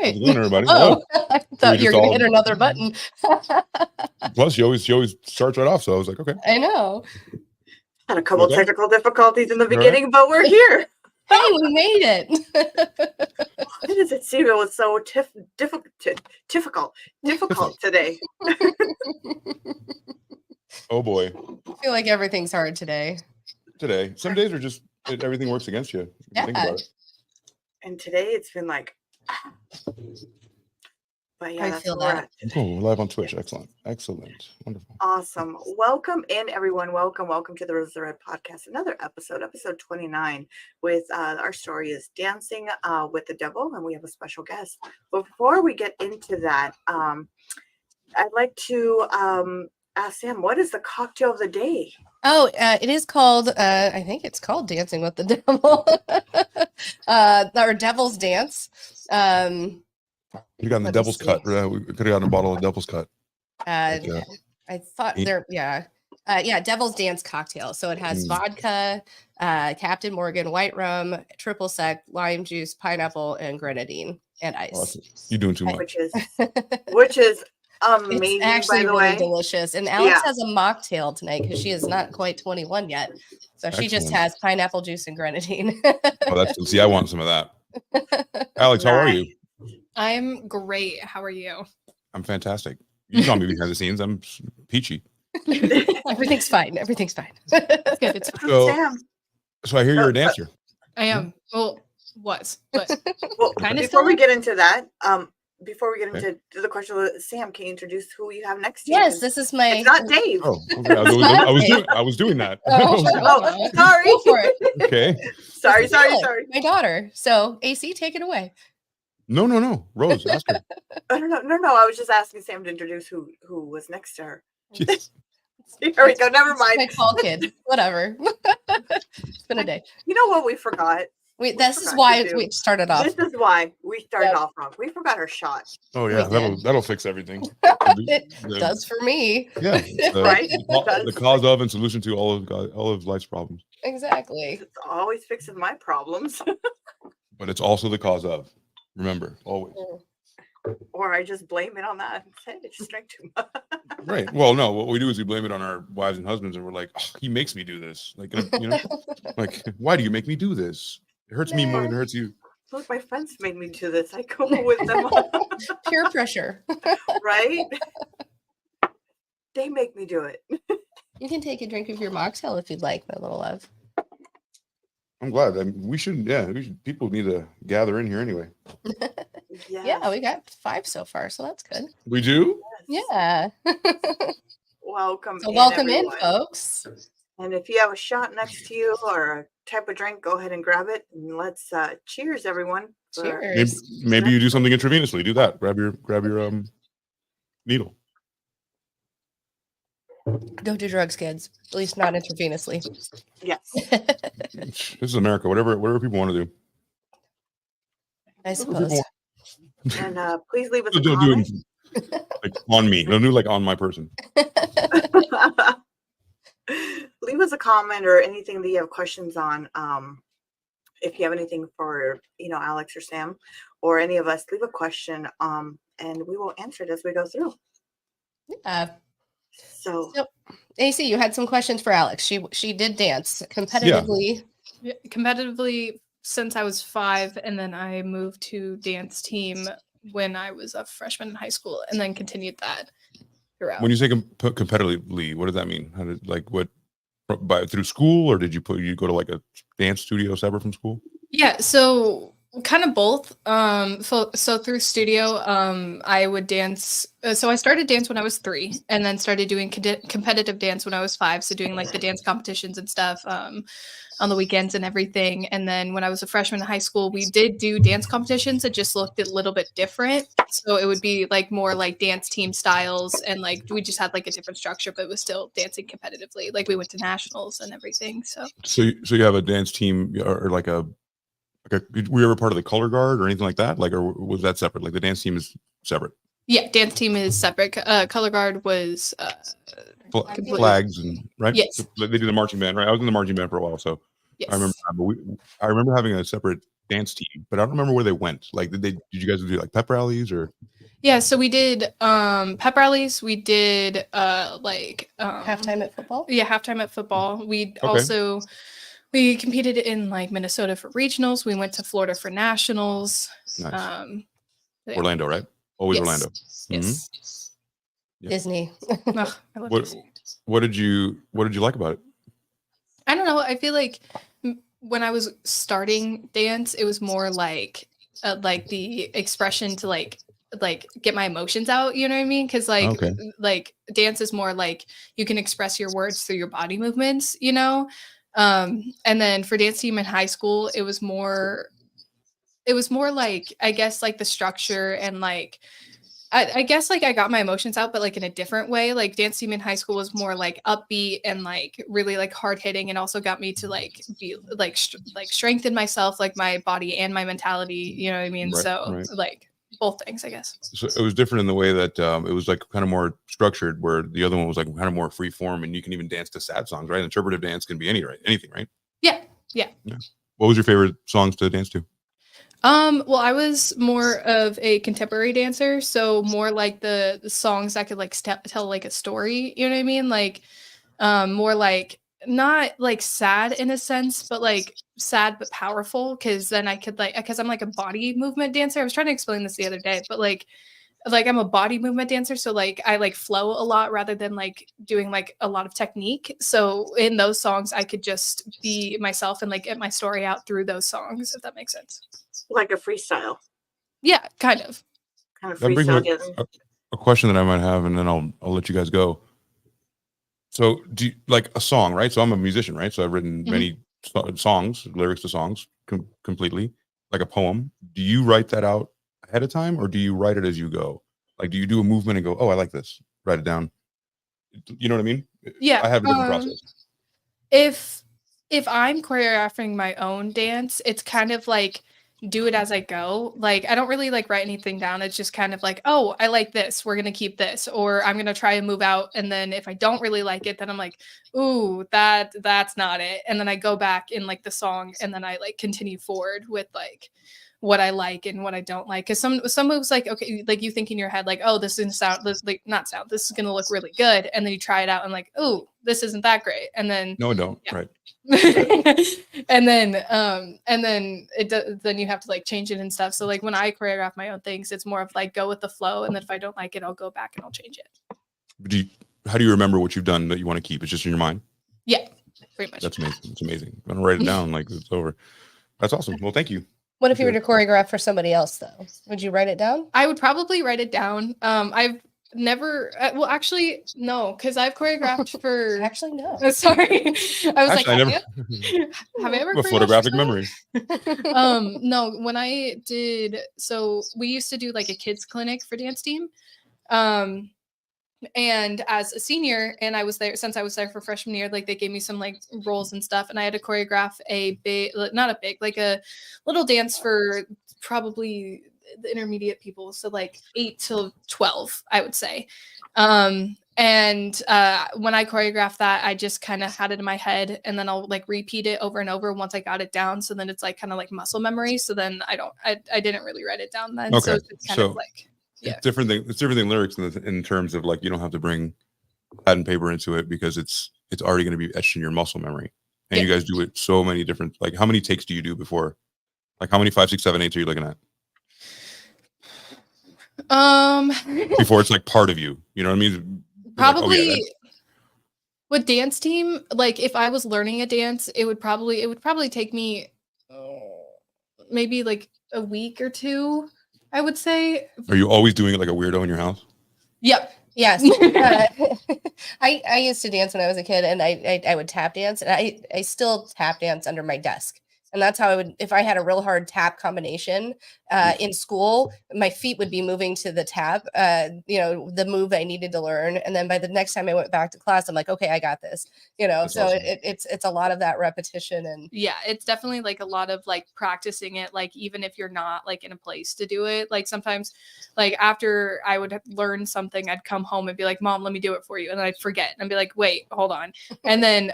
How's it going, everybody? Oh, I thought you were going to hit another button. Plus, she always starts right off, so I was like, okay. I know. Had a couple technical difficulties in the beginning, but we're here. Hey, we made it. Why does it seem it was so difficult today? Oh boy. I feel like everything's hard today. Some days are just everything works against you. Yeah. Think about it. And today it's been like, but yeah, I that's feel where we're that. at. Cool. We're live on Twitch. Excellent. Wonderful. Awesome. Welcome in, everyone. Welcome to the Rose of the Red podcast. Another episode 29 with our story is Dancing with the Devil, and we have a special guest. But before we get into that, I'd like to ask Sam, what is the cocktail of the day? Oh, it is called, I think it's called Dancing with the Devil. Or Devil's Dance. You got the Devil's Cut. We could have gotten a bottle of Devil's Cut. I thought Devil's Dance cocktail. So it has vodka, Captain Morgan, white rum, triple sec, lime juice, pineapple, and grenadine, and ice. Awesome. You're doing too much. Which is amazing. It's actually by the really way. delicious. And Alex has a mocktail tonight because she is not quite 21 yet. So she just has pineapple juice and grenadine. See, I want some of that. Alex, how are you? I'm great. How are you? I'm fantastic. You saw me behind the scenes. I'm peachy. Everything's fine. It's good. It's fine. So I hear you're a dancer. I am. Well, was. But well, kind of before we get into that, before we get into the question, Sam, can you introduce who you have next to you? Yes, this is my. It's not Dave. Oh, okay. I was doing that. Oh, sorry. Go for it. Okay. Sorry. My daughter. So AC, take it away. No. Rose, ask her. No. I was just asking Sam to introduce who was next to her. Jeez. Here we go. Never mind. My tall kid. Whatever. It's been a day. You know what we forgot? This is why we started off. This is why we started off wrong. We forgot our shot. Oh yeah, that'll fix everything. It does for me. Yeah, right. The cause of and solution to all of life's problems. Exactly. It's always fixing my problems. But it's also the cause of. Remember, always. Or I just blame it on that and say I just drank too much. Right. Well, no. What we do is we blame it on our wives and husbands, and we're like, oh, he makes me do this. Like, like, why do you make me do this? It hurts me more than it hurts you. Look, my friends made me do this. I go with them. Peer pressure. Right? They make me do it. You can take a drink of your mocktail if you'd like, my little love. I'm glad. We should. People need to gather in here anyway. Yes. Yeah, we got 5 so far, so that's good. We do? Yeah. Welcome in, folks. And if you have a shot next to you or a type of drink, go ahead and grab it. And let's cheers, everyone. Cheers. Maybe you do something intravenously. Do that. Grab your needle. Don't do drugs, kids. At least not intravenously. Yes. This is America. Whatever people want to do. I suppose. And please leave us a Don't comment. do it like on me. Don't do like on my person. Leave us a comment or anything that you have questions on. If you have anything for Alex or Sam or any of us, leave a question. And we will answer it as we go through. Yeah. So AC, you had some questions for Alex. She did dance competitively. Yeah, competitively since I was 5, and then I moved to dance team when I was a freshman in high school, and then continued that throughout. When you say competitively, what does that mean? How did through school, or did you go to like a dance studio separate from school? Yeah, so kind of both. So through studio, I would dance. So I started dance when I was 3, and then started doing competitive dance when I was 5. So doing like the dance competitions and stuff on the weekends and everything. And then when I was a freshman in high school, we did do dance competitions. It just looked a little bit different. So it would be like more like dance team styles, and like we just had like a different structure, but it was still dancing competitively. Like we went to nationals and everything. So you have a dance team or like were you ever part of the color guard or anything like that? Like, or was that separate? Like the dance team is separate. Yeah, dance team is separate. Color guard was flags and right. Yes, they do the marching band, right? I was in the marching band for a while, so yes. I remember. I remember having a separate dance team, but I don't remember where they went. Like, did you guys do like pep rallies or? Yeah, so we did pep rallies. We did Halftime at football. Yeah, halftime at football. Okay. We competed in like Minnesota for regionals. We went to Florida for nationals. Nice. Yeah. Orlando, right? Always Yes. Orlando. Yes. Yep. Disney. Ugh, I love Disney. What did you like about it? I don't know. I feel like when I was starting dance, it was more like the expression to like get my emotions out. You know what I mean? Because Okay. like dance is more like you can express your words through your body movements. You know. And then for dance team in high school, it was more like I guess like the structure and like. I guess like I got my emotions out, but like in a different way. Like dance team in high school was more like upbeat and like really like hard hitting, and also got me to like be like strengthen myself, like my body and my mentality. You know what I mean? Right. Like both things, I guess. So it was different in the way that it was like kind of more structured, where the other one was like kind of more free form, and you can even dance to sad songs, right? Interpretive dance can be anything, right? Yeah. What was your favorite songs to dance to? Well, I was more of a contemporary dancer, so more like the songs that could like tell like a story, you know what I mean? Like more like not like sad in a sense, but like sad but powerful, because then I could like, because I'm like a body movement dancer. I was trying to explain this the other day, but like I'm a body movement dancer, so like I like flow a lot rather than like doing like a lot of technique. So in those songs I could just be myself and like get my story out through those songs, if that makes sense. Like a freestyle. Yeah, kind of. Kind of That brings freestyle me dancing. a question that I might have, and then I'll let you guys go. So, do you like a song, right? So I'm a musician, right? So I've written many songs, lyrics to songs, completely, like a poem. Do you write that out ahead of time, or do you write it as you go? Like, do you do a movement and go, "Oh, I like this," write it down? You know what I mean? Yeah. I have a different process. If I'm choreographing my own dance, it's kind of like do it as I go. Like I don't really like write anything down. It's just kind of like, oh, I like this. We're gonna keep this, or I'm gonna try and move out. And then if I don't really like it, then I'm like, ooh, that's not it. And then I go back in like the song, and then I like continue forward with like what I like and what I don't like. Because some moves, like, okay, like you think in your head, like, oh, this isn't sound, this, like not sound, this is gonna look really good, and then you try it out and like, oh, this isn't that great, and then No, I don't. yeah. Right. and then then you have to like change it and stuff. So like when I choreograph my own things, it's more of like go with the flow, and then if I don't like it, I'll go back and I'll change it. How do you remember what you've done that you want to keep? It's just in your mind. Yeah, pretty much. That's amazing. It's amazing. I'm gonna write it down like it's over. That's awesome. Well, thank you. What if you were to choreograph for somebody else, though? Would you write it down? I would probably write it down. I've never, well, actually, no, because I've choreographed for. Actually, no. Sorry, I was like, I never. have I ever? A photographic memory. No, when I did, so we used to do like a kids clinic for dance team. And as a senior, and I was there since I was there for freshman year, like they gave me some like roles and stuff, and I had to choreograph a big, not a big, like a little dance for probably the intermediate people, so like 8 to 12, I would say. And when I choreographed that, I just kind of had it in my head, and then I'll like repeat it over and over once I got it down. So then it's like kind of like muscle memory. So then I didn't really write it down then. Okay. So it's kind of like. Yeah. It's different than lyrics in terms of like you don't have to bring pad and paper into it because it's already going to be etched in your muscle memory. And you guys do it so many different, like how many takes do you do before? Like how many 5, 6, 7, 8 are you looking at? Before it's like part of you. You know what I mean? Probably like, with dance team, like if I was learning a dance, it would probably take me maybe like a week or two, I would say. Are you always doing it like a weirdo in your house? Yep. Yes. I used to dance when I was a kid, and I would tap dance, and I still tap dance under my desk. And that's how I would, if I had a real hard tap combination in school, my feet would be moving to the tap, the move I needed to learn. And then by the next time I went back to class, I'm like, okay, I got this, That's so awesome. it's a lot of that repetition. And yeah, it's definitely like a lot of like practicing it, like even if you're not like in a place to do it. Like sometimes like after I would learn something, I'd come home and be like, Mom, let me do it for you. And then I'd forget and be like, wait, hold on. And then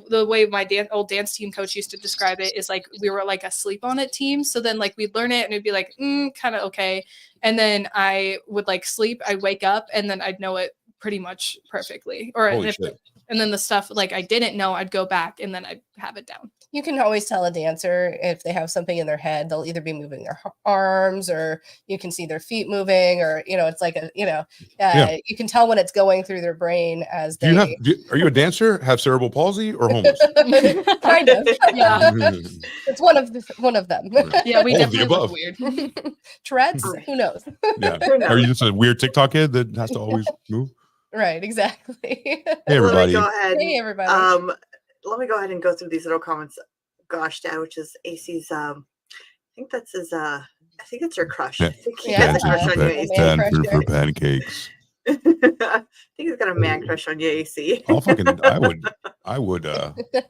the way my old dance team coach used to describe it is like we were like a sleep on it team. So then like we'd learn it and it'd be like kind of okay, and then I would like sleep, I'd wake up, and then I'd know it pretty much perfectly. Or and then the stuff like I didn't know, I'd go back and then I'd have it down. You can always tell a dancer if they have something in their head. They'll either be moving their arms, or you can see their feet moving, or it's like you can tell when it's going through their brain as they. Are you a dancer? Have cerebral palsy or homeless? Kind of. Yeah, it's one of them. Yeah, we definitely look weird. Tourette's? Who knows? Yeah. Are you just a weird TikTok kid that has to always move? Right, exactly. Hey everybody. Hey everybody. Let me go ahead and go through these little comments. Gosh, Dad, which is AC's. I think that's his. I think it's your crush. I think he has a crush on you, AC. Dancer for pancakes. I think he's got a man crush on you, AC. I would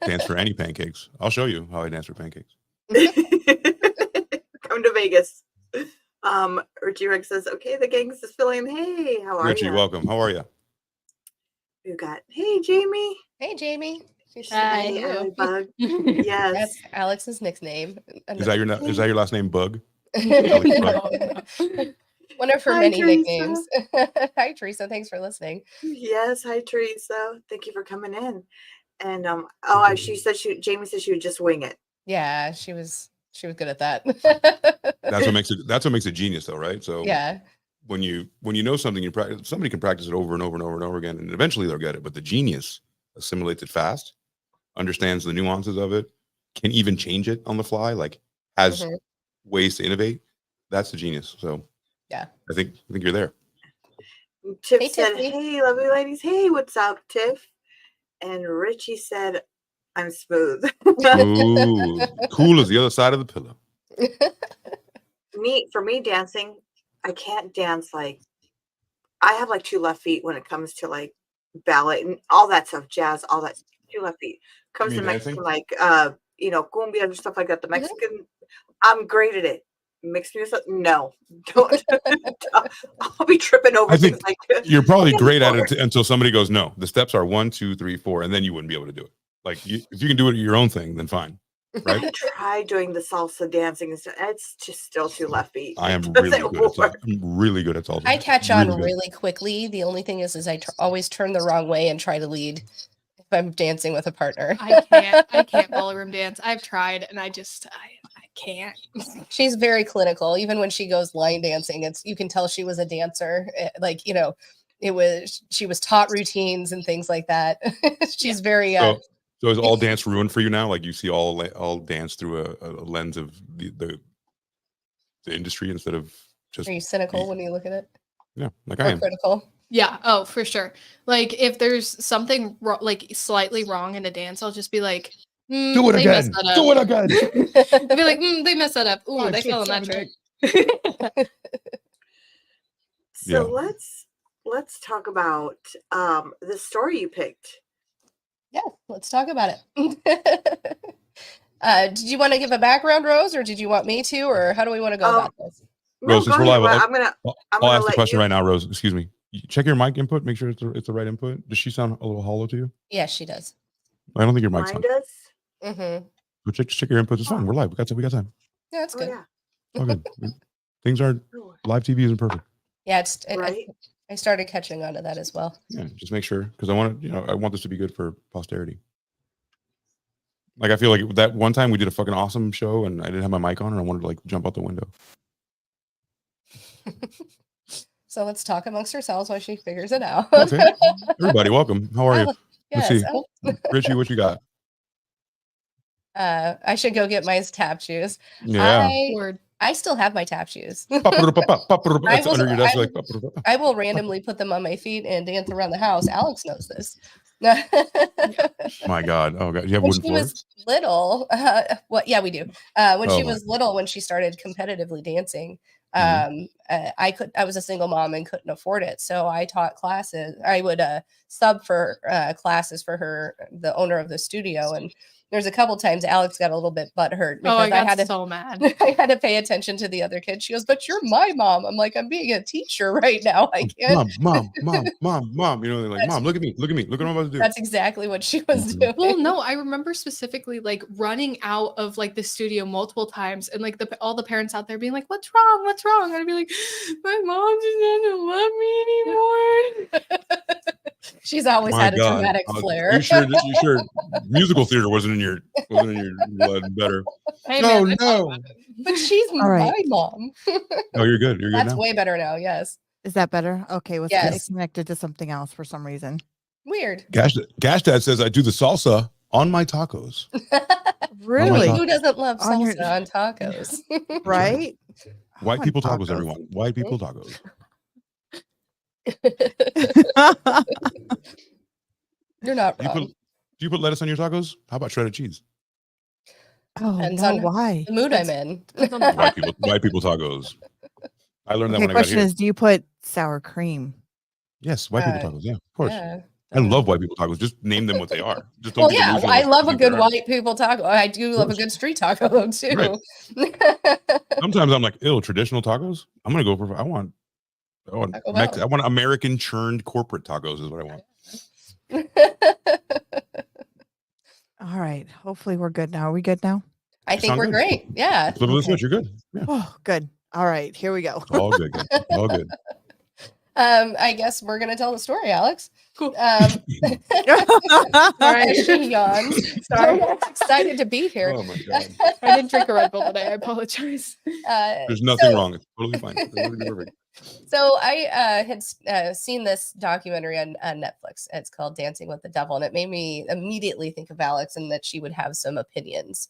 dance for any pancakes. I'll show you how I dance for pancakes. Come to Vegas. Richie Rex says, "Okay, the gang's is filling. Hey, how are you? Richie, welcome. How are you? You got. Hey, Jamie. Hey, Jamie. Hi, Bug. Yes, that's Alex's nickname. Is that your last name, Bug? One of her many nicknames. Hi, Teresa. Thanks for listening. Yes, hi, Teresa. Thank you for coming in. And Jamie said she would just wing it. Yeah, she was good at that. That's what makes it genius, though, right? So yeah. When you know something, somebody can practice it over and over and over and over again, and eventually they'll get it. But the genius assimilates it fast, understands the nuances of it, can even change it on the fly, like has ways to innovate. That's the genius. So yeah, I think you're there. Tiff said, "Hey, lovely ladies. Hey, what's up, Tiff?" And Richie said, "I'm smooth." Ooh, cool as the other side of the pillow. For me, dancing, I can't dance like I have like 2 left feet when it comes to like ballet and all that stuff, jazz, all that 2 left feet. Comes to Mexican, like cumbia and stuff like that. The Mexican, I'm great at it. Mixed music, no, don't. I'll be tripping over things like this. You're probably great at it until somebody goes, no, the steps are 1, 2, 3, 4, and then you wouldn't be able to do it. Like if you can do it at your own thing, then fine. Right? I tried doing the salsa dancing and stuff. It's just still 2 left feet. I am really good at salsa. I catch on really quickly. The only thing is I always turn the wrong way and try to lead if I'm dancing with a partner. I can't ballroom dance. I've tried and I can't. She's very clinical. Even when she goes line dancing, you can tell she was a dancer. She was taught routines and things like that. She's very So is all dance ruined for you now? Like you see all dance through a lens of the industry instead of just. Are you cynical when you look at it? Yeah, like I am. Critical. Yeah. Oh, for sure. Like if there's something like slightly wrong in a dance, I'll just be like, do it again. Do it again. I'll be like, they messed that up. Ooh, they fell on that trick. So let's talk about the story you picked. Yeah, let's talk about it. Did you want to give a background, Rose, or did you want me to, or how do we want to go about this? Rose, since we're live, I'll ask the question right now, Rose. Excuse me. Check your mic input. Make sure it's the right input. Does she sound a little hollow to you? Yes, she does. I don't think your mic's on. Mine does. Mm-hmm. But check your inputs. It's fine. We're live. We got time. Yeah, that's good. Yeah. All good. Things are live. TV isn't perfect. Yeah, right. I started catching on to that as well. Yeah, just make sure, because I want this to be good for posterity. Like I feel like that one time we did a fucking awesome show and I didn't have my mic on and I wanted to like jump out the window. So let's talk amongst ourselves while she figures it out. Okay. Everybody, welcome. How are you? Yes. Let's see. Richie, what you got? I should go get my tap shoes. Yeah. I still have my tap shoes. That's under your desk, I will randomly put them on my feet and dance around the house. Alex knows this. My God. Oh God. You have when wooden she floors? was little, yeah, we do. When she was little, when she started competitively dancing, I was a single mom and couldn't afford it. So I taught classes. I would sub for classes for her, the owner of the studio. And there's a couple times Alex got a little bit butthurt Oh, I because got had so mad. I had to pay attention to the other kids. She goes, "But you're my mom." I'm like, "I'm being a teacher right now. I can't." Mom. You know, they're like, "Mom, look at me, look at what I'm about to do." That's exactly what she was doing. Well, no, I remember specifically like running out of like the studio multiple times and like all the parents out there being like, "What's wrong? What's wrong?" And I'd be like, "My mom just doesn't love me anymore." She's always had a dramatic flair. You sure musical theater wasn't in your blood better? Hey, No, man, no. But she's my mom. No, you're good. You're good That's now. way better now. Yes. Is that better? Okay, was Yes. connected to something else for some reason. Weird. Gash Dad says I do the salsa on my tacos. Really? Who doesn't love On your- salsa on tacos? Right? White On people tacos, tacos. everyone. White people tacos. You're not Do wrong. you put lettuce on your tacos? How about shredded cheese? Oh, Depends no, on why? The mood I'm in. White people tacos. I learned that Okay, when I got question here. is, do you put sour cream? Yes, white people tacos. Yeah, of course. Yeah. I love white people tacos. Just name them what they are. Just don't Well, get yeah, delusional I with love a what good they are. white people taco. I do love a course. good street taco though too. Right. Sometimes I'm like, ew, traditional tacos. I'm gonna go for. I want Taco Bell. I want American churned corporate tacos. Is what I want. All right. Hopefully we're good now. Are we good now? I You think sound we're good. great. Yeah. Flip of the Okay. switch. You're good. Yeah, Oh, good. All right. Here we go. all good. Guys. All good. I guess we're gonna tell the story, Alex. Cool. As Sorry. she yawns. Sorry. I'm excited to be here. Oh my god. I didn't drink a Red Bull today. I apologize. There's nothing wrong. It's totally fine. It's totally perfect. So I had seen this documentary on Netflix. It's called Dancing with the Devil, and it made me immediately think of Alex and that she would have some opinions.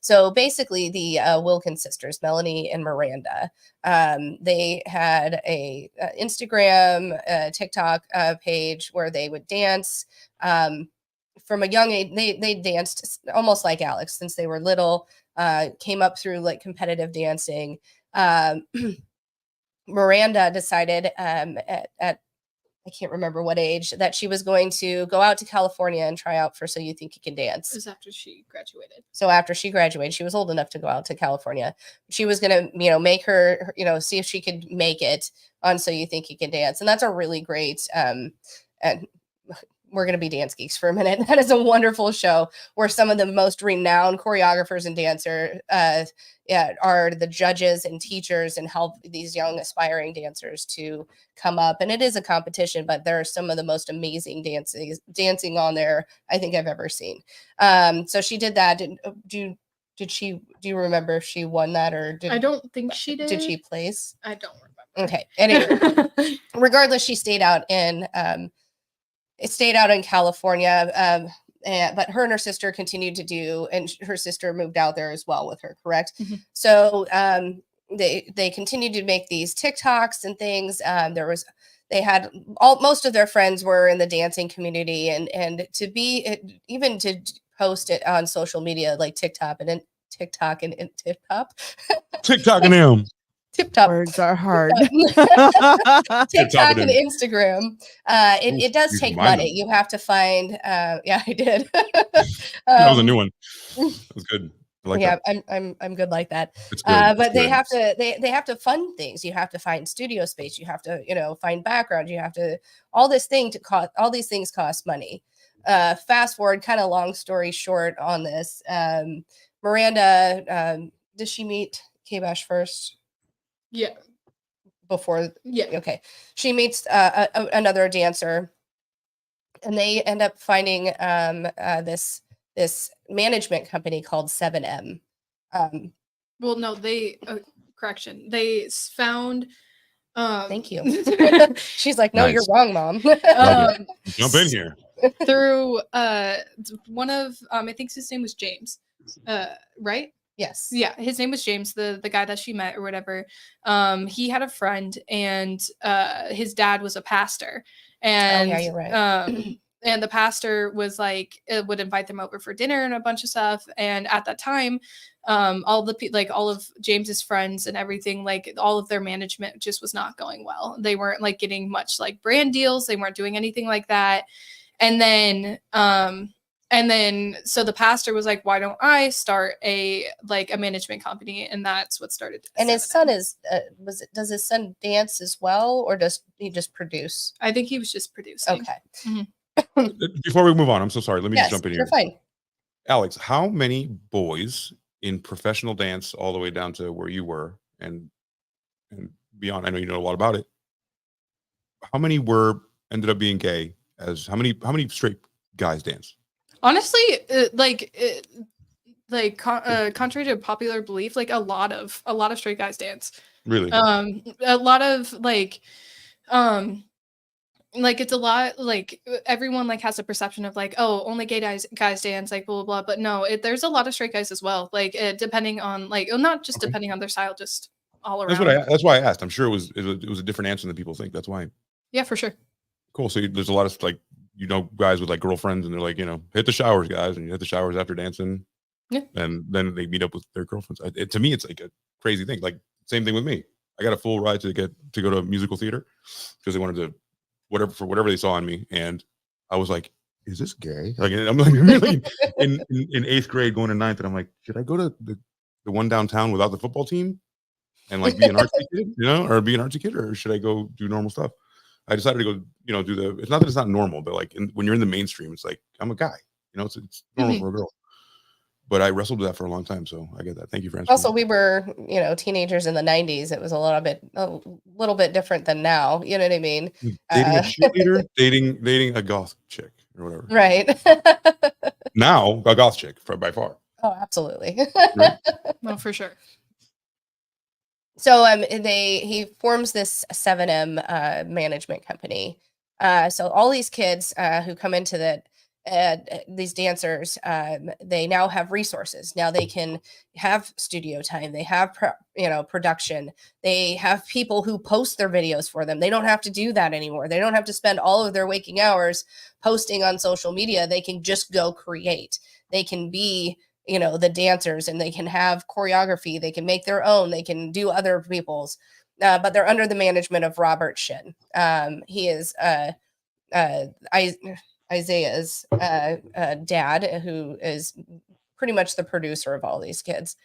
So basically, the Wilkins sisters, Melanie and Miranda, they had a Instagram, TikTok page where they would dance. From a young age, they danced almost like Alex since they were little. Came up through like competitive dancing. Miranda decided at I can't remember what age that she was going to go out to California and try out for So You Think You Can Dance. It was after she graduated. So after she graduated, she was old enough to go out to California. She was going to, make her, see if she could make it on So You Think You Can Dance. And that's a really great, and we're going to be dance geeks for a minute. That is a wonderful show where some of the most renowned choreographers and dancers are the judges and teachers and help these young aspiring dancers to come up. And it is a competition, but there are some of the most amazing dancing on there I think I've ever seen. So she did that. Do you remember if she won that or I don't think she did. Did she place? I don't remember. Okay. Anyway, regardless, she stayed out in California, but her and her sister continued to do, and her sister moved out there as well with her, correct? Mm-hmm. So they continued to make these TikToks and things. Most of their friends were in the dancing community, and to post it on social media like TikTok and TikTok and him. Tip top. Words are hard. TikTok and Instagram. It does You take combined money. them. You have to find. Yeah, I did. That was a new one. That was good. I like that. I'm good like that. It's good. But they have to fund things. You have to find studio space. You have to find background. You have to all these things cost money. Fast forward, kind of long story short on this. Miranda, does she meet K-Bash first? Yeah. Before, Yeah. Okay. She meets another dancer, and they end up finding this management company called 7M. Well, no, correction. They found. Thank you. She's like, no, Nice. You're wrong, Mom. Jump in here. Through one of I think his name was James. Right? Yes. Yeah, his name was James, the guy that she met or whatever. He had a friend, and his dad was a pastor. And yeah, you're right. And the pastor was like, would invite them over for dinner and a bunch of stuff. And at that time, all of James's friends and everything, like all of their management just was not going well. They weren't like getting much like brand deals. They weren't doing anything like that. And then and then so the pastor was like, why don't I start a management company? And that's what started. And his son is does his son dance as well, or does he just produce? I think he was just producing. Okay. Before we move on, I'm so sorry. Let me just Yes, jump in you're here. fine. Alex, how many boys in professional dance all the way down to where you were and beyond? I know you know a lot about it. How many ended up being gay? How many straight guys dance? Honestly, contrary to popular belief, like a lot of straight guys dance. Really? A lot of it's a lot like everyone like has a perception of like, oh, only gay guys dance, like blah blah blah. But no, there's a lot of straight guys as well. Like depending on not just depending on their style, just all around. That's why I asked. I'm sure it was a different answer than people think. That's why. Yeah, for sure. Cool. So there's a lot of like, guys with like girlfriends and they're like, hit the showers, guys, and you hit the showers after dancing. Yeah. And then they meet up with their girlfriends. To me, it's like a crazy thing. Like same thing with me. I got a full ride to go to musical theater because they wanted to whatever they saw in me, and I was like, "Is this gay?" Like I'm like really in 8th grade going to 9th, and I'm like, should I go to the one downtown without the football team and like be an artsy kid, or be an artsy kid, or should I go do normal stuff? I decided to go, do the. It's not that it's not normal, but like when you're in the mainstream, it's like I'm a guy, it's normal for a girl. But I wrestled with that for a long time, so I get that. Thank you for answering. Also, we were, teenagers in the 90s. It was a little bit different than now. You know what I mean? Dating a cheerleader, dating a goth chick or whatever. Right. Now, a goth chick by far. Oh, absolutely. Right? No, for sure. So he forms this 7M management company. So all these kids who come into these dancers, they now have resources. Now they can have studio time. They have production. They have people who post their videos for them. They don't have to do that anymore. They don't have to spend all of their waking hours posting on social media. They can just go create. They can be the dancers, and they can have choreography. They can make their own. They can do other people's, but they're under the management of Robert Shin. He is Isaiah's dad, who is pretty much the producer of all these kids.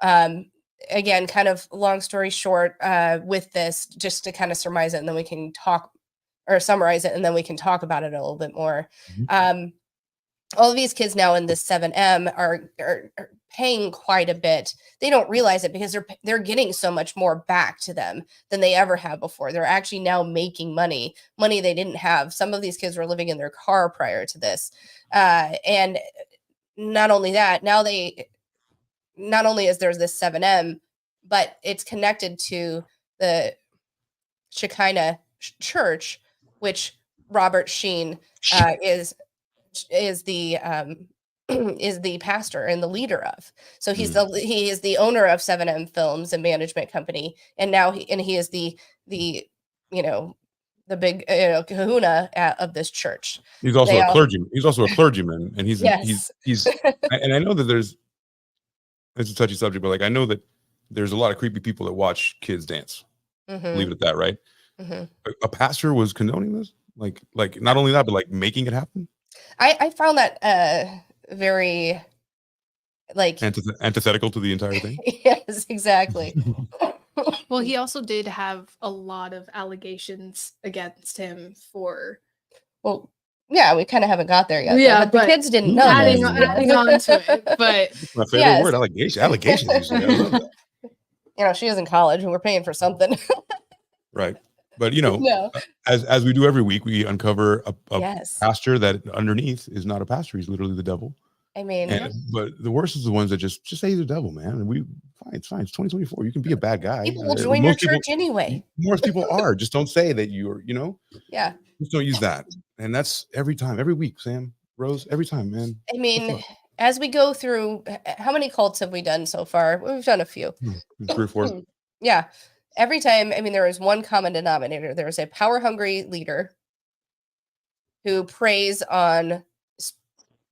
Again, kind of long story short, with this, just to kind of summarize it, and then we can summarize it, and then we can talk about it a little bit more. Mm-hmm. All of these kids now in this 7M are paying quite a bit. They don't realize it because they're getting so much more back to them than they ever have before. They're actually now making money they didn't have. Some of these kids were living in their car prior to this. And not only that, not only is there's this 7M, but it's connected to the Shekinah Church, which Robert Sheen is the pastor and the leader of. So he is the owner of 7M Films and management company, and now he is the big kahuna of this church. He's also a clergyman. He's also a clergyman, and he's and I know that it's a touchy subject, but like I know that there's a lot of creepy people that watch kids dance. Mm-hmm. Leave it at that, right? Mm-hmm. A pastor was condoning this, like not only that, but like making it happen. I found that very antithetical to the entire thing. Yes, exactly. Well, he also did have a lot of allegations against him for. Well, yeah, we kind of haven't got there yet. Yeah, but the kids didn't know. Adding on to it, but my favorite word, allegation. Allegations. Usually, I love that. She was in college, and we're paying for something. Right. But as we do every week, we uncover a pastor that underneath is not a pastor. He's literally the devil. I mean, but the worst is the ones that just say he's the devil, man. And it's fine. It's 2024. You can be a bad guy. People will join your church anyway. Most people are. Just don't say that you're. Yeah. Just don't use that. And that's every time, every week, Sam, Rose, every time, man. I mean, as we go through, how many cults have we done so far? We've done a few. 3 or 4. Yeah. Every time, there is one common denominator. There is a power-hungry leader who preys on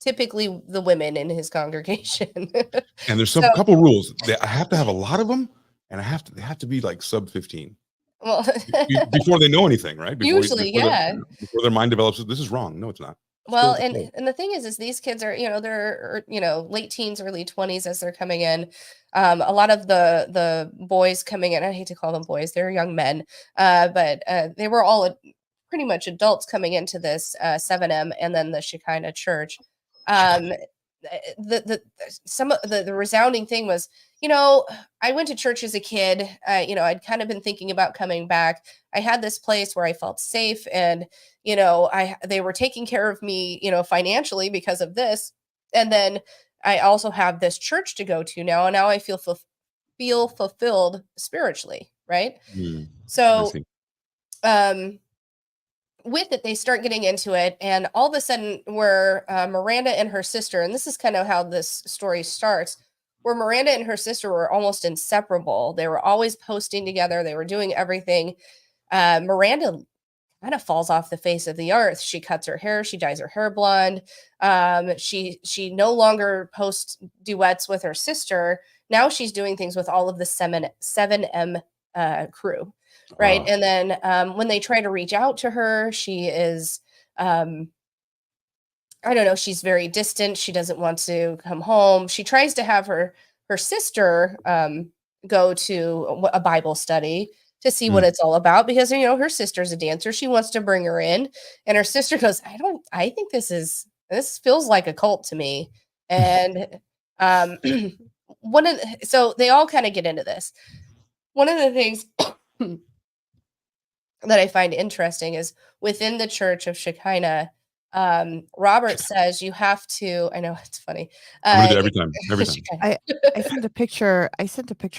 typically the women in his congregation. And there's some couple rules. I have to have a lot of them, and they have to be like sub 15. Well, before they know anything, right? Before before their mind develops, this is wrong. No, it's not. Well, Still the and the thing is these kids are, they're, late teens, early 20s as they're coming in. A lot of the boys coming in, I hate to call them boys, they're young men, but they were all pretty much adults coming into this 7M and then the Shekinah church. Some of the resounding thing was, I went to church as a kid. I'd kind of been thinking about coming back. I had this place where I felt safe, and they were taking care of me, financially because of this. And then I also have this church to go to now, and now I feel fulfilled spiritually, right? I So, see. with it, they start getting into it, and all of a sudden, where Miranda and her sister, and this is kind of how this story starts, where Miranda and her sister were almost inseparable. They were always posting together. They were doing everything. Miranda kind of falls off the face of the earth. She cuts her hair. She dyes her hair blonde. She no longer posts duets with her sister. Now she's doing things with all of the 7M crew. Right. And then when they try to reach out to her, she is, I don't know, she's very distant. She doesn't want to come home. She tries to have her sister go to a Bible study to see what it's all about, because, her sister's a dancer. She wants to bring her in. And her sister goes, I think this feels like a cult to me. And so they all kind of get into this. One of the things that I find interesting is within the Church of Shekinah, Robert says you have to, I know it's funny. I'm gonna do it every time. I sent a picture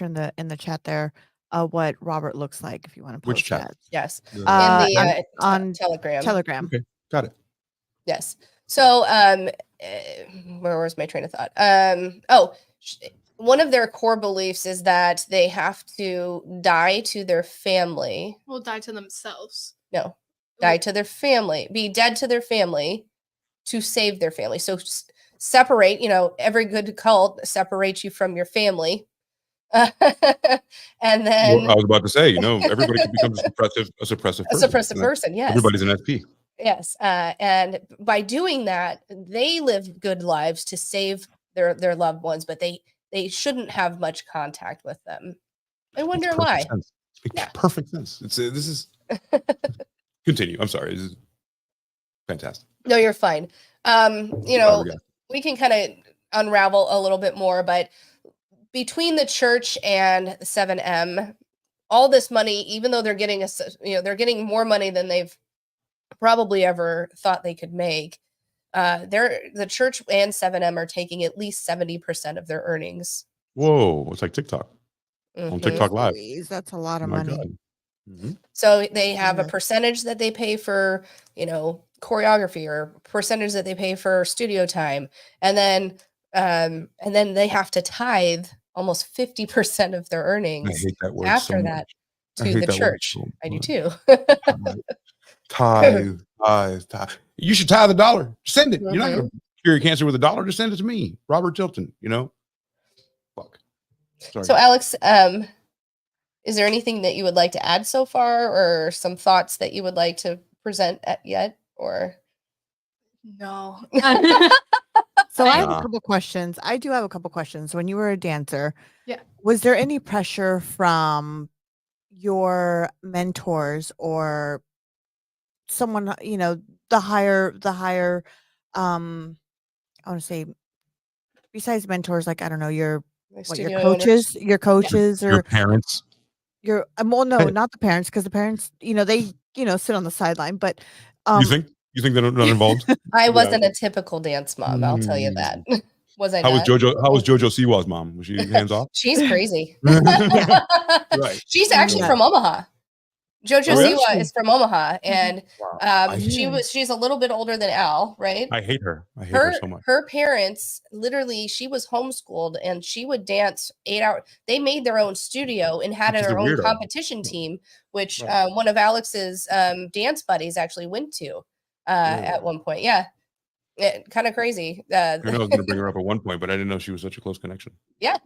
in the chat there of what Robert looks like, if you want to post Which chat? that. Yes. The- On Telegram. Okay, got it. Yes. So, where was my train of thought? One of their core beliefs is that they have to die to their family. Will die to themselves. No, die to their family, be dead to their family to save their family. So separate, every good cult separates you from your family. And then Well, I was about to say, everybody can become a suppressive person. Yes. Everybody's an SP. Yes. And by doing that, they live good lives to save their loved ones, but they shouldn't have much contact with them. I wonder why. It makes perfect sense. This is continue. I'm sorry. This is fantastic. No, you're fine. We can kind of unravel a little bit more, but between the church and 7M, all this money, even though they're getting they're getting more money than they've probably ever thought they could make. The church and 7M are taking at least 70% of their earnings. Whoa, it's like TikTok. On TikTok Live. Please, that's a lot of money. So they have a percentage that they pay for, choreography, or percentage that they pay for studio time. And then they have to tithe almost 50% of their earnings I hate that word after so that much. to the church. I do too. Tithe. You should tithe $1. Send it. You're not going to cure your cancer with $1. Just send it to me, Robert Tilton. Fuck. Sorry. So Alex, is there anything that you would like to add so far, or some thoughts that you would like to present yet, or? No. So I have a couple questions. I do have a couple questions. When you were a dancer, was there any pressure from your mentors or someone, the higher, I want to say, besides mentors, like, I don't know, your coaches, or your parents? Well, no, not the parents, because the parents, they, sit on the sideline, but you think they're not involved? I wasn't a typical dance mom, I'll tell you that. Was I? How was Jojo Siwa's mom? Was she hands off? She's crazy. Right. She's actually from Omaha. Jojo really? Siwa is from Omaha, and Wow. she's a little bit older than Al, right? I hate her. I hate her so much. Her parents, literally, she was homeschooled, and she would dance 8 hours. They made their own studio and had their own competition team, which one of Alex's dance buddies actually went to at one point. Yeah. Kind of crazy. I know I was going to bring her up at one point, but I didn't know she was such a close connection. Yeah,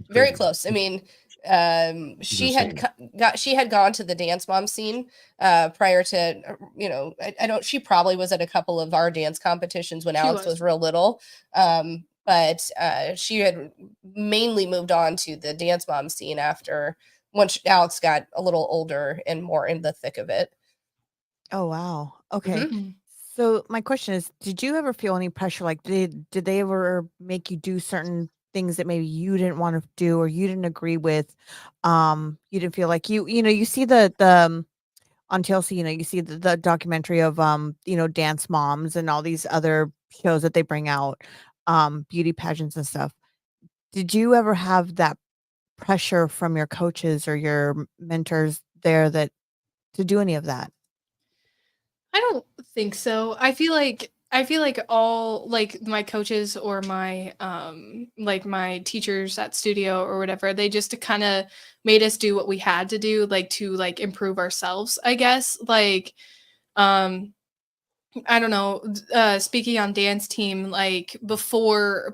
very close. I mean, She had gone to the dance mom scene prior to, I don't, she probably was at a couple of our dance competitions when Alex was real little. But she had mainly moved on to the dance mom scene once Alex got a little older and more in the thick of it. Oh, wow. Okay. Mm-hmm. So my question is, did you ever feel any pressure? Like, did they ever make you do certain things that maybe you didn't want to do or you didn't agree with? You didn't feel like you see the on TLC, you see the documentary of dance moms and all these other shows that they bring out, beauty pageants and stuff. Did you ever have that pressure from your coaches or your mentors there to do any of that? I don't think so. I feel like all like my coaches or my like my teachers at studio or whatever, they just kind of made us do what we had to do, like to like improve ourselves, I guess. Like I don't know, speaking on dance team, like before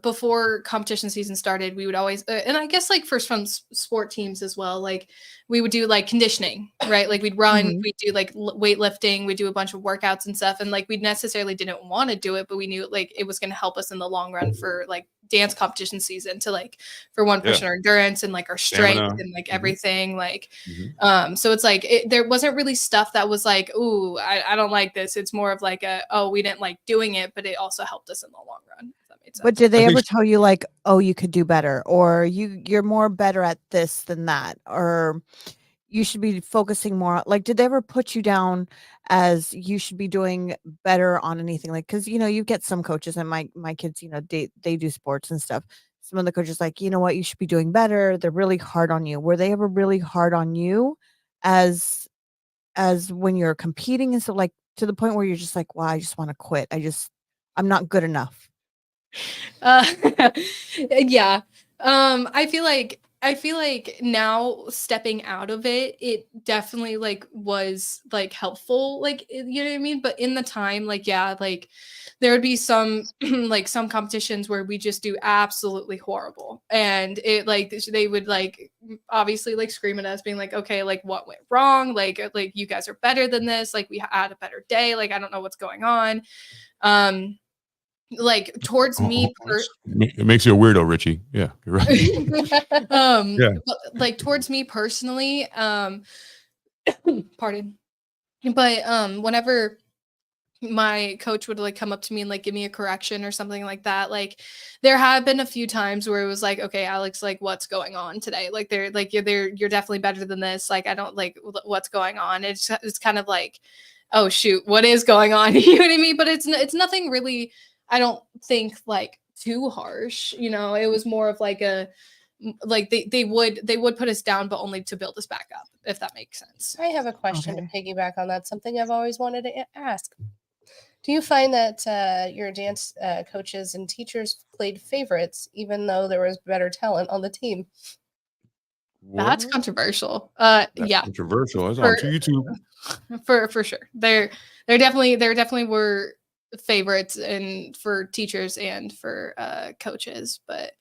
competition season started, we would always and I guess like for some sport teams as well, like we would do like conditioning, right? Like we'd run, we'd do like weightlifting, we'd do a bunch of workouts and stuff, and like we necessarily didn't want to do it, but we knew like it was going to help us in the long run for like dance competition season to like for one push our endurance and like our strength and like everything like so it's like there wasn't really stuff that was like, ooh, I don't like this. It's more of like we didn't like doing it, but it also helped us in the long run, if that made sense. But did they ever tell you like, oh, you could do better, or you're more better at this than that, or you should be focusing more, like did they ever put you down as you should be doing better on anything? Like, because you get some coaches, and my kids, they do sports and stuff. Some of the coaches like, you know what, you should be doing better. They're really hard on you. Were they ever really hard on you as when you're competing, and so like to the point where you're just like, wow, I just want to quit. I'm not good enough? Yeah. I feel like now stepping out of it definitely like was like helpful, like, you know what I mean? But in the time, like, yeah, like there would be some like some competitions where we just do absolutely horrible. And it like they would like obviously like scream at us being like, okay, like what went wrong? Like you guys are better than this. Like we had a better day. Like, I don't know what's going on. Like towards me it makes you a weirdo, Richie. Yeah, you're right. Like towards me personally, pardon, but whenever my coach would like come up to me and like give me a correction or something like that, like there have been a few times where it was like, okay, Alex, like what's going on today? Like they're like you're definitely better than this. Like I don't like what's going on. It's kind of like, oh shoot, what is going on? You know what I mean? But it's nothing really, I don't think like too harsh, it was more of like they would put us down, but only to build us back up, if that makes sense. I have a question to piggyback on that. Something I've always wanted to ask. Do you find that your dance coaches and teachers played favorites, even though there was better talent on the team? That's controversial. Yeah, controversial. It's on YouTube. For sure. There definitely were favorites and for teachers and for coaches, but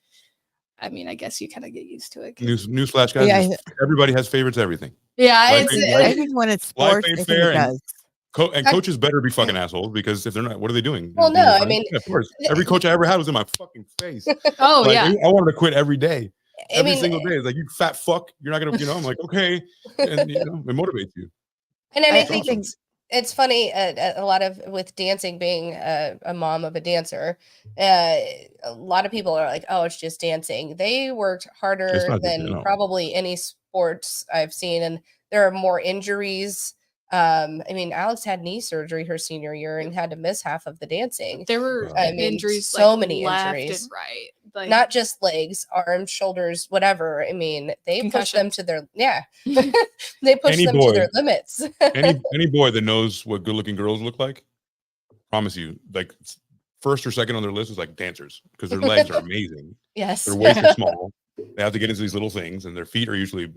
I mean, I guess you kind of get used to it. Newsflash, guys. Yeah, everybody has favorites. Everything. Yeah, I think when it's sports, it does. And coaches better be fucking assholes, because if they're not, what are they doing? Well, no, I mean, of course, every coach I ever had was in my fucking face. Oh, like, yeah. I wanted to quit every day. Every single day. It's like, you fat fuck. You're not going to, I'm like, okay. And, it motivates you. And I think it's funny, a lot of with dancing, being a mom of a dancer, a lot of people are like, oh, it's just dancing. They worked harder than probably any sports I've seen. And there are more injuries. I mean, Alex had knee surgery her senior year and had to miss half of the dancing. There were injuries, so like, many left injuries, and right, like, not just legs, arms, shoulders, whatever. I mean, they push them to their they push them to their limits. any boy that knows what good-looking girls look like, promise you, like first or second on their list is like dancers, because their legs are amazing. Yes, their waist is small. They have to get into these little things, and their feet are usually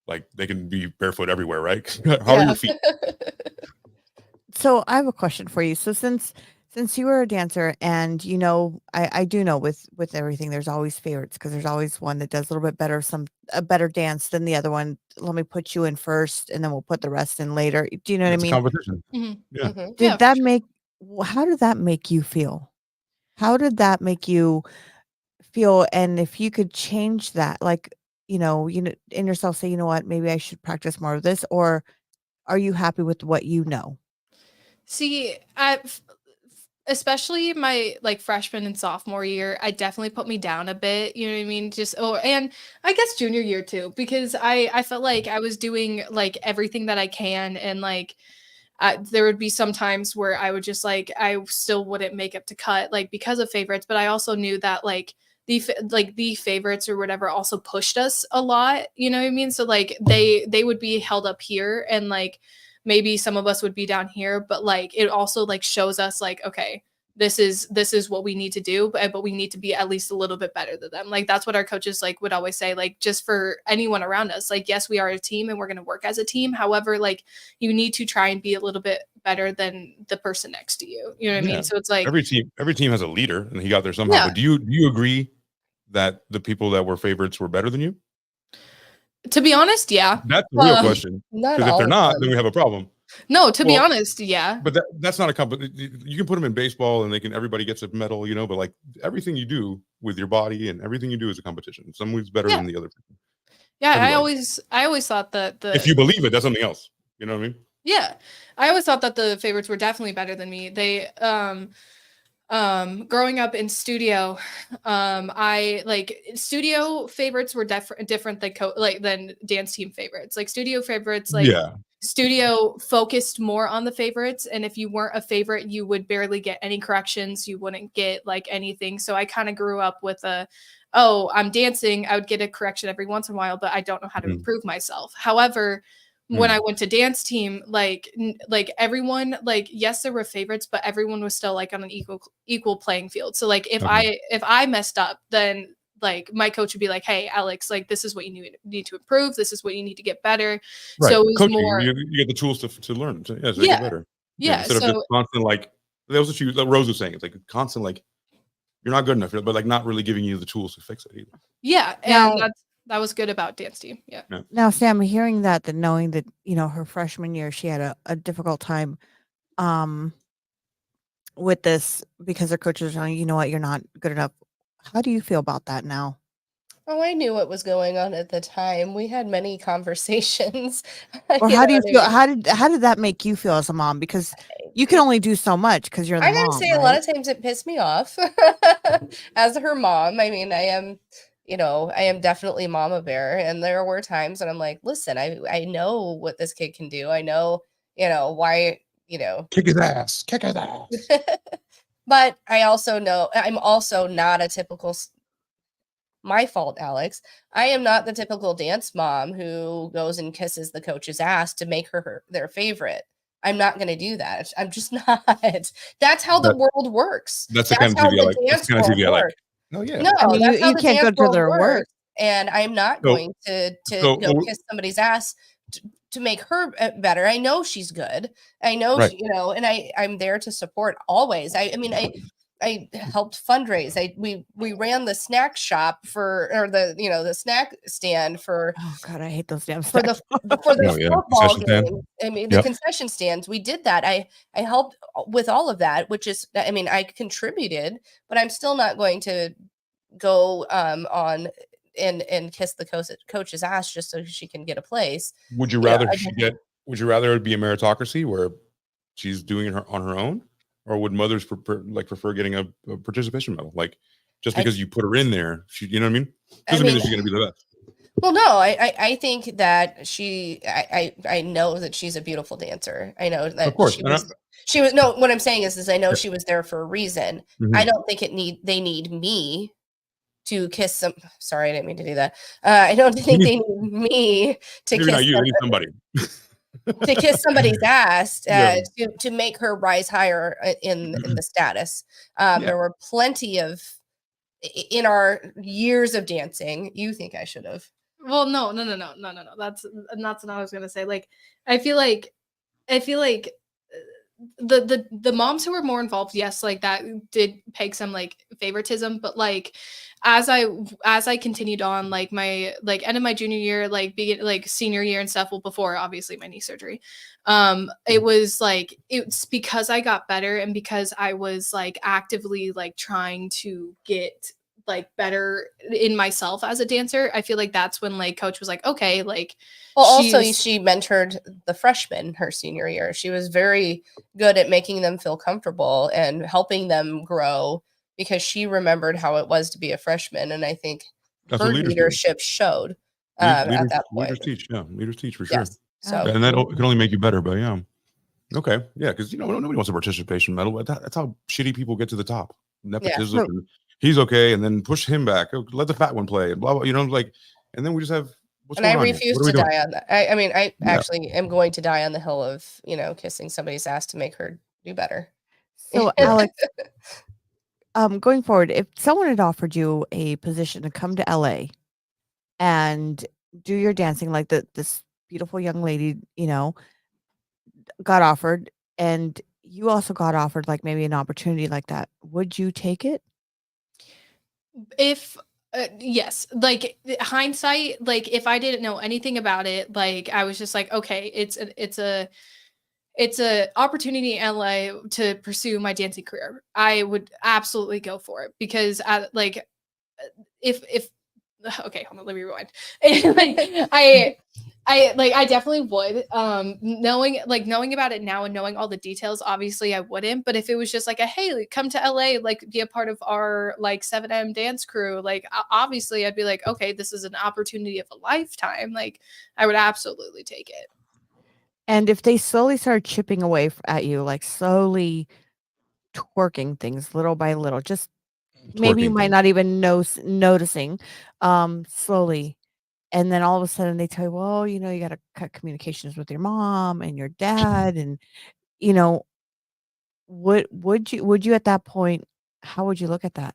like they can be barefoot everywhere, right? How are your feet? So I have a question for you. So since you were a dancer, and I do know with everything, there's always favorites, because there's always one that does a little bit better a better dance than the other one. Let me put you in first, and then we'll put the rest in later. Do you know what I It's a mean? competition. Yeah. Did that make? How did that make you feel? How did that make you feel? And if you could change that, like, in yourself, say, you know what, maybe I should practice more of this, or are you happy with what you know? See, especially my like freshman and sophomore year, I definitely put me down a bit. You know what I mean? And I guess junior year too, because I felt like I was doing like everything that I can, and like there would be some times where I would just like I still wouldn't make up to cut like because of favorites, but I also knew that like the favorites or whatever also pushed us a lot. You know what I mean? So like they would be held up here, and like maybe some of us would be down here, but like it also like shows us like, okay, this is what we need to do, but we need to be at least a little bit better than them. Like that's what our coaches like would always say, like just for anyone around us, like yes, we are a team and we're going to work as a team. However, like you need to try and be a little bit better than the person next to you. You know what I mean? So it's like every team has a leader, and he got there somehow. Yeah. But do you agree that the people that were favorites were better than you? To be honest, yeah. That's the real question. Because if they're not, then we have a problem. No, to be honest, yeah. But that's not a competition. You can put them in baseball, and everybody gets a medal, but like everything you do with your body and everything you do is a competition. Someone's better than the other person. Yeah, everybody. I always thought that if you believe it, that's something else. You know what I mean? Yeah, I always thought that the favorites were definitely better than me. They growing up in studio, I like studio favorites were different than dance team favorites. Like studio favorites, like studio focused more on the favorites, and if you weren't a favorite, you would barely get any corrections. You wouldn't get like anything. So I kind of grew up with I'm dancing. I would get a correction every once in a while, but I don't know how to improve myself. However, when I went to dance team, like everyone, like, yes, there were favorites, but everyone was still like on an equal playing field. So like if I messed up, then like my coach would be like, hey, Alex, like this is what you need to improve. This is what you need to get better. Right. So it was coaching, more, you get the tools to learn. To get better. Yeah. Instead of just constant, like that was what Rose was saying. It's like constant, like you're not good enough, but like not really giving you the tools to fix it either. Yeah. And that was good about dance team. Yeah. Now, Sam, hearing that knowing that, her freshman year, she had a difficult time with this because her coaches were telling you know what, you're not good enough. How do you feel about that now? Oh, I knew what was going on at the time. We had many conversations. Or how do you feel? How did that make you feel as a mom? Because you can only do so much because you're the mom. I gotta say, right? A lot of times it pissed me off as her mom. I mean, I am definitely mama bear. And there were times when I'm like, listen, I know what this kid can do. I know, why, kick his ass. But I also know I'm also not a typical, my fault, Alex. I am not the typical dance mom who goes and kisses the coach's ass to make her their favorite. I'm not going to do that. I'm just not. That's how the world works. That's the kind of TV I like. That's the kind of TV I like. No, yeah. No, I mean, you can't go to their work. And I'm not going to go kiss somebody's ass to make her better. I know she's good. I know, right. And I'm there to support always. I helped fundraise. We ran the snack shop the snack stand for. Oh God, I hate those damn for the football game. I mean, the concession stands. We did that. I helped with all of that, which is, I contributed, but I'm still not going to go on and kiss the coach's ass just so she can get a place. Would you rather Would you rather it be a meritocracy where she's doing it on her own? Or would mothers prefer getting a participation medal? Like, just because you put her in there, you know what I mean? Doesn't mean that she's going to be the best. Well, no, I think that I know that she's a beautiful dancer. I know that, of course, she was. No, what I'm saying is I know she was there for a reason. Mm-hmm. I don't think they need me to kiss some. Sorry, I didn't mean to do that. I don't think they need me to kiss. Not you, need somebody. To kiss somebody's ass to make her rise higher in the status. There were plenty of in our years of dancing. You think I should have? Well, no. That's not what I was gonna say. Like, I feel like the moms who were more involved, yes, like that did peg some like favoritism, but like as I continued on, like my like end of my junior year, like senior year and stuff, well, before obviously my knee surgery, it was like, it's because I got better and because I was like actively like trying to get like better in myself as a dancer. I feel like that's when like coach was like, okay, like, well, also she mentored the freshmen her senior year. She was very good at making them feel comfortable and helping them grow because she remembered how it was to be a freshman. And I think her leadership showed at that point. Leaders teach for sure. Yes. So, and that can only make you better, but yeah. Okay. Yeah. Cause nobody wants a participation medal, but that's how shitty people get to the top. Nepotism. Yeah. He's okay. And then push him back. Let the fat one play and blah, blah, like, and then we just have, and I refuse to die on that. I mean, I actually am going to die on the hill of, kissing somebody's ass to make her do better. So Alex, going forward, if someone had offered you a position to come to LA and do your dancing, like this beautiful young lady, got offered, and you also got offered like maybe an opportunity like that, would you take it? If yes, like hindsight, like if I didn't know anything about it, like I was just like, okay, it's a opportunity in LA to pursue my dancing career, I would absolutely go for it because if okay, hold on, let me rewind. Like I definitely would. Knowing about it now and knowing all the details, obviously I wouldn't. But if it was just like hey, come to LA, like be a part of our like 7M dance crew, like obviously I'd be like, okay, this is an opportunity of a lifetime. Like I would absolutely take it. And if they slowly start chipping away at you, like slowly twerking things little by little, just maybe you might not even noticing, slowly. And then all of a sudden they tell you, well, you got to cut communications with your mom and your dad. And, would you at that point, how would you look at that?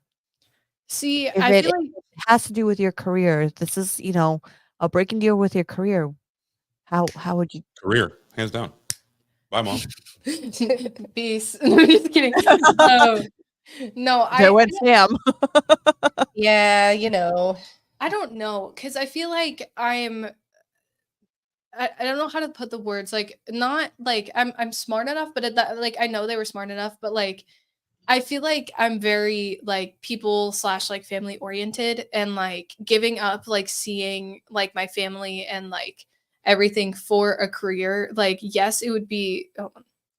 See, if I feel like it has to do with your career, if this is, a breaking deal with your career, how would you? Career, hands down. Bye, Mom. Peace. I'm just kidding. No, There went Sam. Yeah, I don't know, because I feel like I don't know how to put the words, like not like I'm smart enough, but like I know they were smart enough, but like I feel like I'm very like people / like family oriented, and like giving up like seeing like my family and like everything for a career. Like yes, it would be.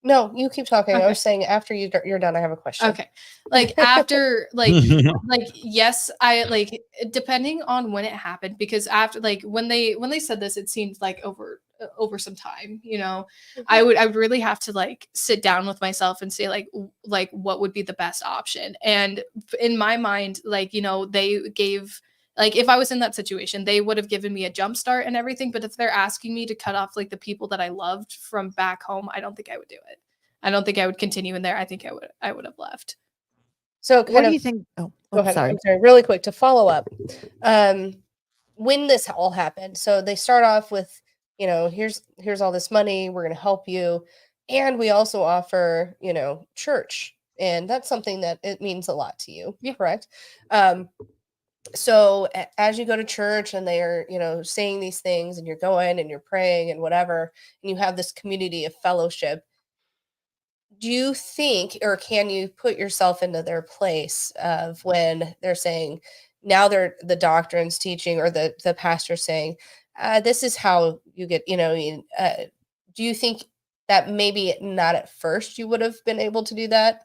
No, you keep talking. Okay. I was saying after you're done, I have a question. Okay. Like after like yes, I like depending on when it happened, because after like when they said this, it seemed like over some time, I would really have to like sit down with myself and say like what would be the best option. And in my mind, like, they gave, like if I was in that situation, they would have given me a jump start and everything. But if they're asking me to cut off like the people that I loved from back home, I don't think I would do it. I don't think I would continue in there. I think I would have left. So what do you think? Oh, go ahead. Sorry. I'm sorry. Really quick to follow up. When this all happened, so they start off with, here's all this money. We're going to help you. And we also offer, church. And that's something that it means a lot to you. Yeah. Correct. So as you go to church and they are, saying these things and you're going and you're praying and whatever, and you have this community of fellowship, do you think, or can you put yourself into their place of when they're saying, now they're the doctrine's teaching or the pastor saying, this is how you get, do you think that maybe not at first you would have been able to do that?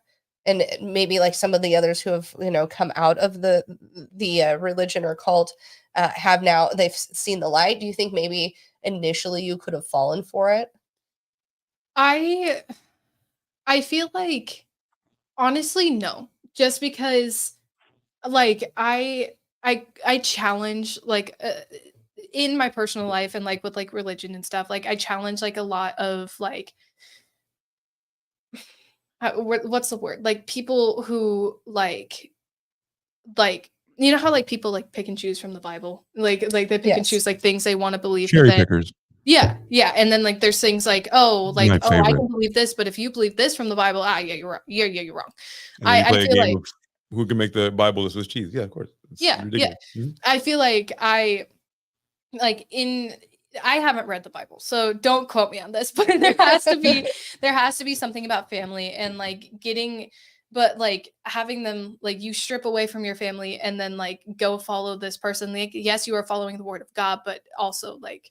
And maybe like some of the others who have, come out of the religion or cult have now, they've seen the light. Do you think maybe initially you could have fallen for it? I feel like, honestly, no. Just because, like, I challenge, like, in my personal life and, like, with, like, religion and stuff, like, I challenge, like, a lot of, like, what's the word? Like, people who, like, you know how, like, people, like, pick and choose from the Bible? Like they pick and choose, like, things they want to believe. Cherry pickers. Yeah. And then like there's things like, I can believe this, but if you believe this from the Bible, yeah, you're wrong. Yeah, you're wrong. I feel like who can make the Bible that says cheese? Yeah, of course. It's ridiculous. I feel like I haven't read the Bible, so don't quote me on this, but there has to be something about family and like having them like you strip away from your family and then like go follow this person. Like, yes, you are following the word of God, but also like.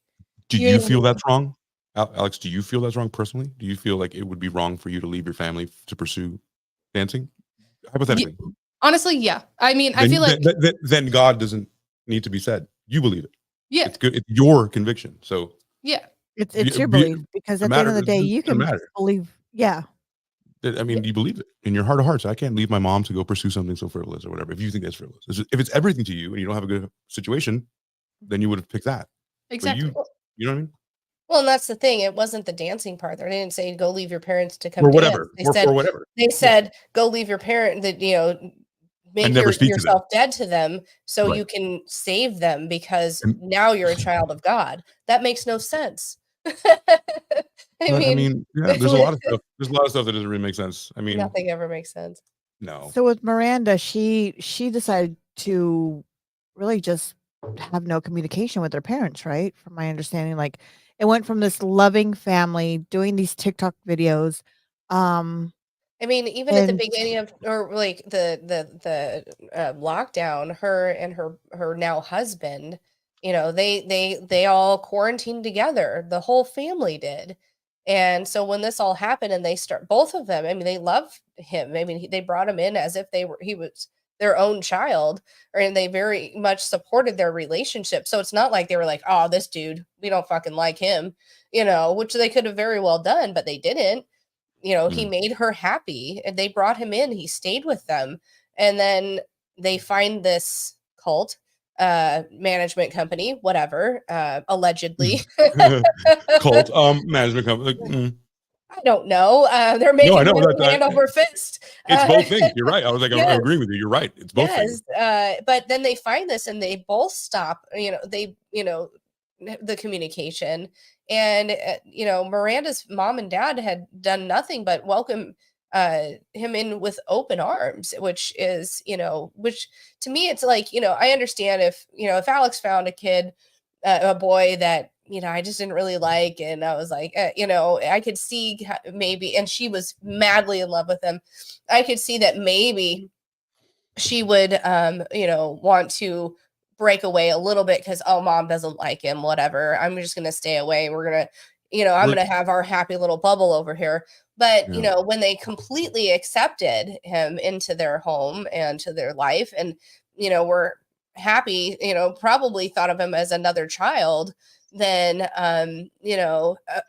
Do you feel that's wrong? Alex, do you feel that's wrong personally? Do you feel like it would be wrong for you to leave your family to pursue dancing? Hypothetically. Honestly, yeah. I mean, I feel like then God doesn't need to be said. You believe it. Yeah. It's good. It's your conviction. So yeah. It's your belief, because at the end of the day, you can believe. Yeah. I mean, you believe it in your heart of hearts. I can't leave my mom to go pursue something so frivolous or whatever. If you think that's frivolous, if it's everything to you and you don't have a good situation, then you would have picked that. Exactly. You know what I mean? Well, and that's the thing. It wasn't the dancing part. They didn't say go leave your parents to come or whatever. Dance. They said go leave your parent. That make yourself dead to them so you can save them because now you're a child of God. That makes no sense. I mean, there's a lot of stuff. There's a lot of stuff that doesn't really make sense. I mean, nothing ever makes sense. No. So with Miranda, she decided to really just have no communication with her parents, right? From my understanding, like it went from this loving family doing these TikTok videos. I mean, even at the beginning of, or like the lockdown, her and her now husband, they all quarantined together. The whole family did. And so when this all happened and both of them, I mean, they love him. I mean, they brought him in as if he was their own child, and they very much supported their relationship. So it's not like they were like, oh, this dude, we don't fucking like him, which they could have very well done, but they didn't. He made her happy and they brought him in. He stayed with them. And then they find this cult management company, whatever, allegedly. Cult management company. I don't know. They're making hand over fist. It's both things. You're right. I was like, I'm agreeing with you. You're right. It's both things. But then they find this and they both stop, the communication. And, Miranda's mom and dad had done nothing but welcome him in with open arms, which is, which to me, it's like, I understand if Alex found a boy that, I just didn't really like. And I was like, I could see maybe, and she was madly in love with him. I could see that maybe she would, want to break away a little bit because, oh, mom doesn't like him, whatever. I'm just going to stay away. We're going to, I'm going to have our happy little bubble over here. But, when they completely accepted him into their home and to their life and, were happy, probably thought of him as another child, then,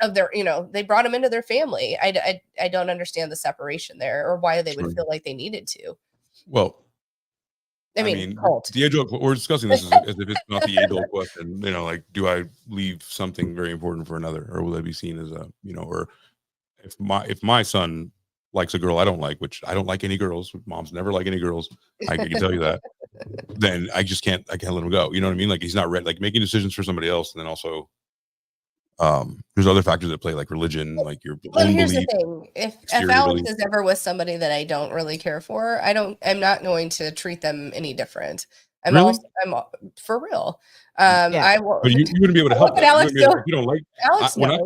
of their, they brought him into their family. I don't understand the separation there or why they would feel like they needed to. Well, I mean the age-old, we're discussing this as if it's not the age-old question, like, do I leave something very important for another, or will I be seen as a, or if my son likes a girl I don't like, which I don't like any girls, moms never like any girls, I can tell you that, then I can't let him go. You know what I mean? Like, he's not ready, like making decisions for somebody else. And then also, there's other factors that play, like religion, like your own here's belief, the thing. If Alex is ever with somebody that I don't really care for, I'm not going to treat them any different. I'm for real. I will. But you wouldn't be able to help. Alex, you don't like Alex. When I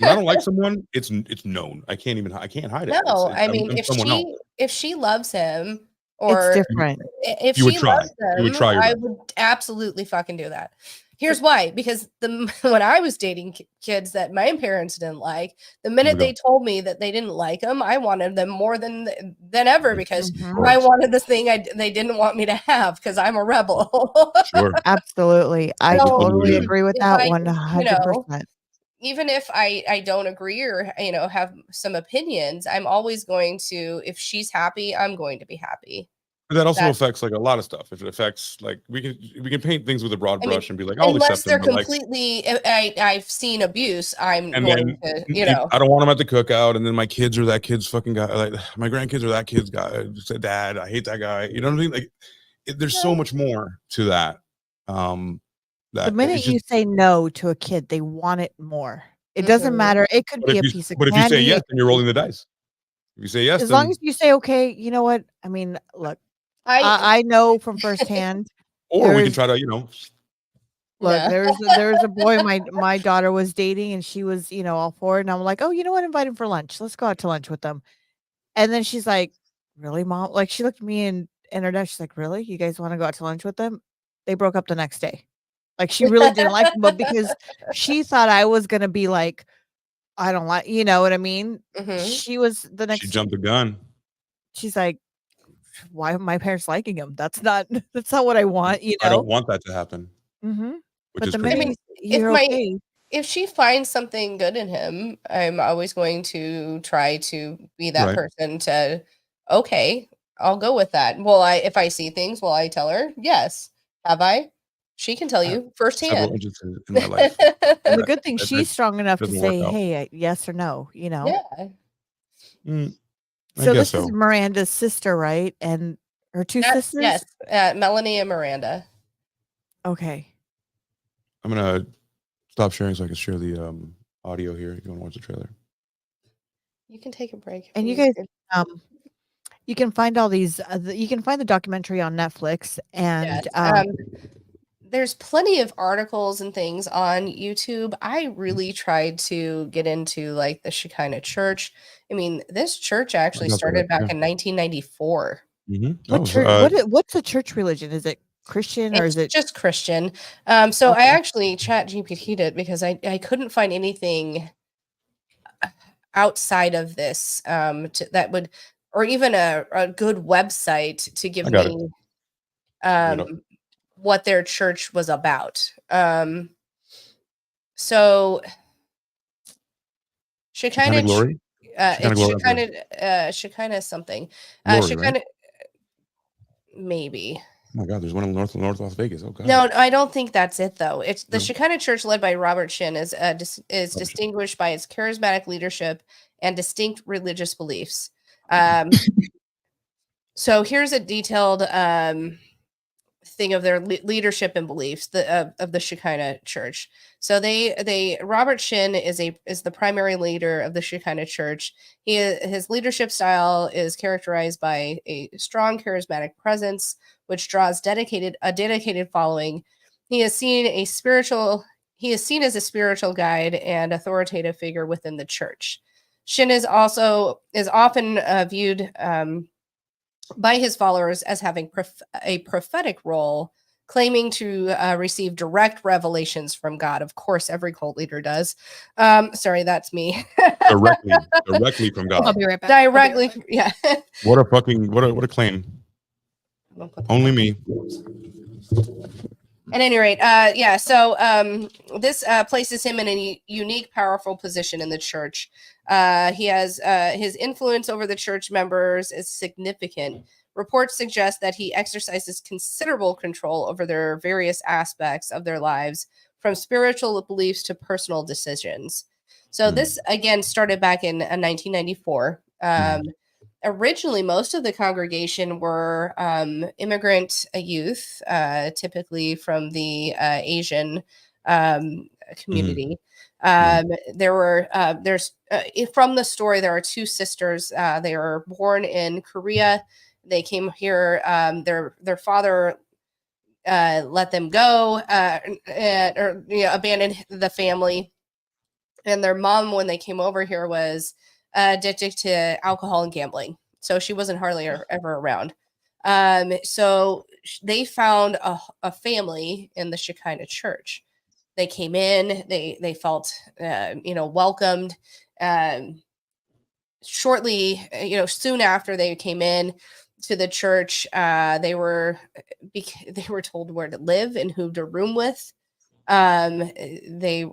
don't like someone, it's known. I can't hide it. No, I mean, if she loves him, or it's different. If she loves him, I would absolutely fucking do that. Here's why: because when I was dating kids that my parents didn't like, the minute they told me that they didn't like them, I wanted them more than ever because I wanted the thing they didn't want me to have because I'm a rebel. Sure, absolutely, I totally agree with that 100%. Even if I don't agree or have some opinions, I'm always going to. If she's happy, I'm going to be happy. But that also affects like a lot of stuff. If it affects, like, we can paint things with a broad brush and be like, I'll unless accept they're completely. I've seen abuse. I don't want them at the cookout, and then my kids are that kid's fucking guy. Like, my grandkids are that kid's guy. Said, Dad, I hate that guy. You know what I mean? Like, there's so much more to that. The minute you say no to a kid, they want it more. It doesn't matter. It could be a piece of candy. But if you say yes, then you're rolling the dice. If you say yes, as long as you say, okay, you know what? I mean, look, I know from firsthand. Or we can try to, Look, Yeah. there's a boy my daughter was dating, and she was, all for it. And I'm like, oh, you know what? Invite him for lunch. Let's go out to lunch with them. And then she's like, really, mom? Like, she looked at me and her dad. She's like, really? You guys want to go out to lunch with them? They broke up the next day. Like, she really didn't like him, but because she thought I was gonna be like, I don't like, you know what I mean? She was the next. She jumped the gun. She's like, why are my parents liking him? That's not what I want. I don't want that to happen. Mm-hmm. Which But is the crazy. minute you're okay. If she finds something good in him, I'm always going to try to be that person to, okay, I'll go with that. Well, if I see things, will I tell her? Yes. Have I? She can tell you firsthand. In my life. And the good thing, she's strong enough to say, hey, yes or no, Yeah. So this is Miranda's sister, right? And her two sisters? Yes. Melanie and Miranda. Okay. I'm going to stop sharing so I can share the audio here if you want to watch the trailer. You can take a break. And you guys, you can find all these, you can find the documentary on Netflix. And there's plenty of articles and things on YouTube. I really tried to get into like the Shekinah church. I mean, this church actually started back in 1994. What's a church religion? Is it Christian or is it just Christian? So I actually ChatGPT'd it because I couldn't find anything outside of this that would, or even a good website to give me what their church was about. So Shekinah glory? Shekinah something. Glory, Shekinah, maybe. Oh my God, there's one in North Las Vegas. Oh God. No, I don't think that's it though. It's the Shekinah Church led by Robert Shin is distinguished by its charismatic leadership and distinct religious beliefs. So here's a detailed thing of their leadership and beliefs of the Shekinah Church. So Robert Shin is the primary leader of the Shekinah Church. His leadership style is characterized by a strong charismatic presence, which draws a dedicated following. He is seen as a spiritual guide and authoritative figure within the church. Shin is often viewed by his followers as having a prophetic role, claiming to receive direct revelations from God. Of course, every cult leader does. Sorry, that's me. directly from God. I'll be right back. Directly, yeah. What a claim. Only me. At any rate, so this places him in a unique, powerful position in the church. He has his influence over the church members is significant. Reports suggest that he exercises considerable control over their various aspects of their lives, from spiritual beliefs to personal decisions. So this, again, started back in 1994. Originally, most of the congregation were immigrant youth, typically from the Asian community. There's from the story, there are two sisters. They were born in Korea. They came here. Their father let them go or abandoned the family. And their mom, when they came over here, was addicted to alcohol and gambling. So she wasn't hardly ever around. So they found a family in the Shekinah church. They came in, they felt, welcomed. Shortly, soon after they came in to the church, they were told where to live and who to room with. They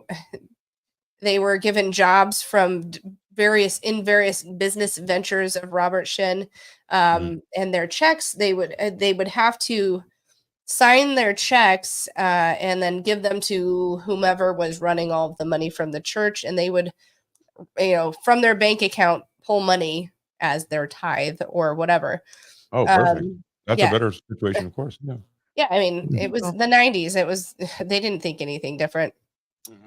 were given jobs from various business ventures of Robert Shin, and their checks. They would have to sign their checks and then give them to whomever was running all of the money from the church, and they would, from their bank account, pull money as their tithe or whatever. Oh, perfect. That's a better situation, of course. Yeah. Yeah, I mean, it was the 90s. They didn't think anything different.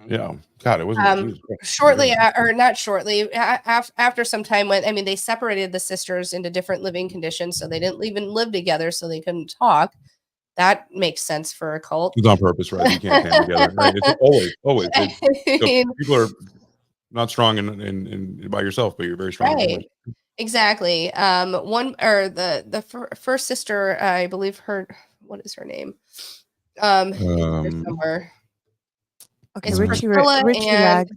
Yeah, God, it wasn't shortly or not shortly after some time when they separated the sisters into different living conditions, so they didn't even live together, so they couldn't talk. That makes sense for a cult. It's on purpose, right? You can't band together, right? It's always. People are not strong in by yourself, but you're very strong. Right. Exactly. One or the first sister, I believe what is her name? Somewhere. Okay, Richie Rag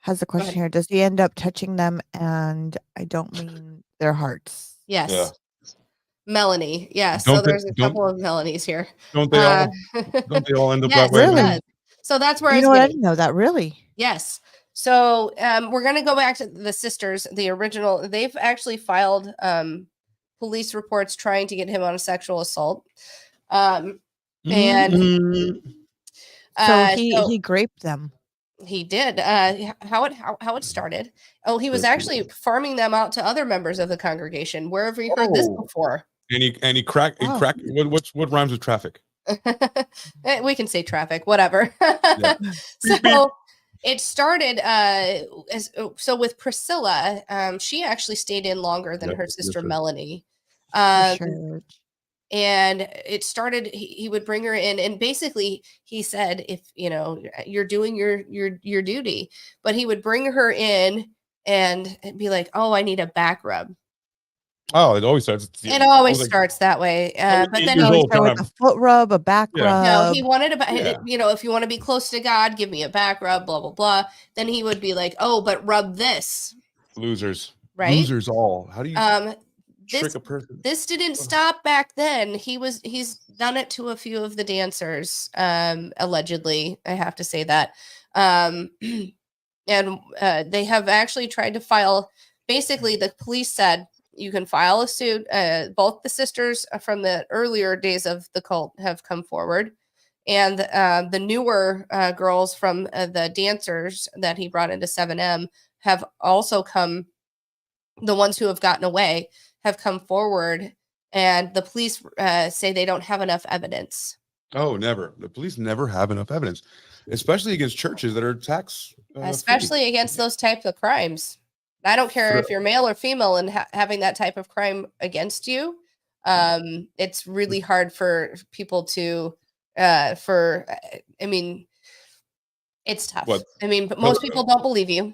has a question here. Does he end up touching them? And I don't mean their hearts. Yes. Yeah. Melanie. Yeah. So there's a couple of Melanies here. Don't they all? Don't they all end up that way? Really? So that's where I didn't know that. Really? Yes. So we're going to go back to the sisters, the original. They've actually filed police reports trying to get him on a sexual assault. And so he graped them. He did. How it started. Oh, he was actually farming them out to other members of the congregation. Where have we heard this before? And he cracked. What rhymes with traffic? We can say traffic, whatever. So it started so with Priscilla, she actually stayed in longer than her sister Melanie. And it started, he would bring her in, and basically he said, if you're doing your duty, but he would bring her in and be like, oh, I need a back rub. Oh, it always starts. It always starts that way. But then he would start with a foot rub, a back rub. No, he wanted if you want to be close to God, give me a back rub, blah, blah, blah. Then he would be like, oh, but rub this. Losers. Right? Losers all. How do you trick a person? This didn't stop back then. He's done it to a few of the dancers, allegedly. I have to say that. And they have actually tried to file, basically the police said, you can file a suit. Both the sisters from the earlier days of the cult have come forward. And the newer girls from the dancers that he brought into 7M have also come, the ones who have gotten away have come forward. And the police say they don't have enough evidence. Oh, never. The police never have enough evidence, especially against churches that are tax. Especially against those types of crimes. I don't care if you're male or female and having that type of crime against you. It's really hard for people to, it's tough. But most people don't believe you.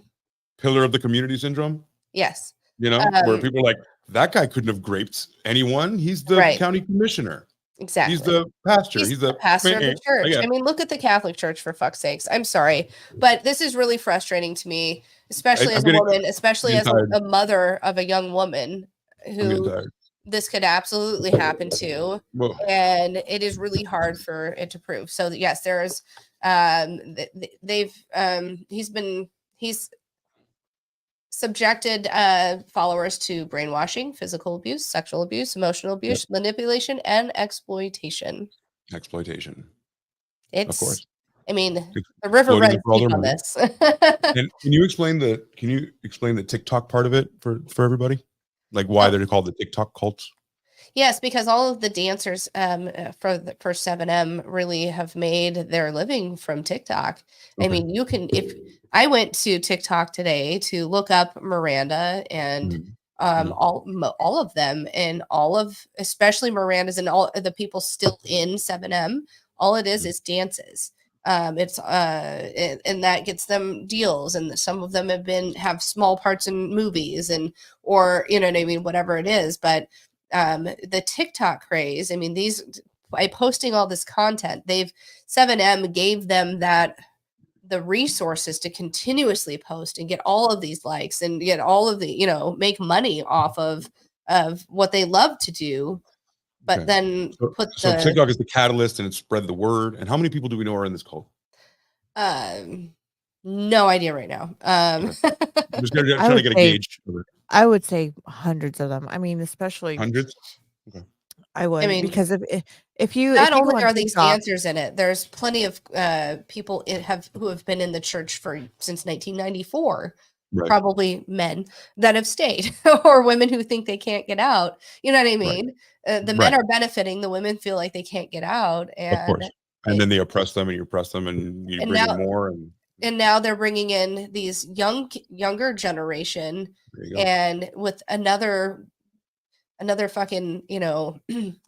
Pillar of the community syndrome? Yes. Where people are like, that guy couldn't have graped anyone. He's the county commissioner. Exactly. He's the pastor. He's the pastor of the church. Look at the Catholic Church, for fuck's sakes. I'm sorry, but this is really frustrating to me, especially as a woman, especially as a mother of a young woman who this could absolutely happen to. Whoa. And it is really hard for it to prove. So yes, there's he's subjected followers to brainwashing, physical abuse, sexual abuse, emotional abuse, manipulation, and exploitation. It's, of course. The river runs deep on this. And can you explain the TikTok part of it for everybody? Like why they're called the TikTok cults? Yes, because all of the dancers for 7M really have made their living from TikTok. Okay. You can, if I went to TikTok today to look up Miranda and all of them, and especially Miranda's and all the people still in 7M, all it is dances. It's and that gets them deals, and some of them have small parts in movies or whatever it is, but the TikTok craze, by posting all this content, 7M gave them the resources to continuously post and get all of these likes and get all of the, make money off of what they love to do. But then so TikTok is the catalyst and it spread the word. And how many people do we know are in this cult? No idea right now. I'm just trying to get a gauge of it. I would say hundreds of them. Especially hundreds. Okay. I would, because if you not only are these dancers in it, there's plenty of people who have been in the church since 1994. Right. Probably men that have stayed or women who think they can't get out. You know what I mean? Right. The men are benefiting. The women feel like they can't get out. And And then they oppress them, and you oppress them, and you bring in more. And now they're bringing in these younger generation, and with another fucking,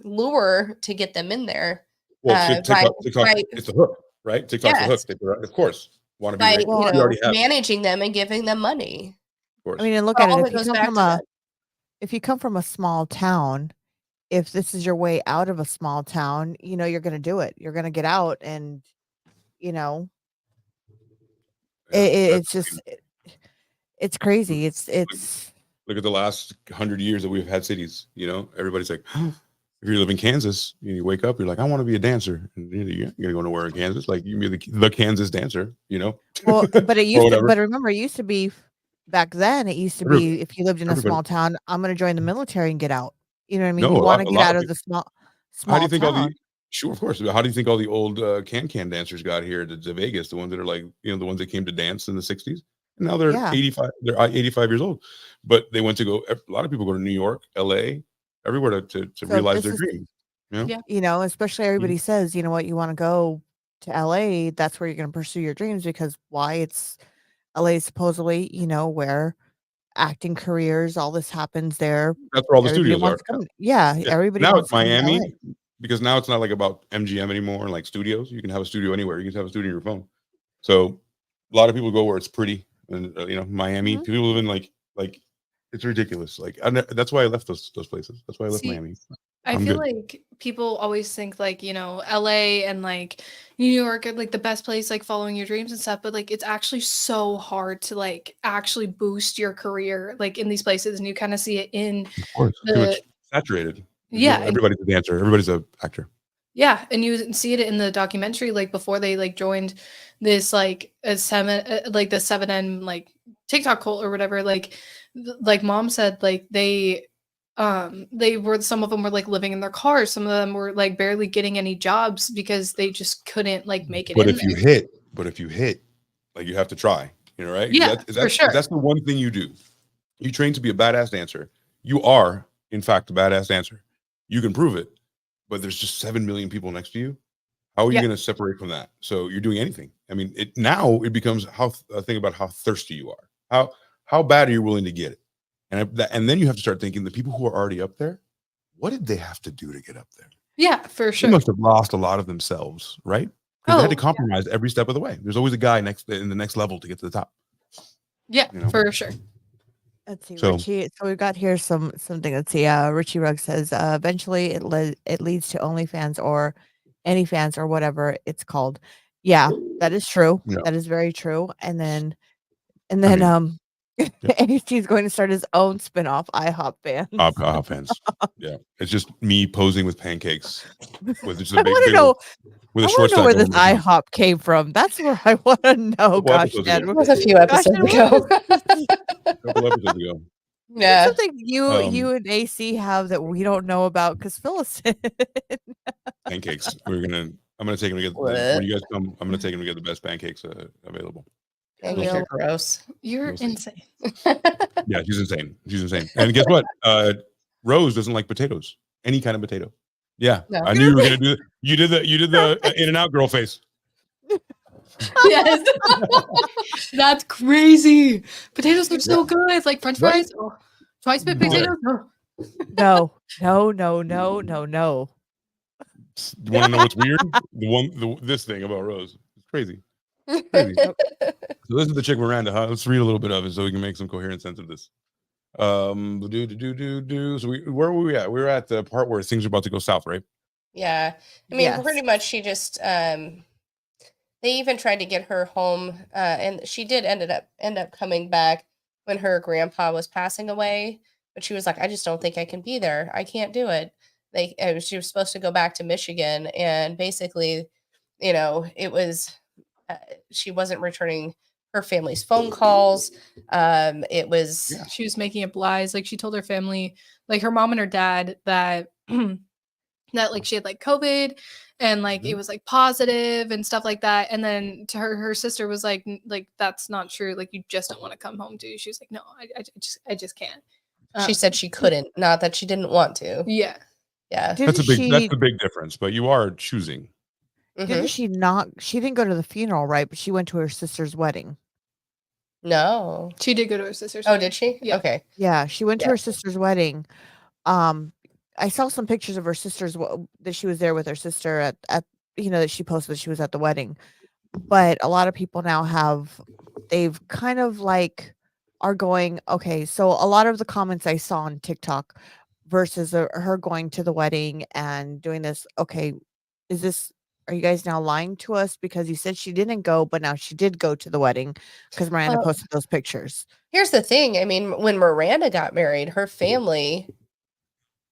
lure to get them in there. Well, TikTok, it's a hook, right? TikTok's a hook. They, of course, want to be managing them and giving them money. Of course. I mean, and look at it. If you come from a small town, if this is your way out of a small town, you're going to do it. You're going to get out, and it's just it's crazy. It's look at the last 100 years that we've had cities. Everybody's like, if you live in Kansas, you wake up, you're like, I want to be a dancer, and you're gonna go nowhere in Kansas. Like, you be the Kansas dancer. Well, but it used to. But remember, it used to be back then. It used to be if you lived in a small town, I'm going to join the military and get out. You know what I mean? No, you want to get out of the small. How do you think town. Sure, of course. How do you think all the old can dancers got here to Vegas? The ones that are like, the ones that came to dance in the 60s. And now they're 85. They're 85 years old. But they went to go. A lot of people go to New York, LA, everywhere to realize their dreams. Especially everybody says, you know what, you want to go to LA. That's where you're going to pursue your dreams, because why? It's LA supposedly, where acting careers, all this happens there. That's where all the studios are. Everybody. Now it's Miami, because now it's not like about MGM anymore, like studios. You can have a studio anywhere. You can have a studio on your phone. So a lot of people go where it's pretty, and Miami. People live in like it's ridiculous. Like, that's why I left those places. That's why I left Miami. I feel like people always think like, LA and like New York are like the best place, like following your dreams and stuff. But like, it's actually so hard to like actually boost your career, like in these places. And you kind of see it in too much saturated. Yeah. Everybody's a dancer. Everybody's an actor. Yeah. And you see it in the documentary, like before they like joined this, like the 7N like TikTok cult or whatever, like Mom said, like they were, some of them were like living in their cars, some of them were like barely getting any jobs because they just couldn't like make it. But if you hit, like, you have to try, right? Yeah, for sure. That's the one thing you do. You train to be a badass dancer. You are, in fact, a badass dancer. You can prove it, but there's just 7 million people next to you. How are you going to separate from that? So you're doing anything. I mean, now it becomes a thing about how thirsty you are. How bad are you willing to get it? And then you have to start thinking, the people who are already up there, what did they have to do to get up there? Yeah, for sure. They must have lost a lot of themselves, right? Because they had to compromise every step of the way. There's always a guy in the next level to get to the top. Yeah, for sure. Let's see, Richie. So we've got here something. Let's see. Richie Rugg says, eventually it leads to OnlyFans or AnyFans or whatever it's called. Yeah, that is true. Yeah. That is very true. And then he's going to start his own spinoff, IHOP Fans. IHOP Fans. Yeah, it's just me posing with pancakes with just a I want to know where this IHOP came from. That's where I want to know. Gosh, Dad, it was a few episodes ago. A couple episodes ago. Yeah, something you and AC have that we don't know about because Phyllis did. Pancakes. I'm gonna take him to get when you guys come. I'm gonna take him to get the best pancakes available. You're gross. You're insane. Yeah, she's insane. And guess what? Rose doesn't like potatoes. Any kind of potato. Yeah, no. I knew you were gonna do it. You did the In-N-Out girl face. Yes, that's crazy. Potatoes are so good. It's like French fries. Oh, twice bit potatoes. No. You want to know what's weird? This thing about Rose. It's crazy. Crazy. So this is the chick Miranda, huh? Let's read a little bit of it so we can make some coherent sense of this. So where were we at? We were at the part where things are about to go south, right? Yeah. I mean, pretty much she just they even tried to get her home, and she did end up coming back when her grandpa was passing away, but she was like, I just don't think I can be there. I can't do it. She was supposed to go back to Michigan, and basically, it was she wasn't returning her family's phone calls. She was making up lies. Like, she told her family, like her mom and her dad, that that like she had like COVID and like it was like positive and stuff like that. And then to her sister was like that's not true. Like, you just don't want to come home, do you? She was like, no, I just can't. She said she couldn't, not that she didn't want to. Yeah. That's a big difference. But you are choosing. Didn't she not? She didn't go to the funeral, right? But she went to her sister's wedding. No. She did go to her sister's Oh, wedding. did she? Yeah. Okay. Yeah, she went to her sister's wedding. I saw some pictures of her sister's that she was there with her sister at that she posted that she was at the wedding. But a lot of people now they've kind of like are going, okay, so a lot of the comments I saw on TikTok versus her going to the wedding and doing this, okay, are you guys now lying to us because you said she didn't go, but now she did go to the wedding because Miranda posted those pictures? Here's the thing. I mean, when Miranda got married, her family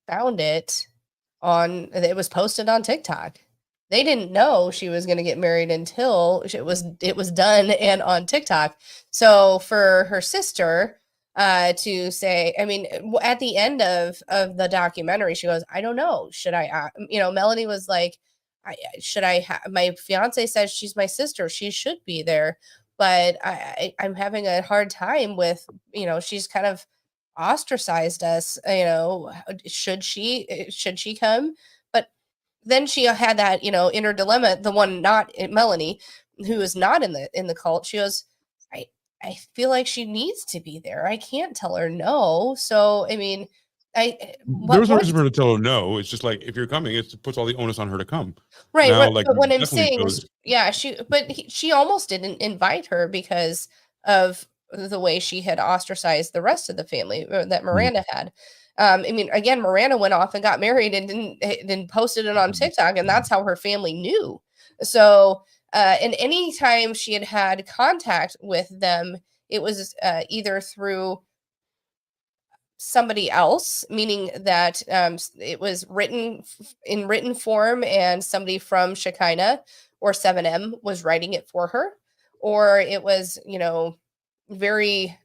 found it was posted on TikTok. They didn't know she was going to get married until it was done and on TikTok. So for her sister to say, I mean, at the end of the documentary, she goes, I don't know. Should I, Melanie was like, my fiance says she's my sister. She should be there. But I'm having a hard time with, she's kind of ostracized us, should she come? But then she had that, inner dilemma, the one not Melanie, who is not in the cult. She goes, I feel like she needs to be there. I can't tell her no. So, I mean, there's no reason for her to tell her no. It's just like, if you're coming, it puts all the onus on her to come. Right. Now, Right. like, but what I'm saying is, she almost didn't invite her because of the way she had ostracized the rest of the family that Miranda had. I mean, again, Miranda went off and got married and didn't posted it on TikTok, and that's how her family knew. So, and any time she had contact with them, it was either through somebody else, meaning that it was written in written form and somebody from Shekinah or 7M was writing it for her, or it was, very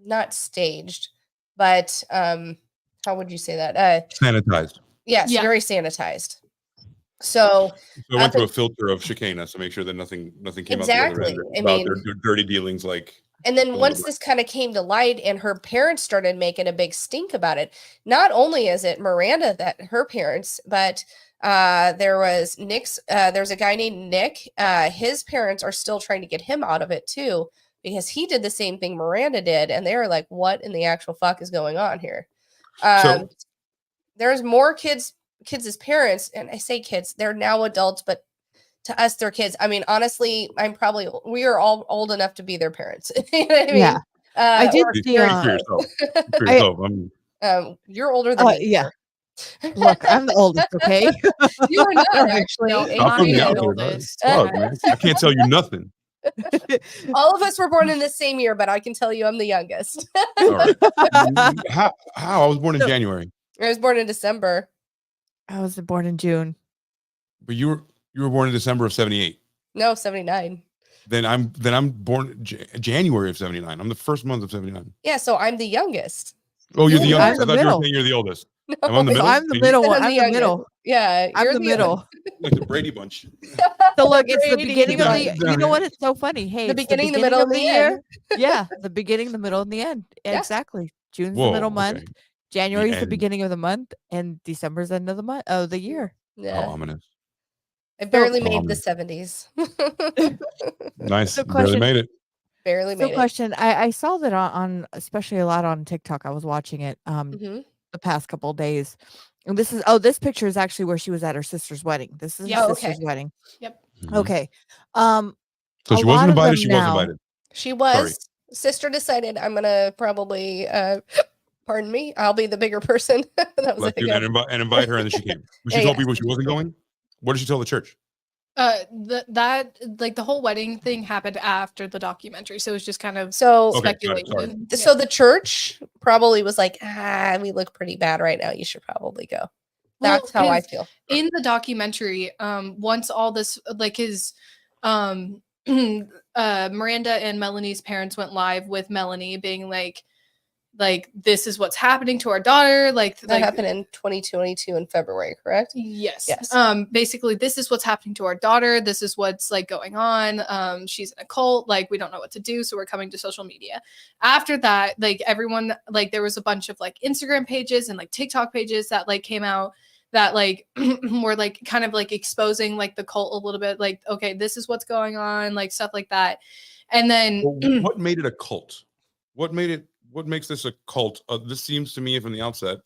not staged, but how would you say that? Sanitized. Yes, very sanitized. So I went through a filter of Shekinah to make sure that nothing came out the other end about their dirty dealings. And then once this kind of came to light and her parents started making a big stink about it, not only is it Miranda that her parents, but there was there's a guy named Nick. His parents are still trying to get him out of it too, because he did the same thing Miranda did. And they were like, what in the actual fuck is going on here? There's more kids as parents. And I say kids, they're now adults, but to us, they're kids. I mean, honestly, we are all old enough to be their parents. You know what I mean? Yeah. I did see for yourself. You're older than me. Yeah. Look, I'm the oldest, okay? You are not actually. I'm the oldest. I can't tell you nothing. All of us were born in the same year, but I can tell you I'm the youngest. All right. How? I was born in January. I was born in December. I was born in June. But you were born in December of 78. No, 79. Then I'm born January of 79. I'm the first month of 79. Yeah, so I'm the youngest. Oh, you're the youngest. I thought you were middle. saying you're the oldest. No. I'm the middle. I'm the middle one. I'm the middle. Yeah, I'm the middle. Like the Brady Bunch. So look, it's the beginning of the. You know what? It's so funny. Hey, the beginning, the middle, of the year. Yeah, the beginning, the middle, and the end. Yeah. Exactly. June's the middle month. January's the beginning of the month, and December's the end of the month of the year. Yeah. Oh, ominous. I barely made the 70s. Nice. So barely made it. Barely made it. Question. I saw that on especially a lot on TikTok. I was watching it the past couple of days. And this picture is actually where she was at her sister's wedding. This is her sister's wedding. Yep. Okay. So she wasn't invited. She was invited. She was. Sorry. Sister decided I'm gonna probably pardon me, I'll be the bigger person. That was and invite her, and then she came. But she told people she wasn't going. What did she tell the church? The whole wedding thing happened after the documentary, so it was just kind of speculation. So the church probably was like, we look pretty bad right now. You should probably go. That's how I feel. In the documentary, once all this, his Miranda and Melanie's parents went live with Melanie being like this is what's happening to our daughter. That happened in 2022 in February, correct? Yes. Basically, this is what's happening to our daughter. This is what's going on. She's in a cult. We don't know what to do, so we're coming to social media. After that, everyone, there was a bunch of Instagram pages and TikTok pages that came out that like were like kind of like exposing like the cult a little bit, like, okay, this is what's going on, like stuff like that. And then what made it a cult? What makes this a cult? This seems to me from the outset.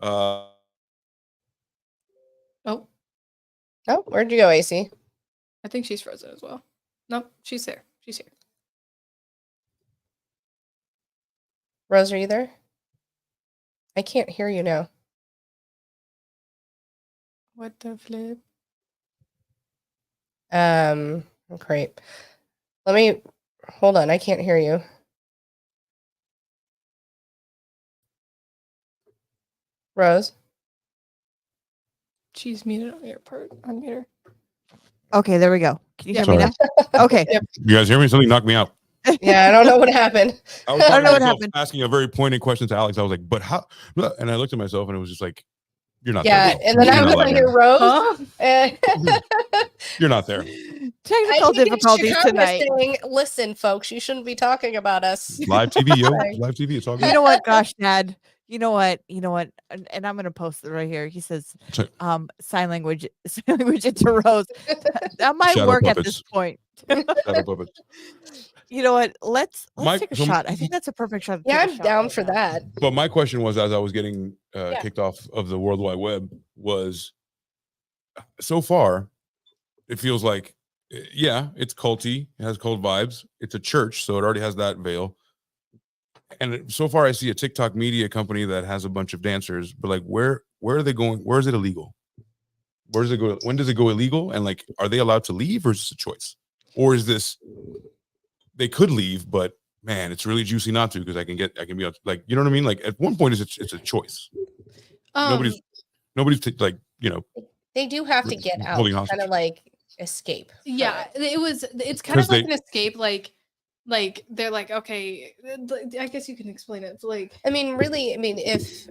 Oh, where'd you go, AC? I think she's frozen as well. Nope, she's there. She's here. Rose, are you there? I can't hear you now. What the flip? Great. Let me hold on. I can't hear you. Rose? She's muted on your part. Unmute her. Okay, there we go. Can you hear Sorry. me now? Okay. You guys hear me? Something knocked me out. Yeah, I don't know what happened. I was don't know what happened. asking a very pointed question to Alex. I was like, but how? And I looked at myself and it was just like, you're not Yeah, there. and then I was like, "Your Rose." Huh? You're not there. Technical difficulties tonight. Saying, listen, folks, you shouldn't be talking about us. Live TV, yo. Sorry. Live TV. It's all good. You know what? Gosh, Dad. You know what? And I'm gonna post it right here. He says, Sorry. sign language into Rose. That might Shadow work puppets. at this point. Shadow puppets. You know what? Let's Mike, take a so- shot. I think that's a perfect shot. to Yeah, take a I'm shot down right for now. that. But my question was, as I was getting Yeah. kicked off of the World Wide Web, was so far, it feels like, yeah, it's culty. It has cult vibes. It's a church, so it already has that veil. And so far, I see a TikTok media company that has a bunch of dancers, but like, where are they going? Where is it illegal? Where does it go? When does it go illegal? And like, are they allowed to leave, or is this a choice? Or is this they could leave, but man, it's really juicy not to, because I can be like, you know what I mean? Like at one point, it's a choice. Nobody's like, you know, They do have to get out, holding kind hostage. of like escape. from Yeah, it. it's kind of 'Cause like an escape, like they're like, okay, I guess you can explain it. It's like, I mean, really, if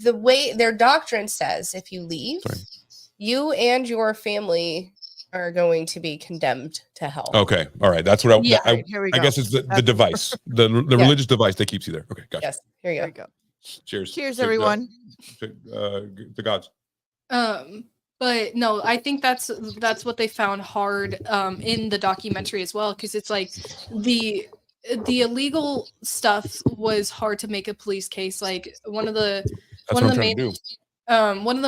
the way their doctrine says, if you leave, Sorry. you and your family are going to be condemned to hell. Okay, all right, that's what I. Yeah, I, Here we I go. guess it's the device, the religious device that keeps you there. Okay, gotcha. Yes, here you There go. we go. Cheers. Cheers, To, everyone. the gods. but no, I think that's what they found hard in the documentary as well, because it's like the illegal stuff was hard to make a police case. Like one of the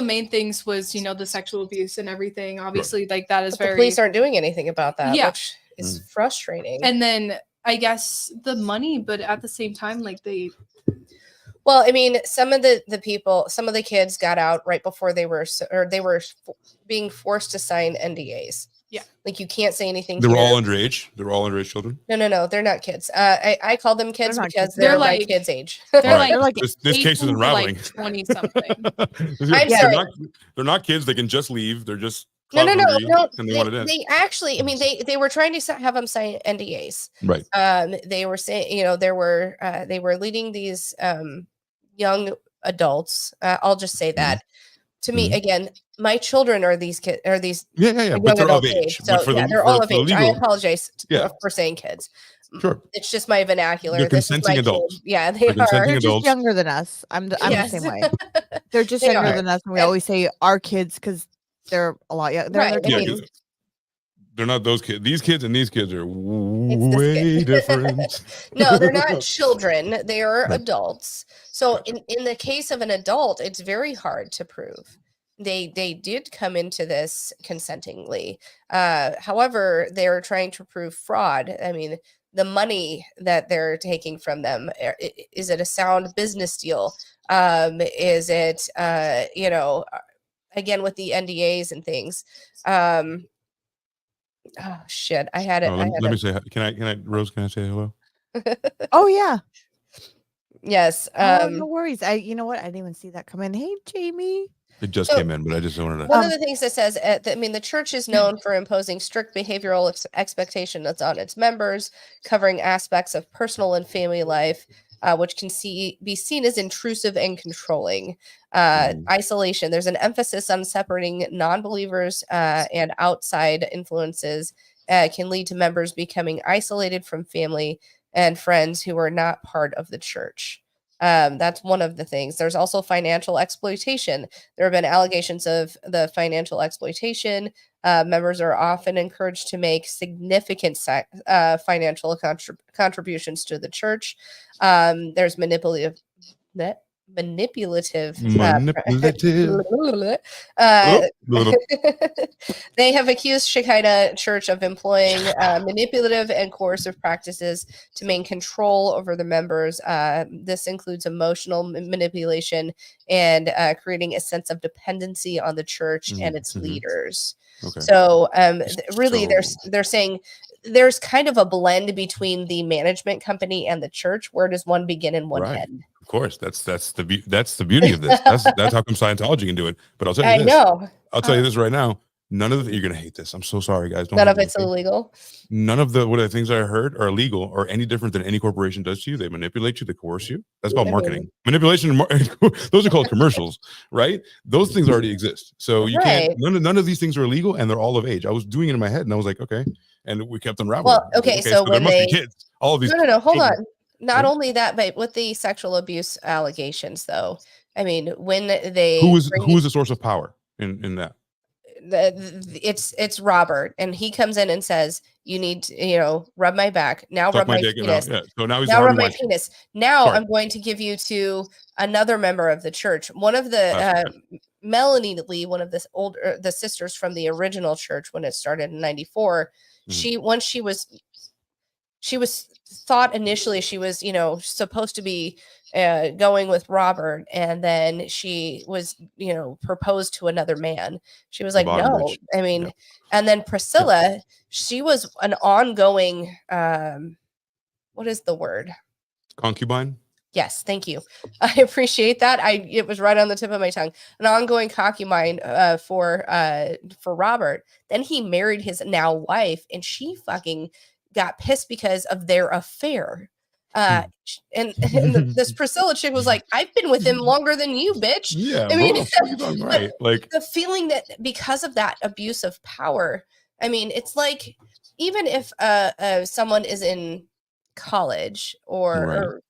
main things was, you know, the sexual abuse and everything. Obviously, like that is But the police aren't doing anything about that, which is frustrating. And then I guess the money, but at the same time, like well, I mean, some of the people, some of the kids got out right before they were being forced to sign NDAs. Yeah, like you can't say anything. They were all underage. They were all underage children. No, they're not kids. I call them kids They're not because kids. they're my like kids' age. they're All like this case is unraveling. Like 20 something. I'm sorry. They're not kids. They can just leave. They're just No. and they want it in. They actually, I mean, they were trying to have them sign NDAs. Right. They were saying, you know, they were leading these young adults. I'll just say that. To me, again, my children are these kids, are these yeah. But they're of age. So yeah, they're all of age. I apologize for saying kids. Sure. It's just my vernacular. They're This is consenting my adults. kid. Yeah, they are. They're just younger than us. I'm the same way. They're just They younger are. than us, and we always say our kids because they're a lot younger. They're in Right. their I mean, 20s. They're not those kids. These kids and these kids are way different. No, they're not children. They are Right. adults. So in the case of an adult, it's very hard to prove. They did come into this consentingly. However, they're trying to prove fraud. I mean, the money that they're taking from them, is it a sound business deal? Is it, you know, again, with the NDAs and things. Oh shit! I had it. Let me say, can I, Rose? Can I say hello? Oh yeah. Yes. No worries. You know what? I didn't even see that come in. Hey, Jamie. It just came in, but I just wanted to. One of the things that says, I mean, the church is known for imposing strict behavioral expectations on its members, covering aspects of personal and family life, which can be seen as intrusive and controlling. Isolation. There's an emphasis on separating non-believers and outside influences can lead to members becoming isolated from family and friends who are not part of the church. That's one of the things. There's also financial exploitation. There have been allegations of the financial exploitation. Members are often encouraged to make significant financial contributions to the church. There's manipulative they have accused Shekinah Church of employing manipulative and coercive practices to maintain control over the members. This includes emotional manipulation and creating a sense of dependency on the church and its leaders. Okay. So really they're saying there's kind of a blend between the management company and the church. Where does one begin and one end? Of course, that's the beauty of this. That's how come Scientology can do it. But I'll tell you this. I'll tell you this right now. None of the, you're gonna hate this. I'm so sorry, guys. None of it's illegal. None of the things I heard are illegal or any different than any corporation does to you. They manipulate you. They coerce you. That's called marketing. Manipulation. Those are called commercials, right? Those things already exist. So you can't. None of these things are illegal, and they're all of age. I was doing it in my head, and I was like, okay. And we kept unraveling. Well, okay. So when there must be kids. All of these. No. Hold on. Not only that, but with the sexual abuse allegations, though. I mean, when they who is the source of power in that? It's Robert, and he comes in and says, "You need to, rub my back now, rub my penis." So now he's rub my penis. Now I'm going to give you to another member of the church. One of the Melanie Lee, one of the sisters from the original church when it started in '94. She was thought initially she was supposed to be going with Robert, and then she was proposed to another man. She was like, no, I mean, and then Priscilla, she was an ongoing what is the word? Concubine. Yes, thank you. I appreciate that. It was right on the tip of my tongue. An ongoing concubine for Robert. Then he married his now wife, and she fucking got pissed because of their affair. And this Priscilla chick was like, I've been with him longer than you, bitch. Yeah, I mean, right. Like the feeling that because of that abuse of power, I mean, it's like even if someone is in college or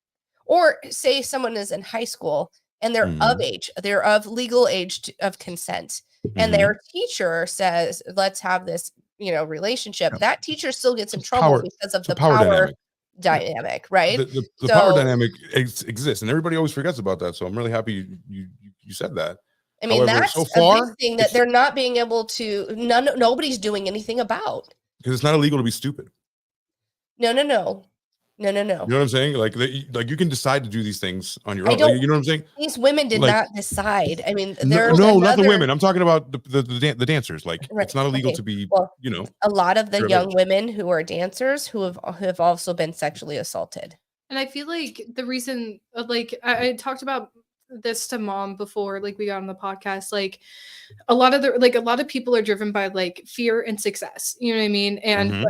say someone is in high school and they're of age, they're of legal age of consent, and their teacher says, let's have this relationship, that teacher still gets in trouble because of the power dynamic, right? The power dynamic exists, and everybody always forgets about that. So I'm really happy you said that. I mean, however, that's a big thing that they're not being able to. Nobody's doing anything about, because it's not illegal to be stupid. No. You know what I'm saying? Like you can decide to do these things on your own. You know what I'm saying? These women did not decide. I mean, not the women. I'm talking about the dancers. Like it's not illegal to be. Well, a lot of the young women who are dancers who have also been sexually assaulted. And I feel like the reason, like I talked about this to Mom before, like we got on the podcast, like a lot of people are driven by like fear and success, you know what I mean? And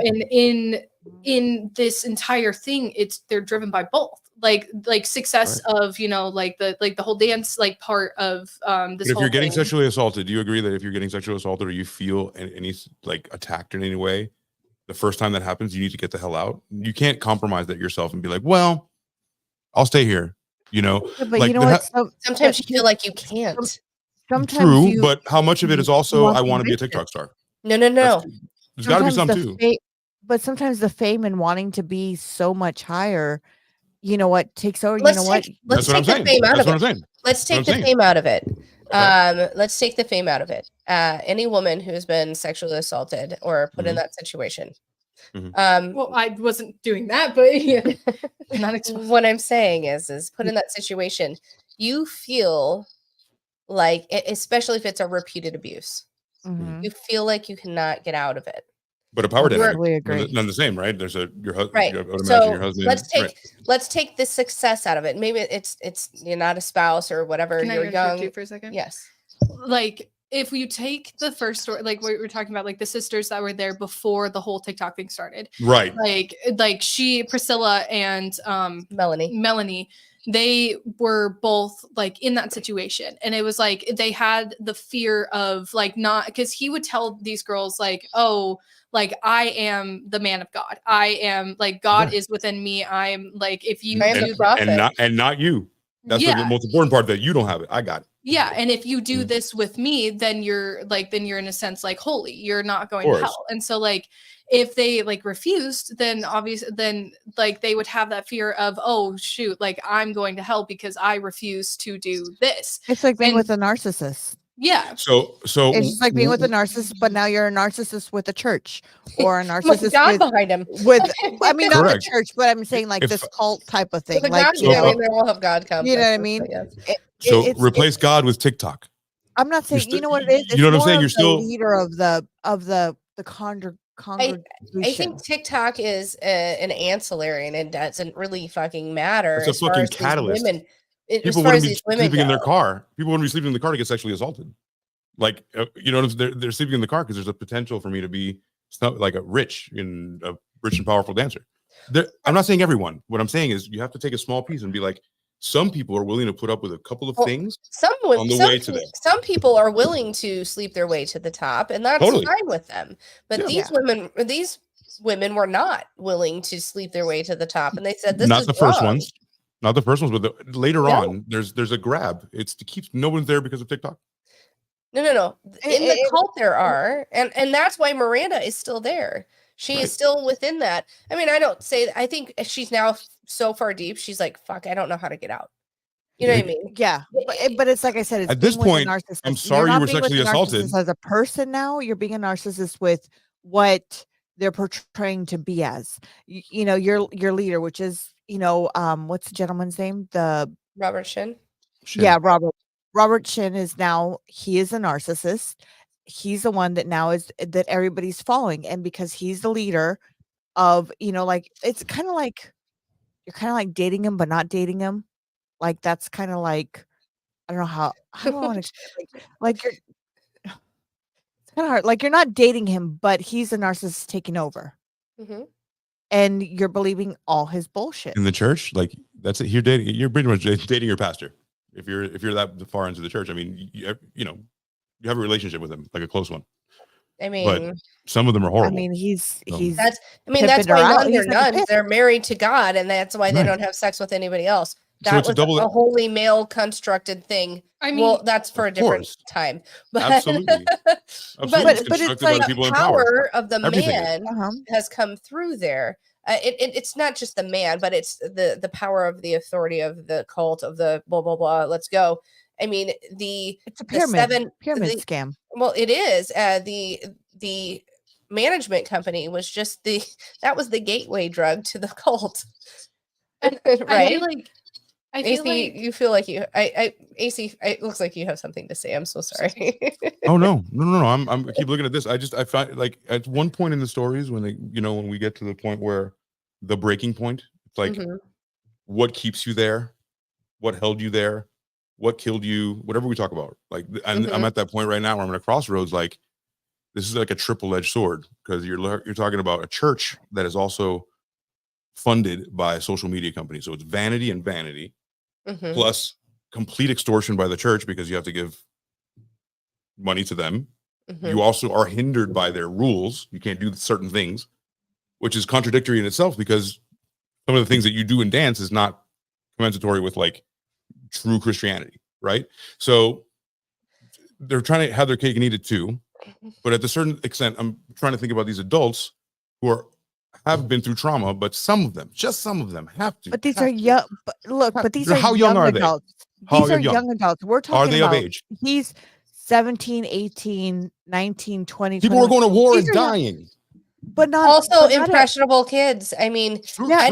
in this entire thing, they're driven by both, like success of like the whole dance like part of this. But if you're getting sexually assaulted, do you agree that if you're getting sexually assaulted or you feel any like attacked in any way, the first time that happens, you need to get the hell out? You can't compromise that yourself and be like, well, I'll stay here. But like sometimes you feel like you can't. Sometimes but how much of it is also I want to be a TikTok star? No. There's got to be some too. But sometimes the fame and wanting to be so much higher, takes over. Let's take the fame out of it. Let's take the fame out of it. Let's take the fame out of it. Any woman who's been sexually assaulted or put in that situation. Well, I wasn't doing that, but yeah. What I'm saying is put in that situation, you feel like, especially if it's a repeated abuse, you feel like you cannot get out of it. But a power dynamic, none the same, right? There's your husband. Right. So your husband, let's take the success out of it. Maybe it's you're not a spouse or whatever. Can you're young for a second. Yes. Like if you take the first story, like what we were talking about, like the sisters that were there before the whole TikTok thing started, right? Like Priscilla and Melanie, they were both like in that situation, and it was like they had the fear of like not, because he would tell these girls like, oh, like I am the man of God. I am like God is within me. I'm like, if you and not you. That's the most important part, that you don't have it. I got it. Yeah, and if you do this with me, then you're in a sense like holy. You're not going to hell. And so like if they like refused, then obviously then like they would have that fear of, oh shoot, like I'm going to hell because I refuse to do this. It's like being with a narcissist. Yeah. So it's just like being with a narcissist, but now you're a narcissist with a church, or a narcissist God behind him. With I mean not the church, but I'm saying like this cult type of thing. Like God, I mean, they all have God complexes. You know what I mean? So replace God with TikTok. I'm not saying you know what it is. It's you know what I'm saying? You're still leader of the congregation. I think TikTok is an ancillary, and it doesn't really fucking matter. It's a fucking catalyst. People wouldn't be sleeping in their car. People wouldn't be sleeping in the car to get sexually assaulted. Like, you know, they're sleeping in the car because there's a potential for me to be like a rich and powerful dancer. I'm not saying everyone. What I'm saying is you have to take a small piece and be like, some people are willing to put up with a couple of things on the way to them. Some people are willing to sleep their way to the top, and that's fine with them. But these women were not willing to sleep their way to the top, and they said this not is the first wrong. ones. Not the first ones, but later on, there's a grab. It's to keep no one's there because of TikTok. No. In the cult there are, and that's why Miranda is still there. She is still within that. I mean, I think she's now so far deep. She's like, fuck, I don't know how to get out. You know what I mean? Yeah, but it's like I said. It's at this point, I'm sorry you were sexually assaulted. As a person, now you're being a narcissist with what they're portraying to be as. You know, your leader, which is what's the gentleman's name? The Robert Shin. Yeah, Robert Shin is now, he is a narcissist. He's the one that now is that everybody's following, and because he's the leader of, like it's kind of like you're kind of like dating him but not dating him. Like that's kind of like, I don't know how do I want to explain, like you're it's kind of hard. Like you're not dating him, but he's a narcissist taking over. Mm-hmm. And you're believing all his bullshit in the church. Like that's it. You're pretty much dating your pastor. If you're that far into the church, I mean, you have a relationship with him, like a close one. I mean, but some of them are horrible. I mean, that's why they're nuns. They're married to God, and that's why they don't have sex with anybody else. That was a wholly male constructed thing. I mean, well, that's for a different time. But absolutely. but it's like the power of the man has come through there. It's not just the man, but it's the power of the authority of the cult of the blah blah blah. Let's go. I mean, it's a pyramid scam. Well, it is. The management company was just that was the gateway drug to the cult. Right? I feel like you feel like you. AC. It looks like you have something to say. I'm so sorry. Oh no. I keep looking at this. I find like at one point in the stories when when we get to the point where the breaking point, it's like what keeps you there, what held you there, what killed you, whatever we talk about. Like, I'm at that point right now where I'm at a crossroads. Like, this is like a triple-edged sword because you're talking about a church that is also funded by a social media company. So it's vanity and vanity. Plus complete extortion by the church because you have to give money to them. You also are hindered by their rules. You can't do certain things, which is contradictory in itself because some of the things that you do in dance is not commensurate with like true Christianity, right? So they're trying to have their cake and eat it too. But at a certain extent, I'm trying to think about these adults who have been through trauma, but just some of them have to. But these are young. But these are how young are they? Adults. These are young adults. We're talking are they about of age? He's 17, 18, 19, 20. People 21. are going to war and dying. But not also impressionable kids. I mean, I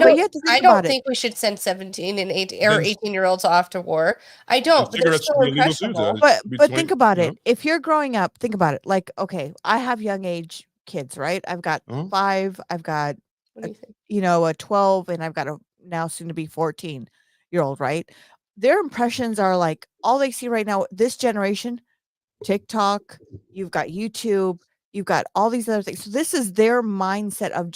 don't think we should send 17 and 18 or 18-year-olds off to war. I don't. But they're still impressionable. But think about it. If you're growing up, think about it. Like, okay, I have young age kids, right? I've got 5. I've got a 12, and I've got a now soon to be 14-year-old, right? Their impressions are like all they see right now. This generation, TikTok. You've got YouTube. You've got all these other things. So this is their mindset of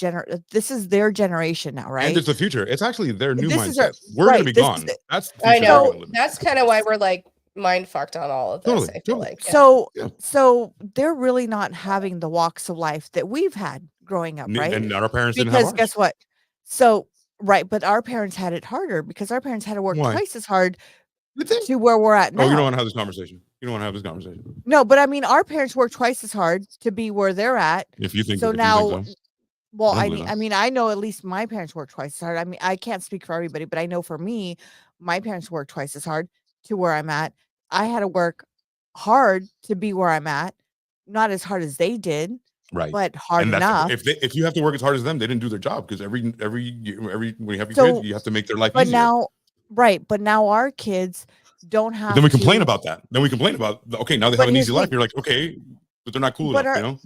this is their generation now, right? And it's the future. It's actually their new mindset. We're going to be gone. That's I know. That's kind of why we're like mind fucked on all of this. Totally, I feel like. Yeah. So they're really not having the walks of life that we've had growing up, right? And our parents didn't have ours. Guess what? So right, but our parents had it harder because our parents had to work twice as hard to where we're at now. Oh, you don't want to have this conversation. You don't want to have this conversation. No, but I mean, our parents work twice as hard to be where they're at. If you think so. If Now, you think so. well, I mean, I know at least my parents work twice as hard. I mean, I can't speak for everybody, but I know for me, my parents work twice as hard to where I'm at. I had to work hard to be where I'm at, not as hard as they did, right? But hard and enough. If you have to work as hard as them, they didn't do their job, because every when you have your kids, you have to make their life easier. Now, right? But now our kids don't have. But then we complain about that. Then we complain about, okay, now they have an easy life. You're like, okay, but they're not cool enough, you know.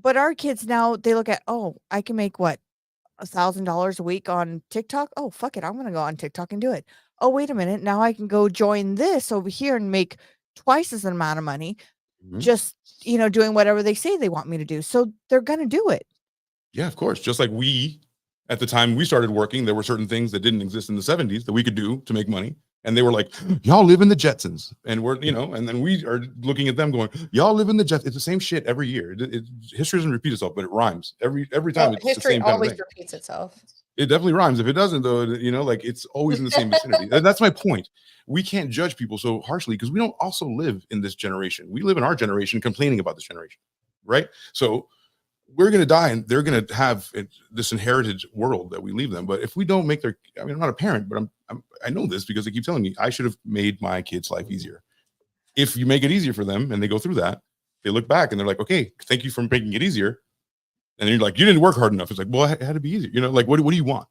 But our kids now, they look at, oh, I can make what, $1,000 a week on TikTok. Oh, fuck it, I'm gonna go on TikTok and do it. Oh, wait a minute, now I can go join this over here and make twice as an amount of money, just doing whatever they say they want me to do. So they're gonna do it. Yeah, of course. Just like we, at the time we started working, there were certain things that didn't exist in the 70s that we could do to make money. And they were like, y'all live in the Jetsons. And we're, and then we are looking at them going, y'all live in the Jetsons. It's the same shit every year. History doesn't repeat itself, but it rhymes. Every time it's history the same always kind of repeats itself. It definitely rhymes. If it doesn't, though, like it's always in the same vicinity. And that's my point. We can't judge people so harshly because we don't also live in this generation. We live in our generation complaining about this generation, right? So we're going to die and they're going to have this inherited world that we leave them. But if we don't make their, I mean, I'm not a parent, but I know this because they keep telling me I should have made my kids' life easier. If you make it easier for them and they go through that, they look back and they're like, okay, thank you for making it easier. And you're like, you didn't work hard enough. It's like, well, it had to be easier. Like, what do you want?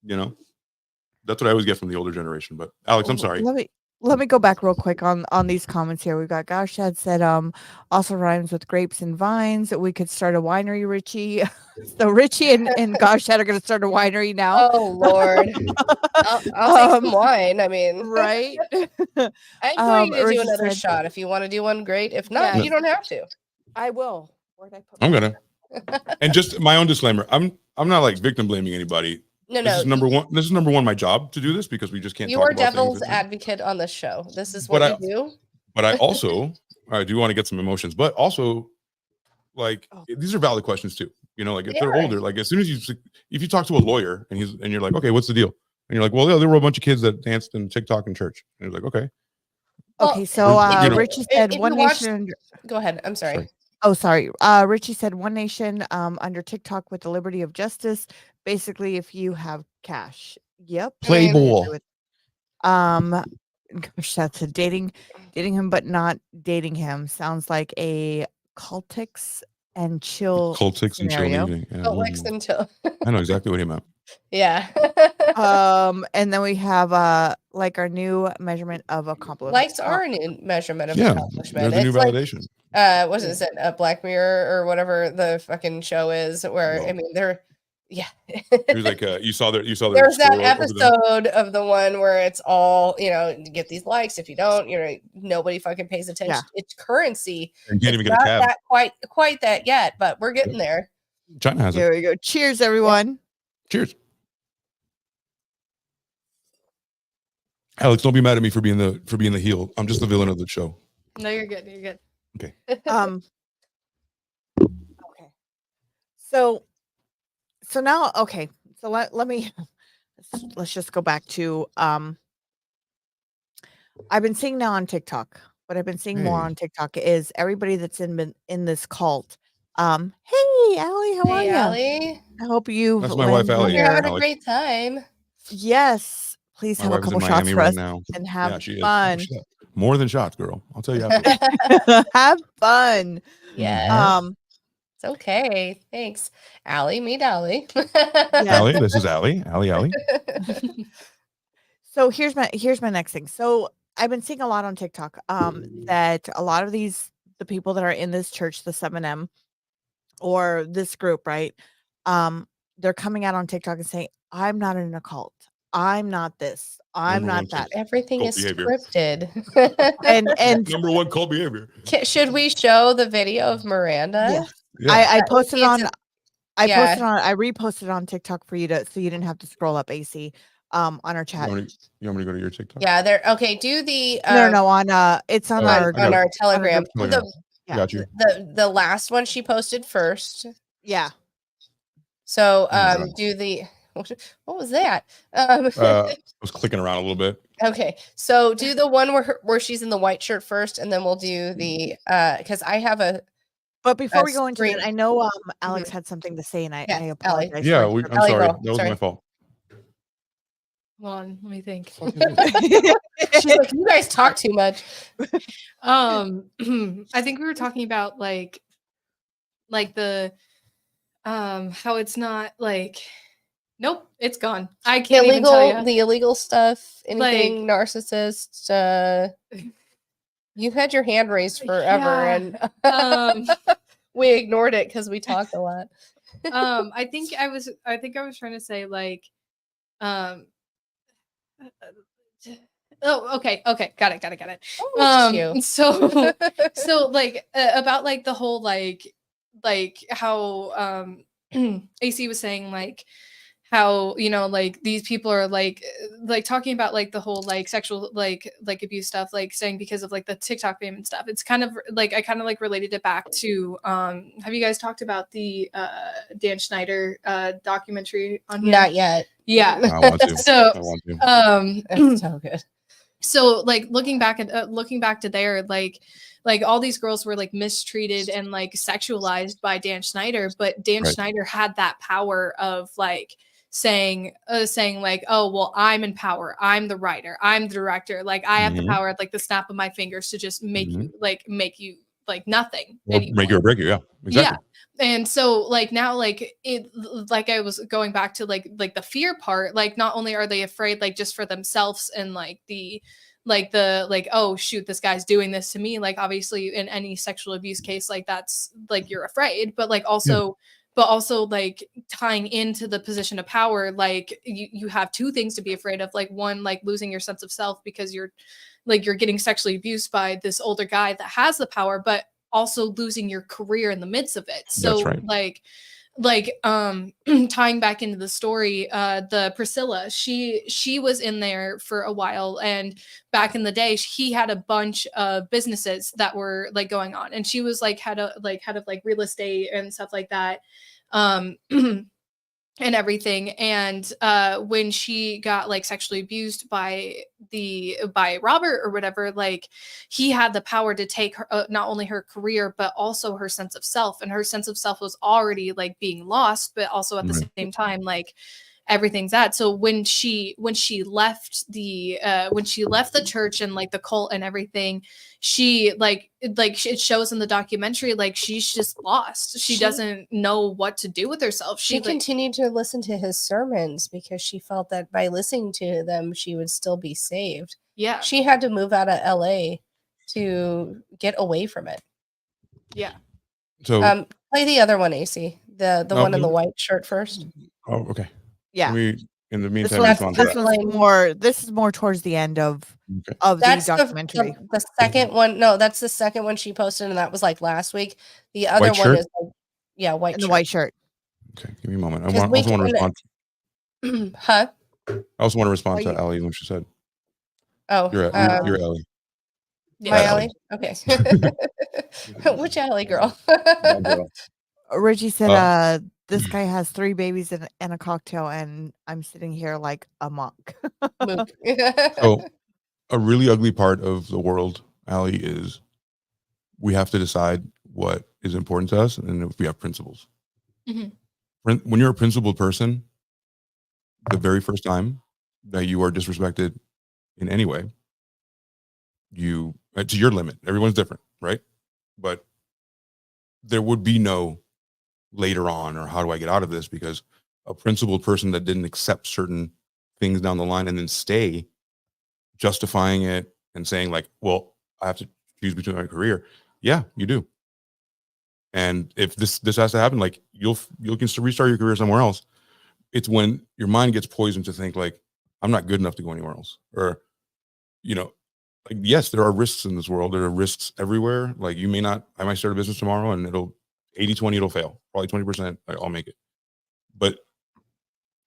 That's what I always get from the older generation. But Alex, I'm sorry. Let me go back real quick on these comments here. We've got Gaushad said, also rhymes with grapes and vines. We could start a winery, Richie. So Richie and Gaushad are going to start a winery now. Oh, Lord. I'll take some wine. I mean, right? I'm going to do another shot. If you want to do one, great. If not, you don't have to. I will. Where'd I put I'm going to. And just my own disclaimer. I'm not like victim blaming anybody. No. This is number one, my job to do this because we just can't. You are devil's advocate on this show. This is what you do. But I also, I do want to get some emotions, but also, like, these are valid questions too. Like if they're older, like as soon as if you talk to a lawyer and you're like, okay, what's the deal? And you're like, well, there were a bunch of kids that danced in TikTok in church. And you're like, okay. Okay, so Richie said one nation. Go ahead. I'm sorry. Oh, sorry. Richie said one nation under TikTok with the liberty of justice. Basically, if you have cash. Yep. Playboy. Gosh, that's a dating him, but not dating him. Sounds like a cultics and chill scenario. And chill. Yeah, cultics and chill. I know exactly what he meant. Yeah. And then we have like our new measurement of accomplishment. Likes are a new measurement of accomplishment. There's a new validation. What is it? A Black Mirror or whatever the fucking show is, where I mean they're It was like you saw there. There's that episode of the one where it's all you get these likes. If you don't, nobody fucking pays attention. Yeah. It's currency. You can't even get a cab. That quite that yet, but we're getting there. China has it. There we go. Cheers, everyone. Cheers. Alex, don't be mad at me for being the heel. I'm just the villain of the show. No, you're good. You're good. Okay. Okay. So now, okay. So let me let's just go back to I've been seeing now on TikTok. What I've been seeing more on TikTok is everybody that's in this cult. Hey, Allie, how are you? Allie. I hope you. That's my wife, Allie. You're having a great time. Yes. Please have a couple shots for us and have fun. More than shots, girl. I'll tell you after. Have fun. Yeah. It's okay. Thanks. Allie, meet Allie. Allie, this is Allie. Allie. So here's my next thing. So I've been seeing a lot on TikTok that a lot of the people that are in this church, the 7M or this group, right? They're coming out on TikTok and saying, I'm not in a cult. I'm not this. I'm not that. Everything is scripted. and number one cult behavior. Should we show the video of Miranda? Yeah. I posted on. I reposted on TikTok for you so you didn't have to scroll up AC on our chat. You want me to go to your TikTok? Yeah, there. Okay, do the no on it's on our Telegram. Got you. The last one she posted first. Yeah. So do the what was that? I was clicking around a little bit. Okay, so do the one where she's in the white shirt first, and then we'll do the because I have a. But before we go into screen. that, I know Alex had something to say, and I Yes, Ellie. apologize. Yeah, for I'm sorry. Go. That was my fault. Hold on, let me think. She's like, you guys talk too much. I think we were talking about like the how it's not like nope, it's gone. I can't even tell you. The illegal stuff, anything narcissist. You had your hand raised forever, and we ignored it because we talked a lot. I think I was trying to say like oh, okay, got it. Oh, so like about like the whole like how AC was saying like how like these people are like talking about like the whole like sexual like abuse stuff, like saying because of like the TikTok fame and stuff. It's kind of like I kind of like related it back to have you guys talked about the Dan Schneider documentary on here? Not yet. Yeah. I want to. So It's so good. So like looking back to there, like all these girls were like mistreated and like sexualized by Dan Schneider, but Dan Schneider had that power of like saying like, oh well, I'm in power, I'm the writer, I'm the director, like I have the power at like the snap of my fingers to just make you like nothing anymore. Make you or break you. Yeah, exactly. Yeah. And so like now like it like I was going back to like the fear part, like not only are they afraid like just for themselves and like the oh shoot, this guy's doing this to me, like obviously in any sexual abuse case like that's like you're afraid, but like also like tying into the position of power, like you have two things to be afraid of, like one, like losing your sense of self because you're getting sexually abused by this older guy that has the power, but also losing your career in the midst of it. So tying back into the story, the Priscilla, she was in there for a while, and back in the day he had a bunch of businesses that were like going on, and she was like head of real estate and stuff like that. And everything. And when she got like sexually abused by Robert or whatever, like he had the power to take her, not only her career, but also her sense of self. And her sense of self was already like being lost, but also at the same time, like everything's that. So when she left the church and like the cult and everything, she like it shows in the documentary, like she's just lost. She doesn't know what to do with herself. She continued to listen to his sermons because she felt that by listening to them, she would still be saved. Yeah. She had to move out of LA to get away from it. Yeah. So play the other one, AC. The one in the white shirt first. Oh, okay. Yeah. In the meantime, this is more towards the end of the documentary. The second one, no, that's the second one she posted, and that was like last week. The other one is white shirt. The white shirt. Okay, give me a moment. I also want to respond. Huh? I also want to respond to Ellie when she said. Oh, you're Ellie. My Ellie? Okay. Which Ellie girl? Reggie said this guy has 3 babies and a cocktail, and I'm sitting here like a monk. So a really ugly part of the world, Allie, is we have to decide what is important to us, and if we have principles. When you're a principled person, the very first time that you are disrespected in any way, to your limit. Everyone's different, right? But there would be no later on, or how do I get out of this? Because a principled person that didn't accept certain things down the line and then stay justifying it and saying like, well, I have to choose between my career. Yeah, you do. And if this has to happen, like you can restart your career somewhere else. It's when your mind gets poisoned to think like, I'm not good enough to go anywhere else. Or, like, yes, there are risks in this world. There are risks everywhere. Like I might start a business tomorrow and it'll 80-20, it'll fail. Probably 20%, I'll make it. But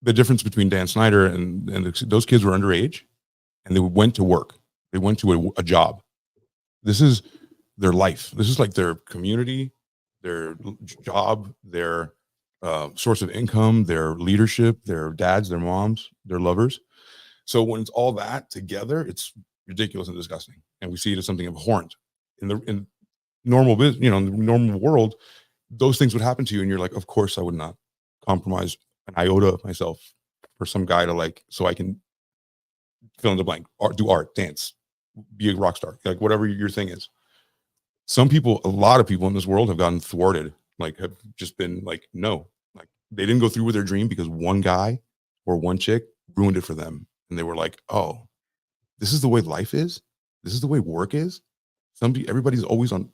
the difference between Dan Schneider and those kids were underage, and they went to work. They went to a job. This is their life. This is like their community, their job, their source of income, their leadership, their dads, their moms, their lovers. So when it's all that together, it's ridiculous and disgusting. And we see it as something abhorrent in normal business, in the normal world. Those things would happen to you, and you're like, of course I would not compromise an iota of myself for some guy to so I can fill in the blank, do art, dance, be a rock star, like whatever your thing is. Some people, a lot of people in this world have gotten thwarted, have just been no, they didn't go through with their dream because one guy or one chick ruined it for them. And they were like, oh, this is the way life is. This is the way work is. Everybody's always on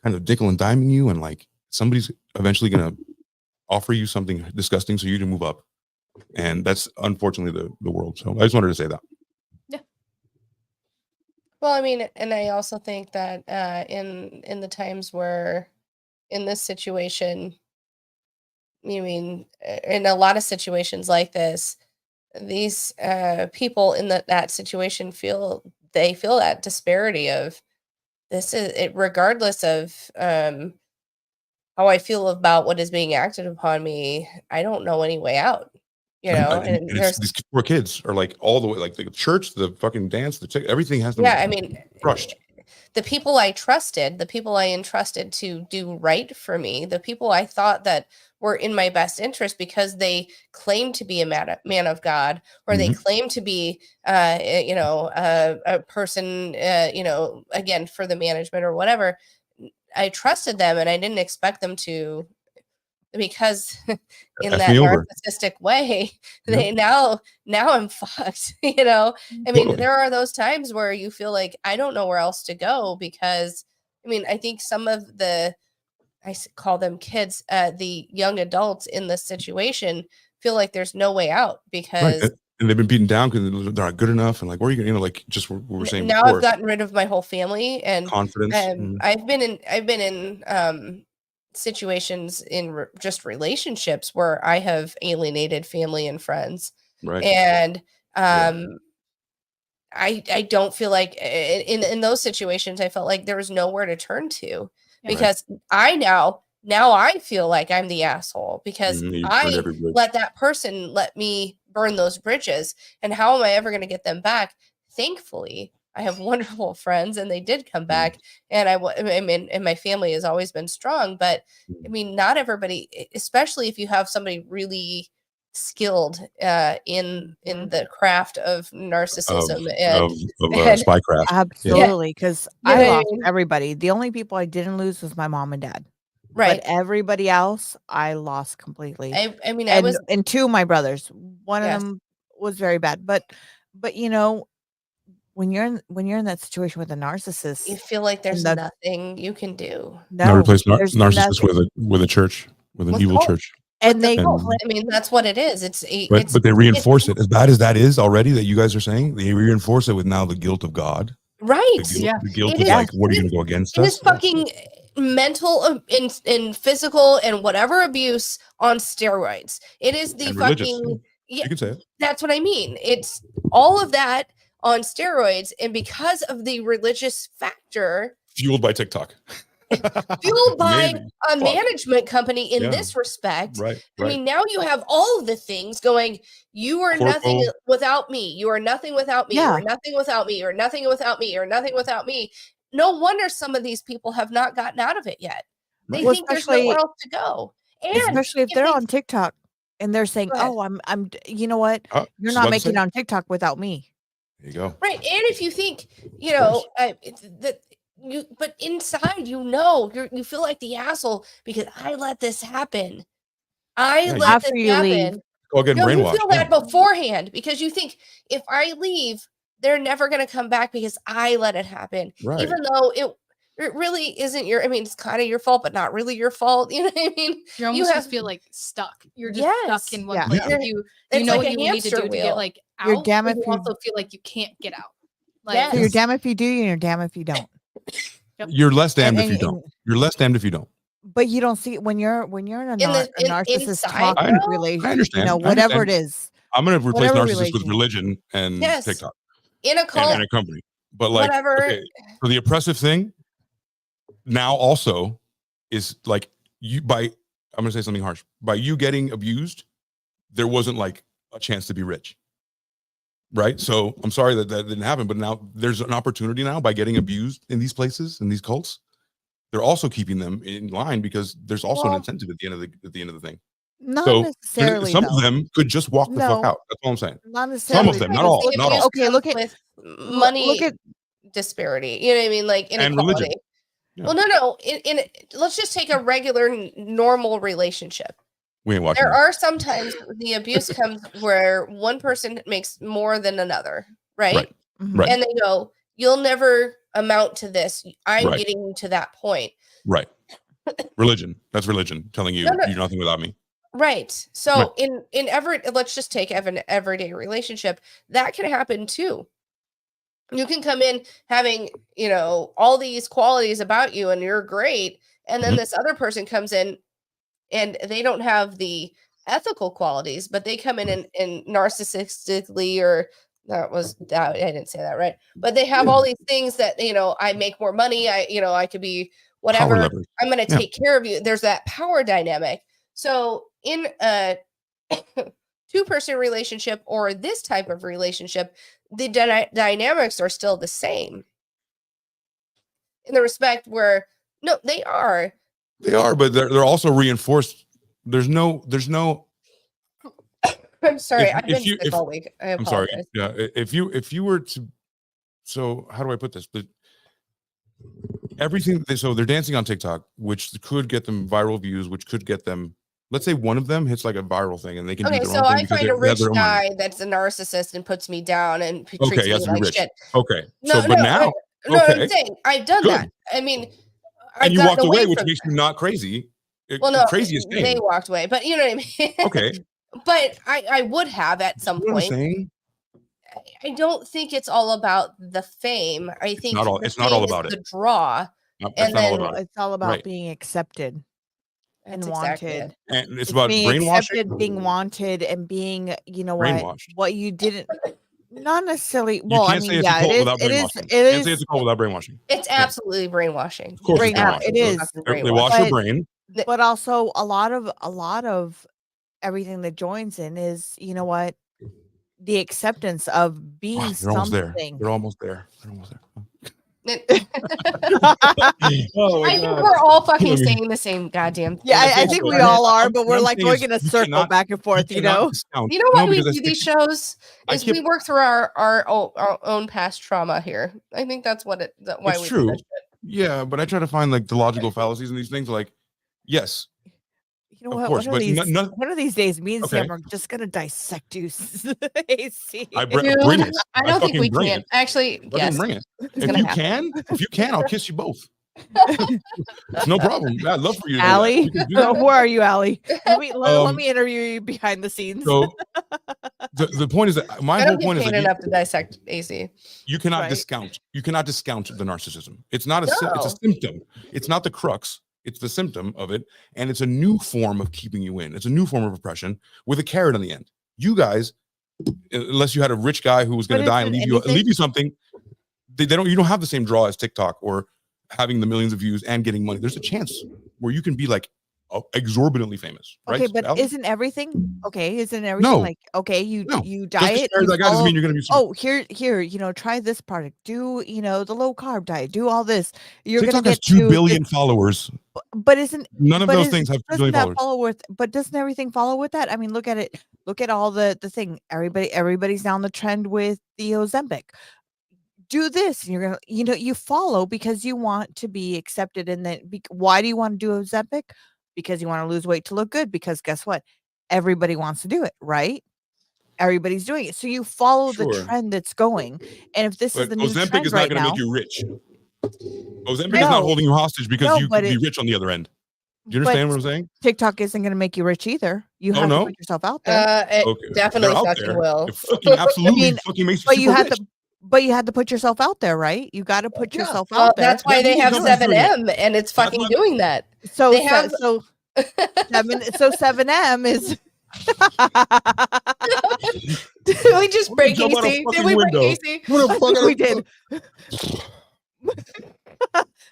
kind of nickel and diming you, and somebody's eventually going to offer you something disgusting so you can move up. And that's unfortunately the world. So I just wanted to say that. Yeah. Well, I mean, and I also think that in the times where in this situation, in a lot of situations like this, these people in that situation feel that disparity of this is it, regardless of how I feel about what is being acted upon me. I don't know any way out, and there's these poor kids are all the way, the church, the fucking dance, everything has them. Yeah, I mean, crushed. The people I trusted, the people I entrusted to do right for me, the people I thought that were in my best interest because they claimed to be a man of God, or they claimed to be, a person, again, for the management or whatever. I trusted them, and I didn't expect them to, because in that narcissistic way, they now I'm fucked, I mean, totally. There are those times where you feel like I don't know where else to go, because I think some of I call them kids, the young adults in this situation feel like there's no way out, because and they've been beaten down because they're not good enough, and where are you gonna, just what we were saying now before. I've gotten rid of my whole family and confidence. I've been in situations in just relationships where I have alienated family and friends, right? And I don't feel like in those situations I felt like there was nowhere to turn to, because I now I feel like I'm the asshole because I let that person let me burn those bridges, and how am I ever going to get them back? Thankfully, I have wonderful friends, and they did come back, and and my family has always been strong. But not everybody, especially if you have somebody really skilled in the craft of narcissism and spycraft. Absolutely, because I lost everybody. The only people I didn't lose was my mom and dad. Right. But everybody else I lost completely. And two of my brothers. One of them was very bad. But when you're in that situation with a narcissist, you feel like there's nothing you can do. No, replace narcissist with a church, with an evil church. And that's what it is. But they reinforce it. As bad as that is already, that you guys are saying, they reinforce it with now the guilt of God. Right. The guilt is what are you going to go against us? It is fucking mental and physical and whatever abuse on steroids. It is the fucking you can say it. That's what I mean. It's all of that on steroids, and because of the religious factor, fueled by TikTok. Fueled by a management company in this respect. Right. Now you have all of the things going. You are nothing without me. You are nothing without me. You are nothing without me. You're nothing without me. You're nothing without me. No wonder some of these people have not gotten out of it yet. They think there's nowhere else to go. And especially if they're on TikTok and they're saying, "Oh, I'm you know what? You're not making it on TikTok without me." There you go. Right. And if you think, but inside, you feel like the asshole because I let this happen. Let this happen. Go get brainwashed. You feel that beforehand because you think if I leave, they're never going to come back because I let it happen. Right. Even though it really isn't it's kind of your fault, but not really your fault. You know what I mean? You almost just feel like stuck. You're just stuck in one place. You know what you need to do to get out. You're damn if you you also feel like you can't get out. So you're damn if you do, and you're damn if you don't. You're less damned if you don't. You're less damned if you don't. But you don't see it when you're in a narcissist toxic relationship. I understand. Whatever it is. I'm going to replace narcissist with religion and TikTok. In a cult. And a company. But whatever. So the oppressive thing now also is I'm going to say something harsh. By you getting abused, there wasn't a chance to be rich. right? So I'm sorry that didn't happen, but now there's an opportunity now by getting abused in these places, in these cults. They're also keeping them in line because there's also an incentive at the end of the thing. Not So necessarily. some though. of them could just walk the fuck No. out. That's all I'm saying. Not necessarily. Some of them, not all. Not all. Okay, look at with money. Look at disparity. You know what I mean? Like inequality. And religion. Yeah. Well, no. Let's just take a regular, normal relationship. We ain't watching. There are sometimes the abuse comes where one person makes more than another, right? Right. And they go, "You'll never amount to this. I'm Right. getting you to that point." Right. Religion. That's religion telling you you're nothing without me. Right. So let's just take an everyday relationship. That can happen too. You can come in having, all these qualities about you and you're great. And then this other person comes in and they don't have the ethical qualities, but they come in and narcissistically I didn't say that right. But they have all these things that, I make more money. I could be whatever. I'm going to take care of you. There's that power dynamic. So in a two-person relationship or this type of relationship, the dynamics are still the same in the respect where they are, but they're also reinforced. There's no I'm sorry, I've been sick all week. I apologize. I'm sorry. Yeah, if you were to, so how do I put this? But everything, so they're dancing on TikTok, which could get them viral views, which could get them, let's say one of them hits like a viral thing and they can do their so own thing I because find a they have rich their own money. guy that's a narcissist and puts me down and treats me like rich. shit. Okay. Now, I'm saying I've done that. I mean, and you walked away, which makes you not crazy. Crazy is they walked away, but you know what I mean. Okay. But I would have at some point. I don't think it's all about the fame. I think it's not all about the draw. It's all about being accepted and wanted. Exactly and it's about being brainwashing, accepted, being wanted, and being, what you didn't. Not necessarily. Well, I mean, it is. Say it's a cult without brainwashing. It's absolutely brainwashing. Of course, it is. They wash your brain. But also, a lot of everything that joins in is, the acceptance of being something. They're almost there. I think we're all fucking saying the same goddamn thing. Yeah, I think we all are, but we're like going in a circle back and forth, You know why we do these shows is we work through our own past trauma here. I think that's why we true. do that shit. Yeah, but I try to find like the logical fallacies in these things. Like, yes, you know what? Course, one of these days, me and Sam are just gonna dissect you. AC. I don't think we can. Actually, yes. Bring it. If you can, I'll kiss you both. It's no problem. I'd love for you to Allie. Where are you, Allie? Let me interview you behind the scenes. So the point is that my whole point is that enough to dissect AC. You cannot discount. You cannot discount the narcissism. It's not it's a symptom. It's not the crux. It's the symptom of it, and it's a new form of keeping you in. It's a new form of oppression with a carrot on the end. You guys, unless you had a rich guy who was going to die and leave you something, you don't have the same draw as TikTok or having the millions of views and getting money. There's a chance where you can be like exorbitantly famous, right? Okay, but isn't everything no. like you diet? That guy doesn't mean you're gonna be. Here, try this product. Do the low carb diet? Do all this. You're TikTok gonna has get 2 billion followers. But none of those things have 2 billion followers? But doesn't everything follow with that? I mean, look at it. Look at all the thing. Everybody's down the trend with the Ozempic. Do this, and you're gonna, you follow because you want to be accepted. And then, why do you want to do Ozempic? Because you want to lose weight to look good. Because guess what? Everybody wants to do it, right? Everybody's doing it. So you follow the trend that's going. And if this is the new Ozempic trend is not going to make you rich. Ozempic is not holding you hostage because you can be rich on the other end. Do you understand what I'm saying? TikTok isn't going to make you rich either. You have to put yourself out there. It definitely fucking will. It fucking absolutely fucking makes you super rich. But you had to put yourself out there, right? You got to put yourself out there. That's why they have 7M, and it's fucking doing that. So they have 7M is. Did we just break AC? Did we break AC? We did.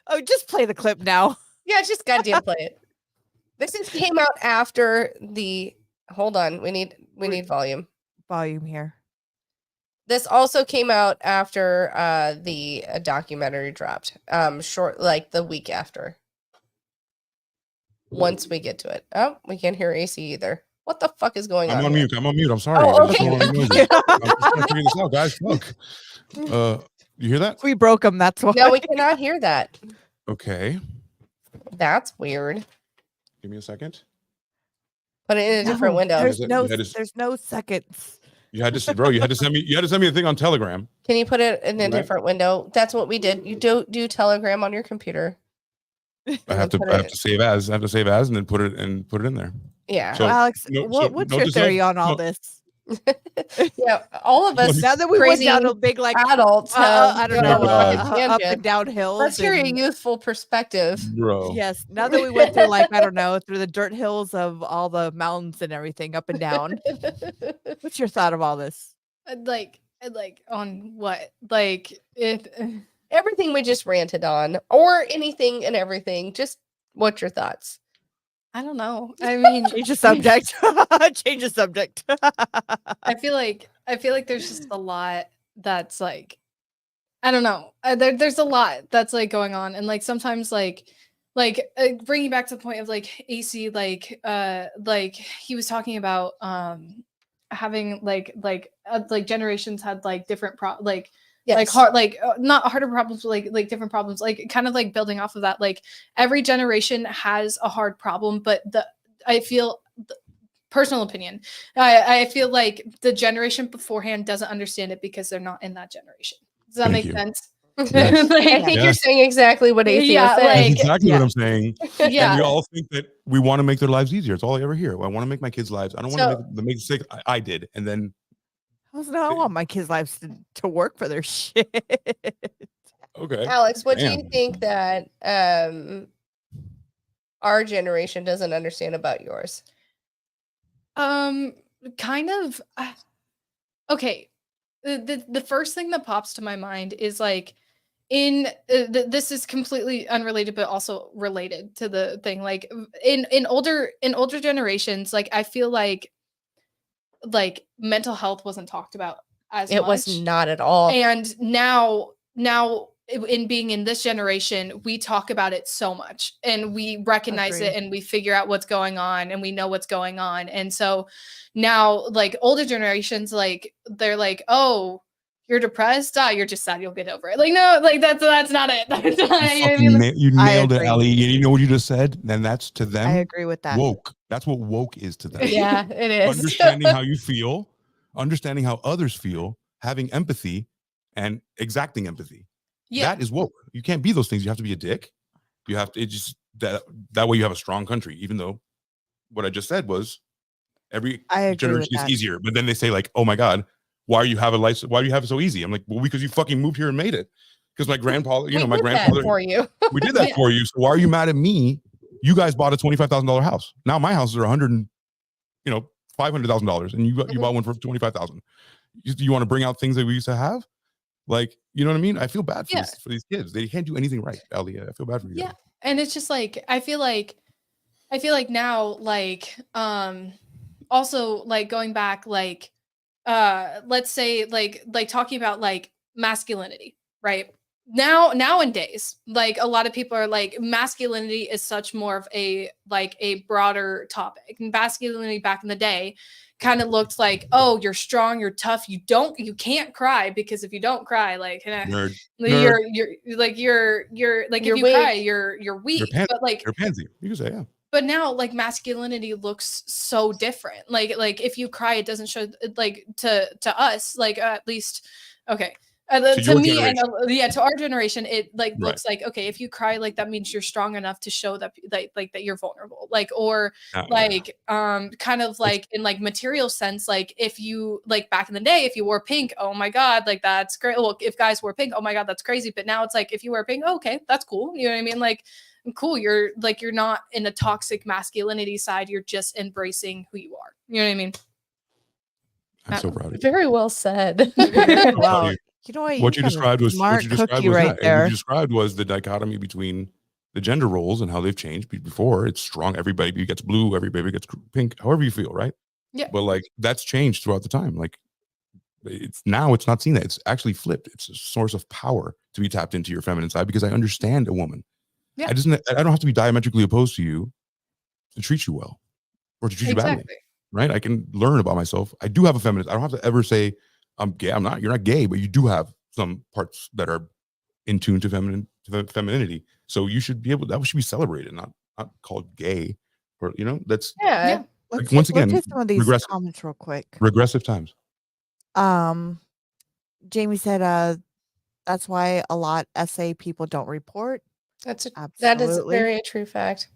Oh, just play the clip now. Yeah, just goddamn play it. This came out after the. Hold on, we need volume. Volume here. This also came out after the documentary dropped. Short, like the week after. Once we get to it. Oh, we can't hear AC either. What the fuck is going on? I'm on here? mute. I'm on mute. I'm sorry. Oh, okay. I'm just trying to figure this out, guys. Fuck. You hear that? We broke them. That's why. No, we cannot hear that. Okay. That's weird. Give me a second. Put it in a different window. There's no seconds. You had to, bro. You had to send me a thing on Telegram. Can you put it in a different window? That's what we did. You do Telegram on your computer. I have to save as, and then put it in there. Yeah. So Alex, what's your theory on all this? Yeah, all of us. Now that we went down a big adults, I don't know, up tangent. and down hills. Let's hear a youthful perspective, bro. Yes. Now that we went through through the dirt hills of all the mountains and everything up and down. What's your thought of all this? Like on what? Like if everything we just ranted on, or anything and everything. Just what's your thoughts? I don't know. I mean, change the subject. Change the subject. I feel like there's just a lot that's like, I don't know. There's a lot that's like going on, and like sometimes bringing back to the point of like AC, like he was talking about having like generations had like different yes. like hard, not harder problems, but like different problems, like kind of like building off of that. Like every generation has a hard problem, but I feel personal opinion. I feel like the generation beforehand doesn't understand it because they're not in that generation. Does that make sense? Yes. I think you're saying exactly what AC is saying. That's exactly what I'm saying. Yeah. And we all think that we want to make their lives easier. It's all I ever hear. I want to make my kids' lives. I don't want to make the mistake I did. And then I want my kids' lives to work for their shit. Okay. Alex, what do you think that our generation doesn't understand about yours? Kind of. Okay. The first thing that pops to my mind is like this is completely unrelated but also related to the thing, like in older generations, like I feel like mental health wasn't talked about as much. It was not at all. And now in being in this generation, we talk about it so much and we recognize it and we figure out what's going on and we know what's going on. And so now like older generations, like they're like, oh, you're depressed? You're just sad, you'll get over it. Like, no, like that's not it. That's not, you nailed it, Ellie. You know what you just said? Then that's to them. I agree with that. Woke. That's what woke is to them. Yeah, it is. Understanding how you feel, understanding how others feel, having empathy, and exacting empathy. Yeah. That is woke. You can't be those things. You have to be a dick. You have to, it just that way you have a strong country, even though what I just said was every generation is easier. But then they say, like, oh my God, why do you have it so easy? I'm like, well, because you fucking moved here and made it. Because my grandfather, my grandfather for you. We did that for you. So why are you mad at me? You guys bought a $25,000 house. Now my houses are $500,000, and you bought one for $25,000. You want to bring out things that we used to have? Like, you know what I mean? I feel bad for these kids. They can't do anything right, Ellie. I feel bad for you. Yeah. And it's just like, I feel like now, like, also like going back, like, let's say like talking about like masculinity, right? Nowadays, like a lot of people are like, masculinity is such more of a broader topic. And masculinity back in the day kind of looked like, oh, you're strong, you're tough, you can't cry, because if you don't cry, like nerd. you're like you're like, if you weak. cry, you're weak. But like you're pansy. You can say, yeah. But now, like, masculinity looks so different. Like if you cry, it doesn't show, like, to us, like, at least, okay. To me and to our generation, it like looks like, okay, if you cry, like that means you're strong enough to show that that you're vulnerable, like, or kind of like in like material sense, like if you, like back in the day, if you wore pink, oh my God, like that's great. Well, if guys wore pink, oh my God, that's crazy. But now it's like, if you wear pink, oh, okay, that's cool. You know what I mean? Like, cool. You're not in a toxic masculinity side. You're just embracing who you are. You know what I mean? I'm so proud of you. Very well said. Wow. You know what you described was right there. What you described was the dichotomy between the gender roles and how they've changed. Before, it's strong, every baby gets blue, every baby gets pink, however you feel, right? Yeah. But like that's changed throughout the time. Like it's not seen that. It's actually flipped. It's a source of power to be tapped into your feminine side, because I understand a woman. Yeah. I don't have to be diametrically opposed to you to treat you well or to treat you badly. Right? I can learn about myself. I do have a feminist. I don't have to ever say I'm gay. I'm not. You're not gay, but you do have some parts that are in tune to femininity. So you should be able. That should be celebrated, not called gay. Or that's Let's once again hit some of these regressive. comments real quick. Regressive times. Jamie said that's why a lot SA people don't report. That is Absolutely. very true fact.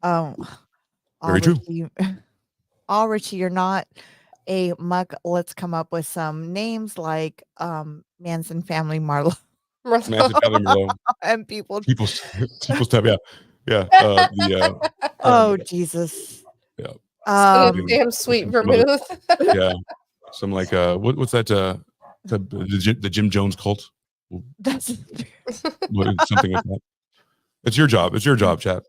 Very true. Richie, you're not a muck. Let's come up with some names like Manson Family Marlowe. Manson Family Marlowe. And people's type. Yeah. Oh Jesus. Yeah. Damn sweet vermouth. Yeah. Some like what's that the Jim Jones cult? That's something like that. It's your job. It's your job, chat.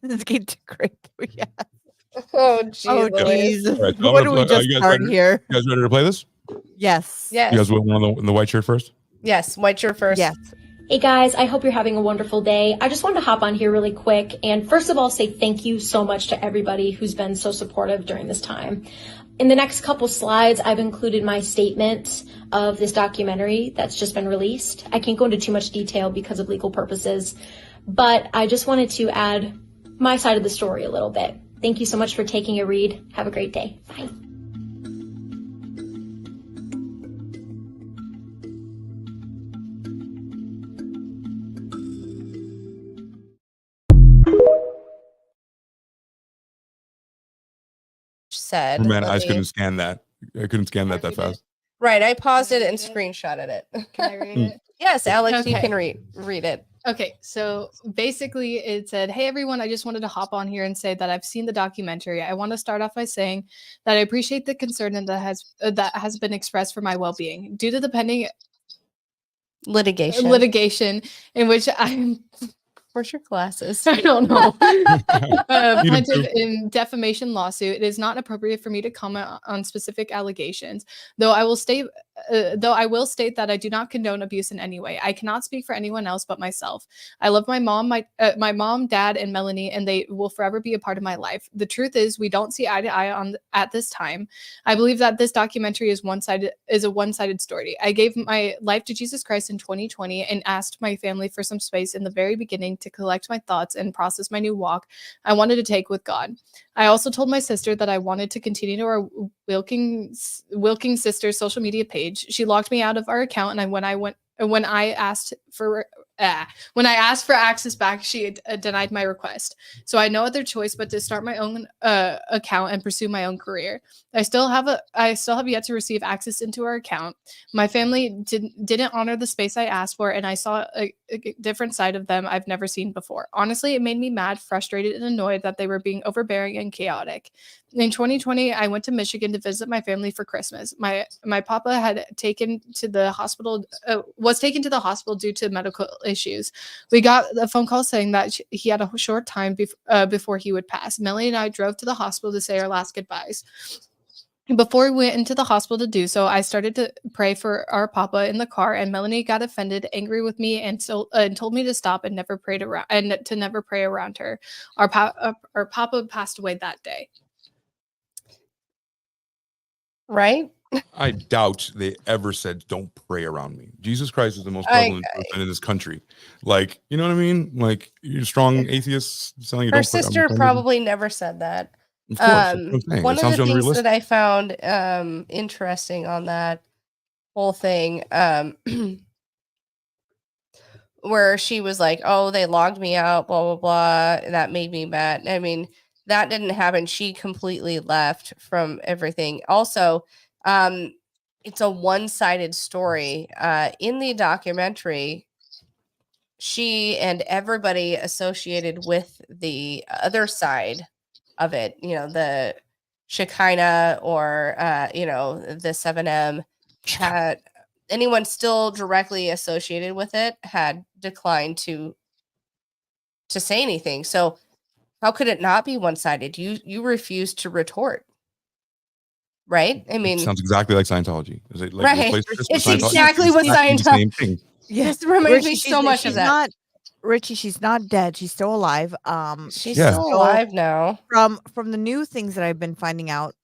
It's getting too great. Yeah. Oh jeez. Right, so what do we just start here? You guys ready to play this? Yes. Yes. You guys want in the white shirt first? Yes, white shirt first. Yes. Hey guys, I hope you're having a wonderful day. I just wanted to hop on here really quick and first of all say thank you so much to everybody who's been so supportive during this time. In the next couple slides, I've included my statement of this documentary that's just been released. I can't go into too much detail because of legal purposes, but I just wanted to add my side of the story a little bit. Thank you so much for taking a read. Have a great day. Bye. Said. Man, I couldn't scan that. I couldn't scan that fast. Right, I paused it and screenshotted it. Can I read it? Yes, Alex, Okay. you can read it. Okay, so basically it said, "Hey everyone, I just wanted to hop on here and say that I've seen the documentary. I want to start off by saying that I appreciate the concern that has been expressed for my well-being due to the pending litigation in which I'm Where's your glasses? I don't know. You Plaintiff too. in defamation lawsuit. It is not appropriate for me to comment on specific allegations, though I will state that I do not condone abuse in any way. I cannot speak for anyone else but myself. I love my mom, my mom, dad, and Melanie, and they will forever be a part of my life. The truth is, we don't see eye to eye at this time. I believe that this documentary is a one-sided story. I gave my life to Jesus Christ in 2020 and asked my family for some space in the very beginning to collect my thoughts and process my new walk I wanted to take with God. I also told my sister that I wanted to continue to our Wilking Sisters social media page. She locked me out of our account, and when I asked for access back, she denied my request. So I had no other choice but to start my own account and pursue my own career. I still have yet to receive access into our account. My family didn't honor the space I asked for, and I saw a different side of them I've never seen before. Honestly, it made me mad, frustrated, and annoyed that they were being overbearing and chaotic. In 2020, I went to Michigan to visit my family for Christmas. My papa was taken to the hospital due to medical issues. We got a phone call saying that he had a short time before he would pass. Melanie and I drove to the hospital to say our last goodbyes. Before we went into the hospital to do so, I started to pray for our papa in the car, and Melanie got offended, angry with me, and told me to stop and never pray around her. Our papa passed away that day. Right? I doubt they ever said, "Don't pray around me." Jesus Christ is the most prevalent person in this country. Like, you know what I mean? Like, you're strong atheists telling you. Her don't pray. sister probably never said that. Of course, that's what I'm saying. One It of the sounds things unrealistic. that I found interesting on that whole thing, where she was like, "Oh, they logged me out, blah blah blah," and that made me mad. I mean, that didn't happen. She completely left from everything. Also, it's a one-sided story. In the documentary, she and everybody associated with the other side of it, the Shekinah or the 7M, had anyone still directly associated with it had declined to say anything. So how could it not be one-sided? You refused to retort. right? I mean, sounds exactly like Scientology. Is it like right? It's exactly what Scientology. The same thing. Yes, reminds me so much of that. Not Richie. She's not dead. She's still alive. She's still alive now. From the new things that I've been finding out,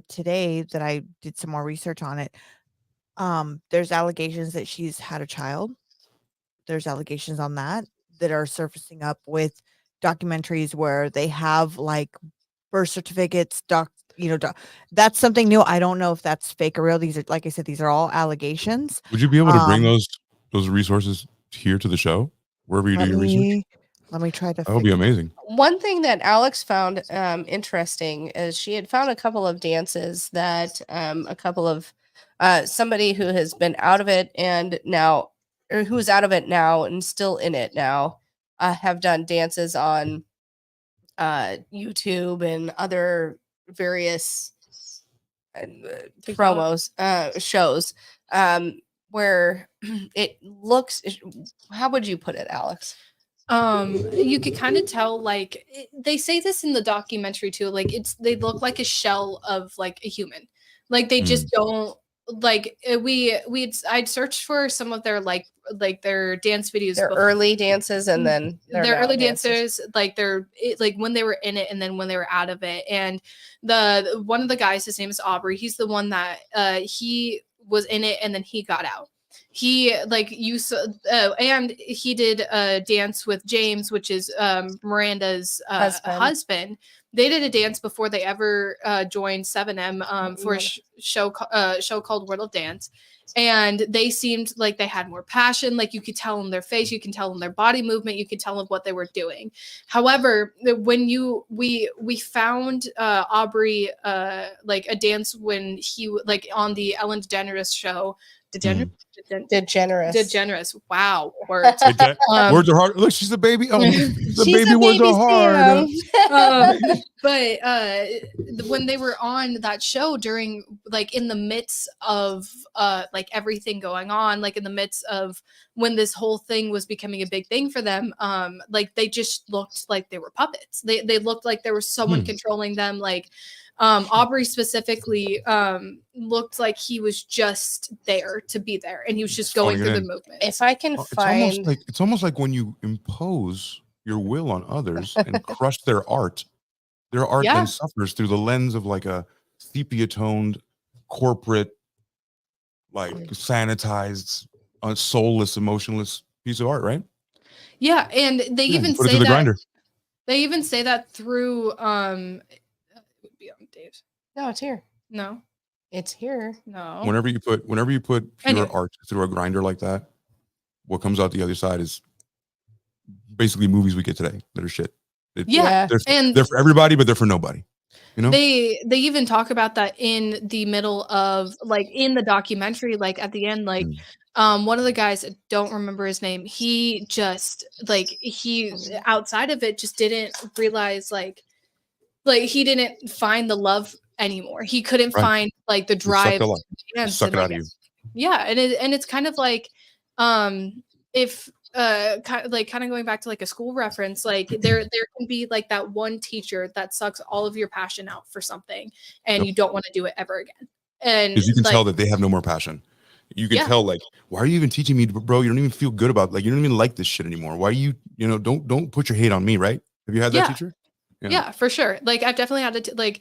today that I did some more research on it. There's allegations that she's had a child. There's allegations on that are surfacing up with documentaries where they have like birth certificates, that's something new. I don't know if that's fake or real. These are, like I said, these are all allegations. Would you be able to bring those resources here to the show, wherever you do your research? Let me try to. That would be amazing. One thing that Alex found interesting is she had found a couple of dances that a couple of somebody who has been out of it and now, or who's out of it now and still in it now, have done dances on YouTube and other various promos, shows, where it looks. How would you put it, Alex? You could kind of tell, like they say this in the documentary too, like they look like a shell of like a human, like they just don't like I'd searched for some of their like their dance videos, their early dances, and then their early dancers, like like when they were in it and then when they were out of it. And the one of the guys, his name is Aubrey, he's the one that he was in it and then he got out. He like used and he did a dance with James, which is Miranda's husband. They did a dance before they ever joined 7M for a show called World of Dance. And they seemed like they had more passion. Like you could tell in their face, you can tell in their body movement, you could tell in what they were doing. However, when we found Aubrey like a dance when he like on the Ellen DeGeneres show. DeGeneres. Wow. Words. Words are hard. Look, she's a baby. Oh, the baby words are hard. But when they were on that show during like in the midst of like everything going on, like in the midst of when this whole thing was becoming a big thing for them, like they just looked like they were puppets. They looked like there was someone controlling them. Like Aubrey specifically looked like he was just there to be there, and he was just going through the movement. If I can find, it's almost like when you impose your will on others and crush their art then suffers through the lens of like a sepia toned corporate, like sanitized, soulless, emotionless piece of art, right? Yeah, and they even say that grinder. They even say that through Dave. No, it's here. No, it's here. No. Whenever you put pure art through a grinder like that, what comes out the other side is basically movies we get today that are shit. They're for everybody, but they're for nobody. You know, they even talk about that in the middle of like in the documentary, like at the end, like one of the guys, I don't remember his name, he just like he outside of it just didn't realize like he didn't find the love anymore. He couldn't find like the drive. Suck it out of you. Yeah, and it's kind of like if kind of going back to like a school reference, like there can be like that one teacher that sucks all of your passion out for something, and you don't want to do it ever again. And because you can tell that they have no more passion. You can tell, like, why are you even teaching me, bro? You don't even feel good about, like, you don't even like this shit anymore. Why are you, don't put your hate on me, right? Have you had that teacher? Yeah, for sure. Like I've definitely had to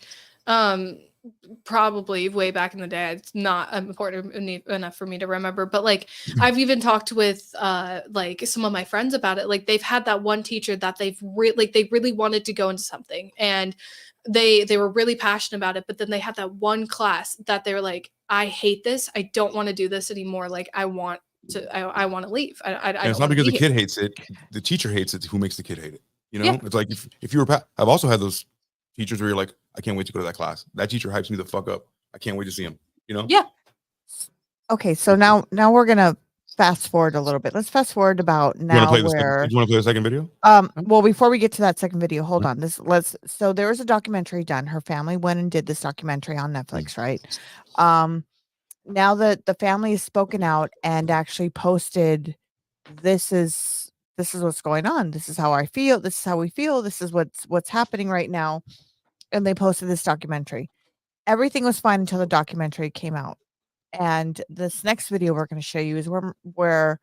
probably way back in the day. It's not important enough for me to remember, but like I've even talked with like some of my friends about it. Like they've had that one teacher that they really wanted to go into something, and they were really passionate about it, but then they had that one class that they were like, I hate this. I don't want to do this anymore. Like I want to leave. It's not because the kid hates it. The teacher hates it. Who makes the kid hate it? It's like if you were, I've also had those teachers where you're like, I can't wait to go to that class. That teacher hypes me the fuck up. I can't wait to see him. Yeah. Okay, so now we're gonna fast forward a little bit. Let's fast forward about now. You want to play the second video? Well, before we get to that second video, hold on. So there was a documentary done. Her family went and did this documentary on Netflix, right? Now that the family has spoken out and actually posted, this is what's going on. This is how I feel. This is how we feel. This is what's happening right now. And they posted this documentary. everything was fine until the documentary came out. And this next video we're going to show you is where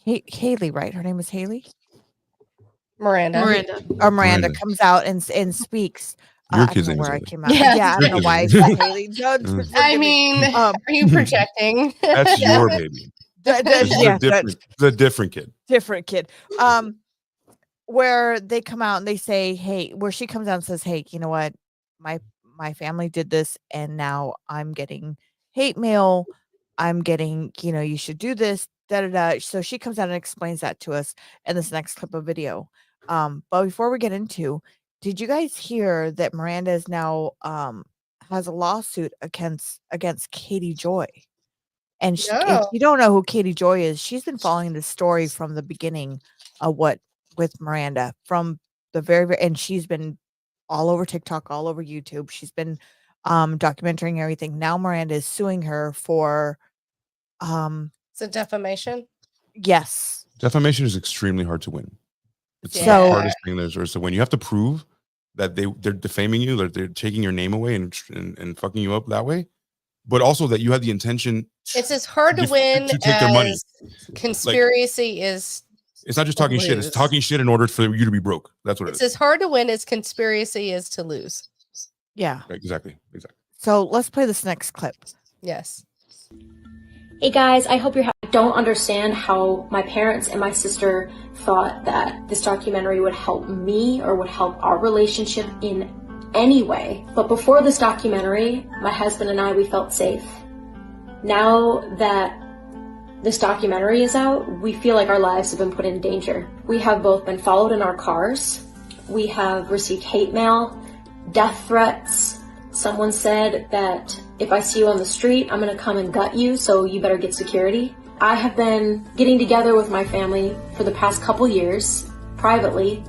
Haley, right? Her name is Haley? Miranda comes out and speaks. Your I kid's don't know name is where I Haley. came out. Yeah. Yeah, I don't know why I said Haley. No, I mean, are you projecting? That's your baby. This is a different kid. Different kid. Where they come out and they say, hey, where she comes out and says, hey, you know what? My family did this and now I'm getting hate mail. I'm getting, you should do this, da da da. So she comes out and explains that to us in this next clip of video. But before we get into, did you guys hear that Miranda is now has a lawsuit against Katie Joy? And if you don't know who Katie Joy is, she's been following the story from the beginning of what with Miranda from the very and she's been all over TikTok, all over YouTube. She's been documenting everything. Now Miranda is suing her for Is it defamation? Yes. Defamation is extremely hard to win. It's the hardest thing there is to win. You have to prove that they're defaming you, that they're taking your name away and fucking you up that way, but also that you had the intention. It's as hard to win to take their money. Conspiracy is. It's not just talking shit. It's talking shit in order for you to be broke. That's what it is. It's as hard to win as conspiracy is to lose. Yeah. Right, exactly. So let's play this next clip. Yes. Hey guys, I hope you're happy. I don't understand how my parents and my sister thought that this documentary would help me or would help our relationship in any way. But before this documentary, my husband and I, we felt safe. Now that this documentary is out, we feel like our lives have been put in danger. We have both been followed in our cars. We have received hate mail, death threats. Someone said that if I see you on the street, I'm gonna come and gut you, so you better get security. I have been getting together with my family for the past couple years, privately,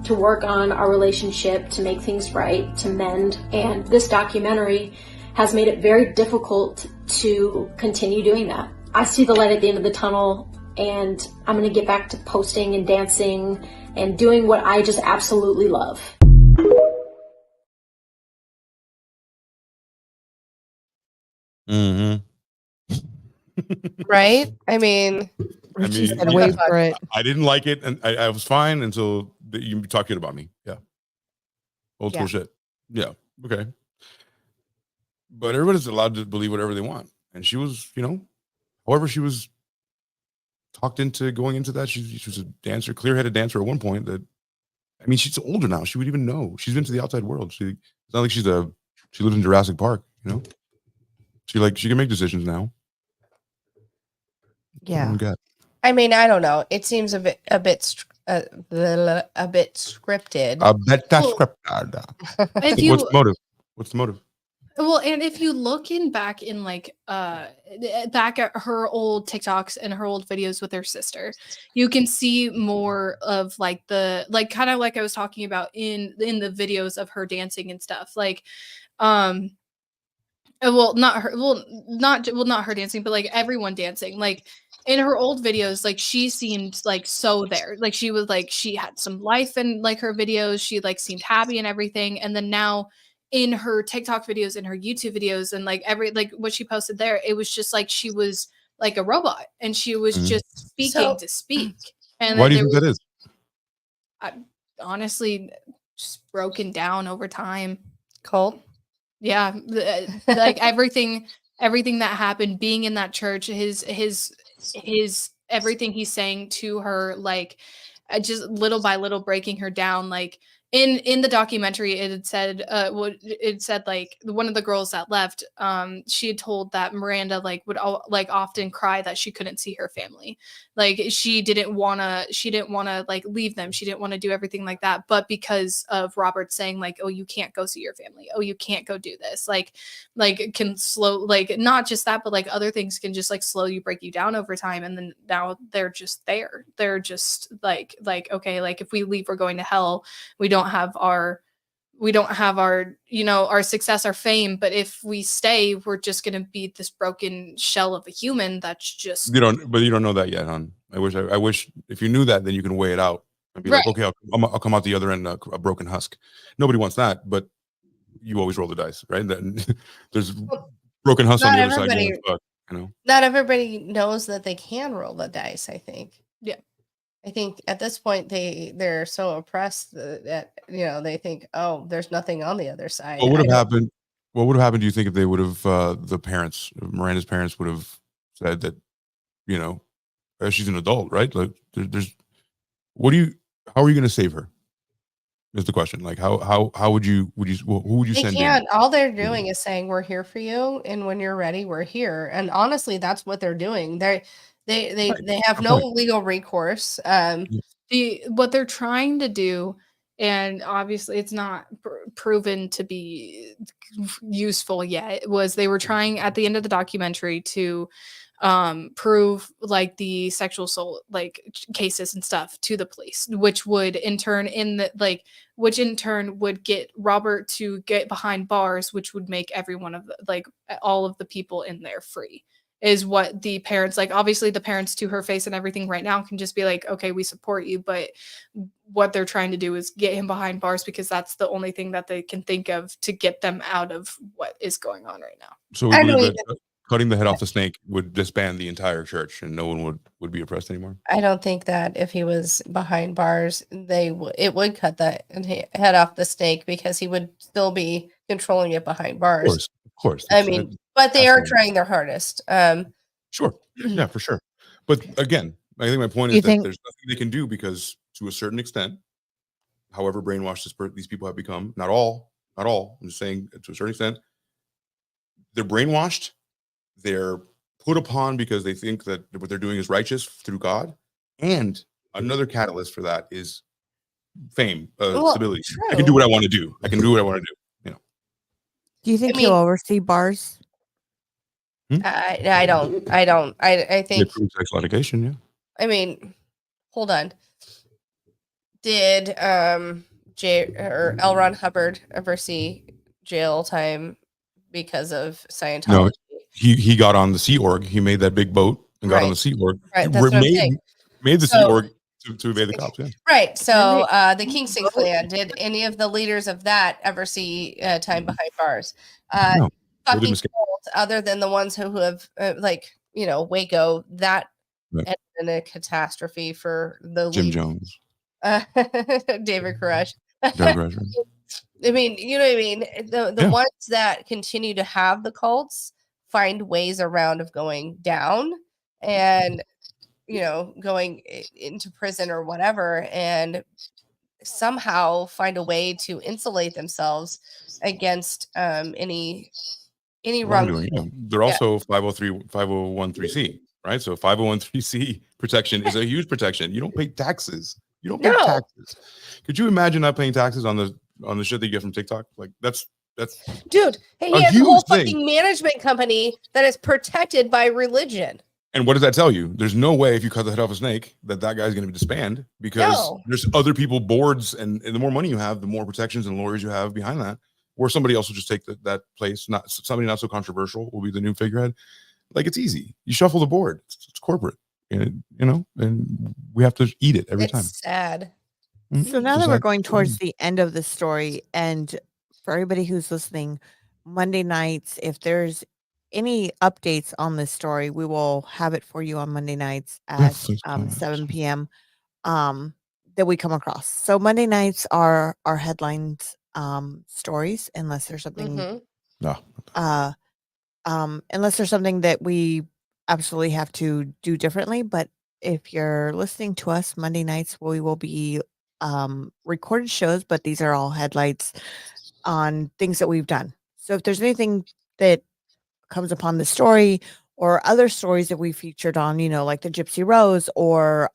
to work on our relationship, to make things right, to mend. And this documentary has made it very difficult to continue doing that. I see the light at the end of the tunnel, and I'm gonna get back to posting and dancing and doing what I just absolutely love. Mm-hmm. Right? I mean, wait for it. I didn't like it, and I was fine until you talked shit about me. Yeah. Old school shit. Yeah. Okay. But everybody's allowed to believe whatever they want. And she was, however she was talked into going into that. She was a dancer, clear-headed dancer at one point. She's older now. She would even know. She's been to the outside world. It's not like she lives in Jurassic Park, She can make decisions now. Yeah. I mean, I don't know. It seems a bit scripted. A bit scripted. What's the motive? Well, and if you look back at her old TikToks and her old videos with her sister, you can see more of kind of like I was talking about in the videos of her dancing and stuff. Not her dancing, but everyone dancing. In her old videos, she seemed so there. She was she had some life in her videos. She seemed happy and everything. And then now in her TikTok videos and her YouTube videos and what she posted there, it was just she was like a robot and she was just speaking to speak. And why do you think that is? Honestly, just broken down over time. Cole? Yeah, everything that happened, being in that church, his everything he's saying to her, just little by little breaking her down. In the documentary, it said one of the girls that left, she had told that Miranda would often cry that she couldn't see her family. She didn't want to leave them. She didn't want to do everything like that. But because of Robert saying oh, you can't go see your family. Oh, you can't go do this. It can slow, not just that, but other things can just slow you, break you down over time. And then now they're just there. They're just okay, if we leave, we're going to hell. We don't have our our success, our fame, but if we stay, we're just going to be this broken shell of a human that's just you don't know that yet, hon. I wish if you knew that, then you can weigh it out and be okay, I'll come out the other end a broken husk. Nobody wants that, but you always roll the dice, right? Then there's broken hustle on the other side. Going, fuck, you know, not everybody knows that they can roll the dice. I think. Yeah. I think at this point they're so oppressed that they think, oh, there's nothing on the other side. What would have happened? What would have happened? Do you think if they would have Miranda's parents would have said that, she's an adult, right? Like there's how are you going to save her? Is the question. Like who would you send in? All they're doing is saying we're here for you, and when you're ready, we're here. And honestly, that's what they're doing. They have no legal recourse. What they're trying to do, and obviously it's not proven to be useful yet, was they were trying at the end of the documentary to prove like the sexual assault cases and stuff to the police, which would in turn would get Robert to get behind bars, which would make every one of all of the people in there free. Is what the parents, obviously the parents to her face and everything right now can just be like, okay, we support you. But what they're trying to do is get him behind bars, because that's the only thing that they can think of to get them out of what is going on right now. So we believe that cutting the head off the snake would disband the entire church and no one would be oppressed anymore? I don't think that if he was behind bars, it would cut the head off the snake, because he would still be controlling it behind bars. Of course. I mean, but they are trying their hardest. Sure. Yeah, for sure. But again, I think my point is that there's nothing they can do, because to a certain extent, however brainwashed these people have become, not all, I'm just saying to a certain extent, they're brainwashed. They're put upon because they think that what they're doing is righteous through God. And another catalyst for that is fame, stability. True. I can do what I want to do. Do you think he'll oversee bars? I don't. I think sexual allegation. Yeah. I mean, hold on. Did L. Ron Hubbard ever see jail time because of Scientology? No, he got on the Sea Org. He made that big boat and got on the Sea Org. Right, that's what I'm saying. Made the Sea Org to evade the cops. Yeah. Right. So the Kingston Clan, did any of the leaders of that ever see time behind bars? No. Fucking cult, other than the ones who have Waco, that ended in a catastrophe for the Jim Jones, David Koresh. I mean, you know what I mean? The ones that continue to have the cults find ways around of going down and going into prison or whatever, and somehow find a way to insulate themselves against any wrongdoing. Yeah. They're also 501(c), right? So 501(c) protection is a huge protection. You don't pay taxes. Taxes. Could you imagine not paying taxes on the shit that you get from TikTok? Like that's dude. Hey, he has a whole fucking management company that is protected by religion. And what does that tell you? There's no way if you cut the head off a snake that guy's going to be disbanded, because there's other people, boards, and the more money you have, the more protections and lawyers you have behind that. Or somebody else will just take that place. Not somebody not so controversial will be the new figurehead. Like, it's easy. You shuffle the board. It's corporate, and we have to eat it every time. It's sad. So now that we're going towards the end of the story, and for everybody who's listening, Monday nights, if there's any updates on this story, we will have it for you on Monday nights at 7 p.m. That we come across. So Monday nights are our headlines stories, unless there's something unless there's something that we absolutely have to do differently. But if you're listening to us Monday nights, we will be recorded shows, but these are all headlights on things that we've done. So if there's anything that comes upon the story or other stories that we featured on, like the Gypsy Rose, or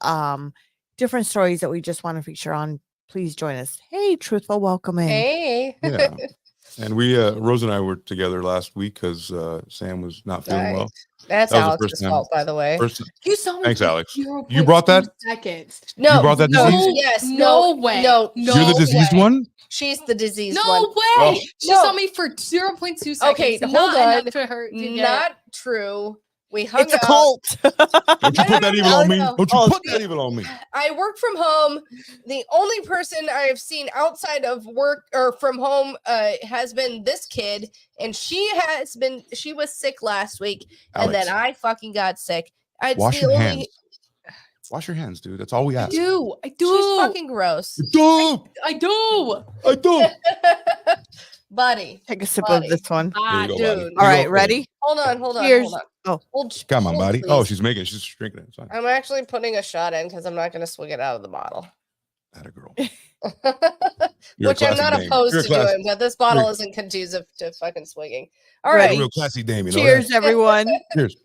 different stories that we just want to feature on, please join us. Hey, Truthful, welcome in. Hey. Yeah. And we, Rose and I were together last week because Sam was not feeling well. That's Alex's fault, by the way. You saw me. Thanks, Alex. You brought that? Seconds. No. You brought that disease? Yes. No way. No. You're the diseased one? She's the diseased one. No way. Oh. She saw me for 0.2 seconds. Okay, hold on. Enough to her to not true. We hung It's a out. cult. Don't you put that evil on me. no. Don't you put that evil on me. I work from home. The only person I have seen outside of work or from home has been this kid, and she was sick last week, and Alex, then I fucking got sick. wash your hands. Wash your hands, dude. That's all we ask. I do. She's fucking gross. I do. Buddy. Take a sip of this one. There you go, buddy. Dude. All right, ready? Hold on. Cheers. Oh, Come on, hold, buddy. please. Oh, she's drinking it. Sorry. I'm actually putting a shot in because I'm not going to swig it out of the bottle. That a girl. Which I'm not opposed to doing, but this bottle isn't conducive to fucking swigging. All right. A real classy dame, you know. Cheers, everyone. Cheers.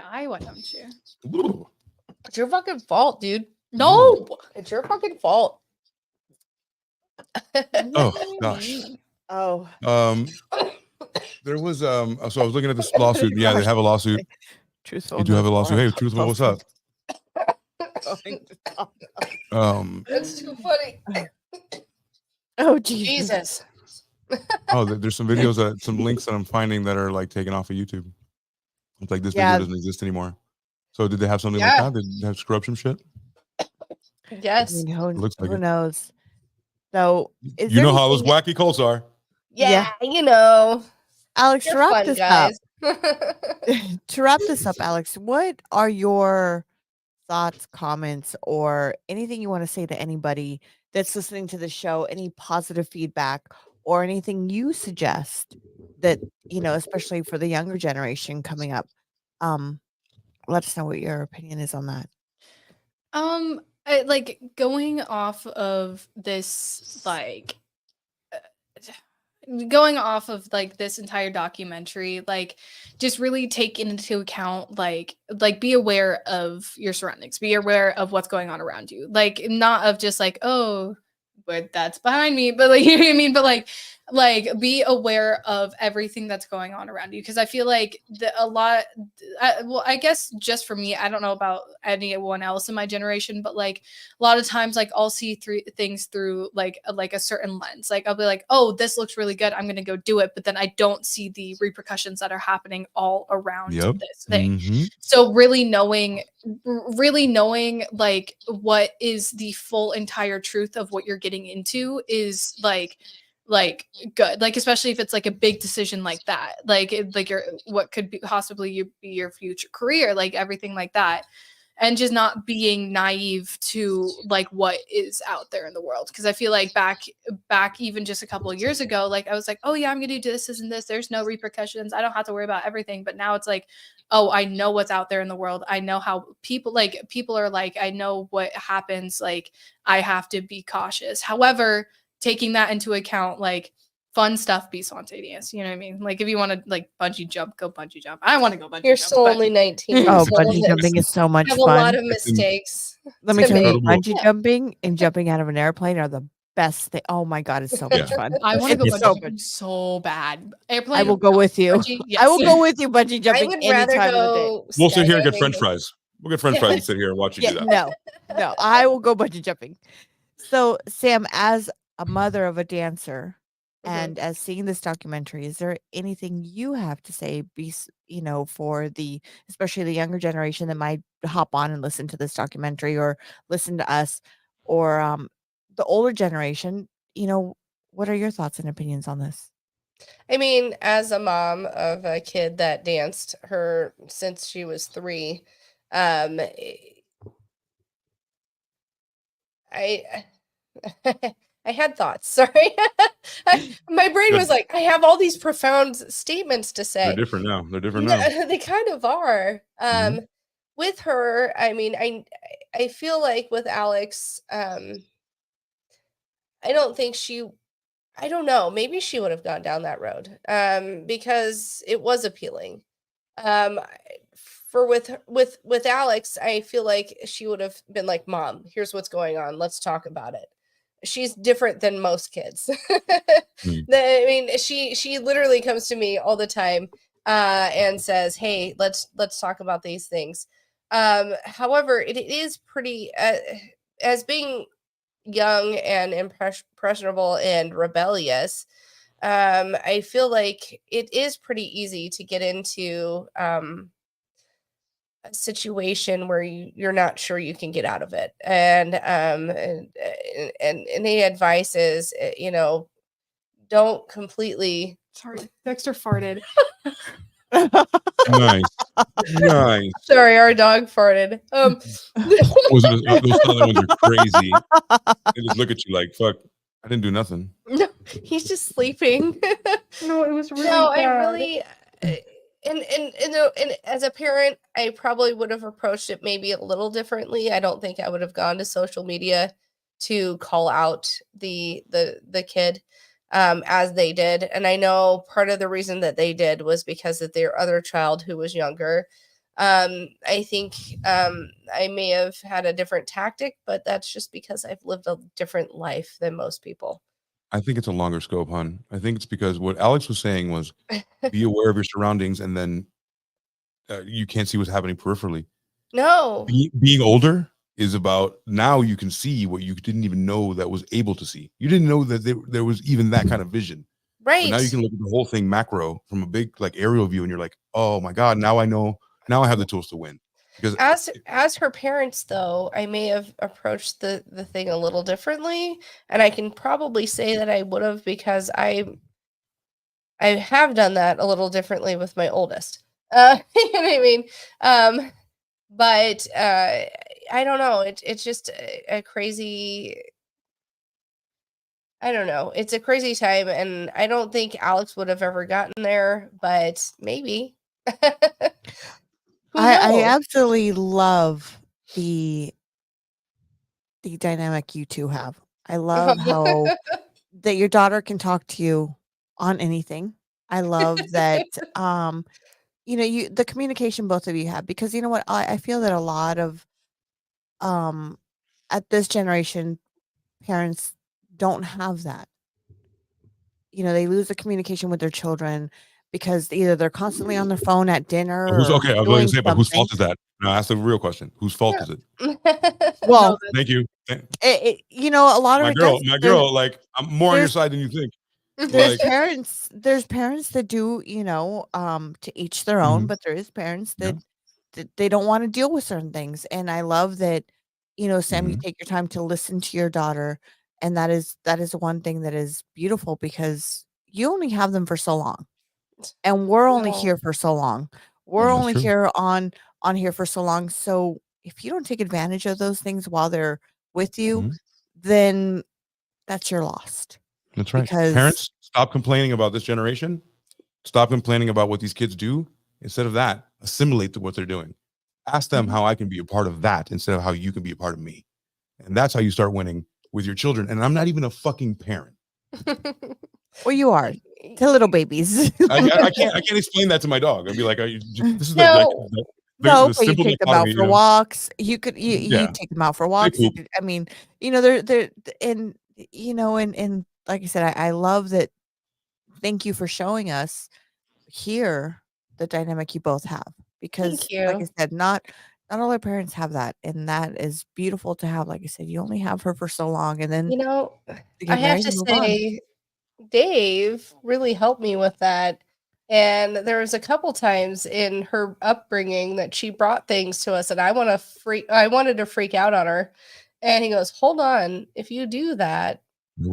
Why don't you? Ooh. It's your fucking fault, dude. No. It's your fucking fault. Oh gosh. Oh. There was so I was looking at this lawsuit. Yeah, they have a lawsuit. Truthful. You do have a lawsuit. Hey, Truthful, what's up? That's too funny. Oh Jesus. Oh, there's some videos some links that I'm finding that are like taken off of YouTube. It's like this video doesn't exist anymore. So did they have something like that? Did they have scrub some shit? Yes. I mean, Looks like who it. knows? So You know how those wacky cults are. Yeah, you know. Alex, You're to wrap fun, this guys. up, Alex, what are your thoughts, comments, or anything you want to say to anybody that's listening to the show? Any positive feedback or anything you suggest that, especially for the younger generation coming up? Let us know what your opinion is on that. Like going off of this, this entire documentary, like just really take into account, like be aware of your surroundings, be aware of what's going on around you, like not of just like, oh, but that's behind me, but like, you know what I mean? But like be aware of everything that's going on around you. Cause I feel like I guess just for me, I don't know about anyone else in my generation, but like a lot of times, like I'll see things through like a certain lens. Like I'll be like, oh, this looks really good, I'm going to go do it. But then I don't see the repercussions that are happening all around this thing. Mm-hmm. So really knowing like what is the full entire truth of what you're getting into is like good, like especially if it's like a big decision like that, like your what could be possibly be your future career, like everything like that, and just not being naive to like what is out there in the world. Because I feel like back even just a couple of years ago, like I was like, oh yeah, I'm gonna do this and this, there's no repercussions, I don't have to worry about everything. But now it's like, oh, I know what's out there in the world, I know how people are like, I know what happens, like I have to be cautious. However, taking that into account, like fun stuff be spontaneous, you know what I mean? Like if you want to like bungee jump, go bungee jump. I want to go bungee You're jump. still only 19. Oh, bungee jumping is so much have fun. A lot of mistakes. Let me tell you, bungee jumping and jumping out of an airplane are the best thing. Oh my god, it's so much fun. I want to go bungee jumping so bad. Airplane. I will go with you. Bungee, yes. I will go with you bungee jumping. I would rather go. We'll sit here and get French fries. We'll get French fries and sit here and watch you do that. No, I will go bungee jumping. So, Sam, as a mother of a dancer, and as seeing this documentary, is there anything you have to say, for especially the younger generation that might hop on and listen to this documentary or listen to us, or the older generation, what are your thoughts and opinions on this? I mean, as a mom of a kid that danced her since she was 3, I had thoughts. Sorry. My brain was like, I have all these profound statements to say. They're different now. They kind of are. With her, I mean, I feel like with Alex, I don't think I don't know, maybe she would have gone down that road because it was appealing. With Alex, I feel like she would have been like, Mom, here's what's going on, let's talk about it. She's different than most kids. I mean, she literally comes to me all the time and says, hey, let's talk about these things. However, it is pretty as being young and impressionable and rebellious, I feel like it is pretty easy to get into a situation where you're not sure you can get out of it. And any advice is, don't completely. Sorry, Dexter farted. Nice. Nice. Sorry, our dog farted. Those other ones are crazy. They just look at you like, fuck, I didn't do nothing. No, he's just sleeping. No, it was really No, bad. I really and as a parent, I probably would have approached it maybe a little differently. I don't think I would have gone to social media to call out the kid as they did. And I know part of the reason that they did was because of their other child who was younger. I think I may have had a different tactic, but that's just because I've lived a different life than most people. I think it's a longer scope, hon. I think it's because what Alex was saying was be aware of your surroundings, and then you can't see what's happening peripherally. No. Being older is about now you can see what you didn't even know that was able to see. You didn't know that there was even that kind of vision. Right. But now you can look at the whole thing macro from a big like aerial view, and you're like, oh my God, now I know. Now I have the tools to win. Because as her parents, though, I may have approached the thing a little differently, and I can probably say that I would have, because I have done that a little differently with my oldest. You know what I mean? But I don't know. It's just a crazy. I don't know. It's a crazy time, and I don't think Alex would have ever gotten there, but maybe. I absolutely love the dynamic you two have. I love how that your daughter can talk to you on anything. I love that the communication both of you have, because you know what, I feel that a lot of at this generation, parents don't have that. They lose the communication with their children because either they're constantly on their phone at dinner. Who's okay? I was going to say, but whose fault something. is that? No, that's the real question. Whose fault is it? Well, thank you. a lot of my girl, like I'm more on your side than you think. There's parents that do, to each their own, but there is parents that they don't want to deal with certain things. And I love that, Sam, you take your time to listen to your daughter. And that is one thing that is beautiful, because you only have them for so long. And we're only here for so long. We're only here on here for so long. So if you don't take advantage of those things while they're with you, then that's your lost. That's right. Because parents, stop complaining about this generation. Stop complaining about what these kids do. Instead of that, assimilate to what they're doing. Ask them how I can be a part of that instead of how you can be a part of me. And that's how you start winning with your children. And I'm not even a fucking parent. Well, you are to little babies. I can't explain that to my dog. I'd be like, this is no, but you take them out for walks. You could you take them out for walks. I mean, they're and and like I said, I love that. Thank you for showing us here the dynamic you both have, because like I said, not all our parents have that, and that is beautiful to have. Like I said, you only have her for so long, and then I have to say, Dave really helped me with that. And there was a couple times in her upbringing that she brought things to us, and I wanted to freak out on her. And he goes, "Hold on, if you do that,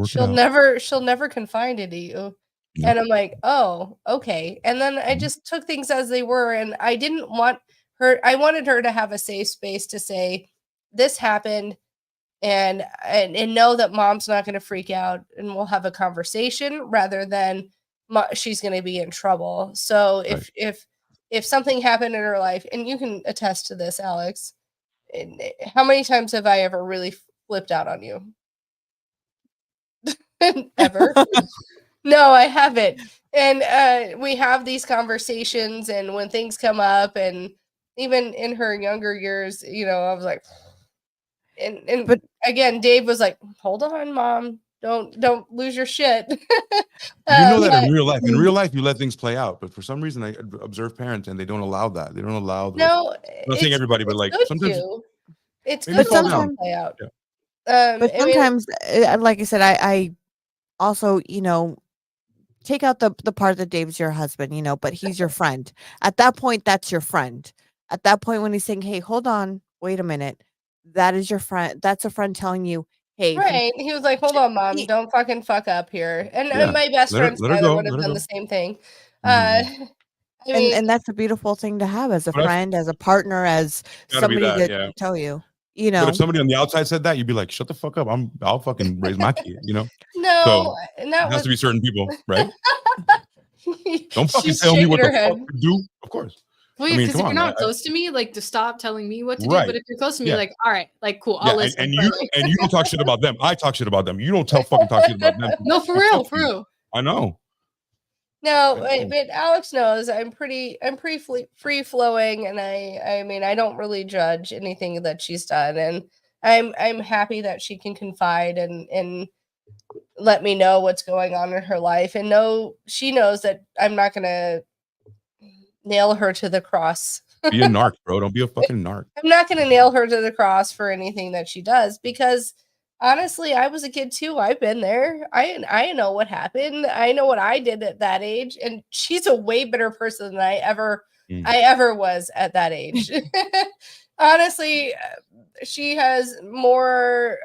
she'll never confide into you." Yeah. And I'm like, "Oh, okay." And then I just took things as they were, and I didn't want her. I wanted her to have a safe space to say, "This happened." And know that mom's not going to freak out, and we'll have a conversation rather than she's going to be in trouble. So if something happened in her life, and you can attest to this, Alex, how many times have I ever really flipped out on you? Ever? No, I haven't. And we have these conversations, and when things come up, and even in her younger years, I was like, but again, Dave was like, "Hold on, Mom, don't lose your shit." That in real life. In real life, you let things play out, but for some reason, I observe parents and they don't allow that. They don't allow. No, I'm not saying everybody, but like sometimes it's good to let them play out. Yeah. But sometimes, like I said, I also, take out the part that Dave's your husband, but he's your friend. At that point, that's your friend. At that point, when he's saying, "Hey, hold on, wait a minute," that is your friend. That's a friend telling you, "Hey," right. He was like, "Hold on, mom, don't fuck up here." And my best friend Skylar would have done the same thing. And that's a beautiful thing to have as a friend, as a partner, as somebody to tell you. But if somebody on the outside said that, you'd be like, "Shut the fuck up! I'll fucking raise my kid." No, so it has to be certain people, right? Don't fucking tell me what the fuck to do. Of course. Well, because if you're not close to me, like to stop telling me what to do. But if you're close to me, like, all right, like cool, I'll listen. And you don't talk shit about them. I talk shit about them. You don't talk shit about them. No, for real. I know. No, but Alex knows I'm pretty free flowing, and I don't really judge anything that she's done, and I'm happy that she can confide and let me know what's going on in her life, and she knows that I'm not gonna nail her to the cross. Be a narc, bro. Don't be a fucking narc. I'm not gonna nail her to the cross for anything that she does, because honestly, I was a kid too. I've been there. I know what happened. I know what I did at that age, and she's a way better person than I ever was at that age. Honestly, she has more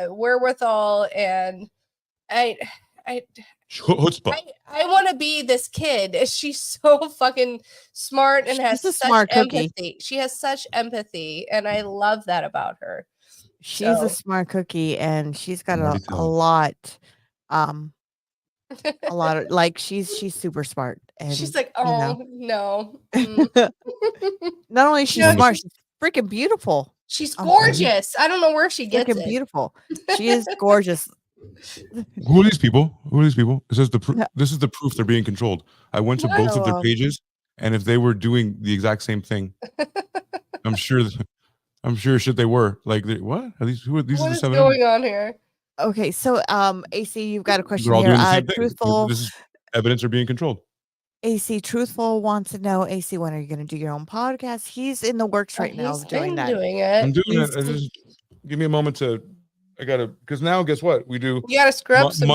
wherewithal, and I want to be this kid. She's so fucking smart and has such empathy. She has such empathy, and I love that about her. She's a smart cookie, and she's got a lot of, like, she's super smart, and she's like, no. Not only is she smart, she's freaking beautiful. She's gorgeous. I don't know where she gets it. Beautiful. She is gorgeous. Who are these people? It says this is the proof they're being controlled. I went to both of their pages, and if they were doing the exact same thing, I'm sure shit they were. Like, what are these? Who are these? What is going on here? Okay, so AC, you've got a question They're all here. doing the same Truthful. This is evidence are being controlled. AC Truthful wants to know, AC, when are you going to do your own podcast? He's in the works right now of doing that. I'm doing it. Just give me a moment to. I gotta, because now guess what we do? You gotta scrub some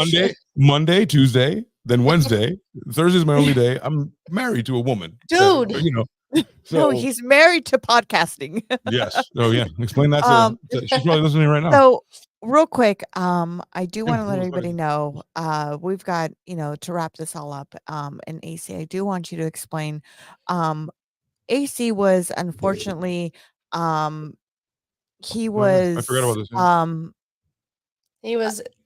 Monday, Tuesday, then Wednesday. Thursday's my only day. I'm married to a woman, dude. So, no, he's married to podcasting. Yes. Oh yeah. Explain that to she's probably listening right now. So real quick, I do want to let everybody know, we've got, to wrap this all up. And AC, I do want you to explain. AC was unfortunately, he was. I forgot about this. Yeah.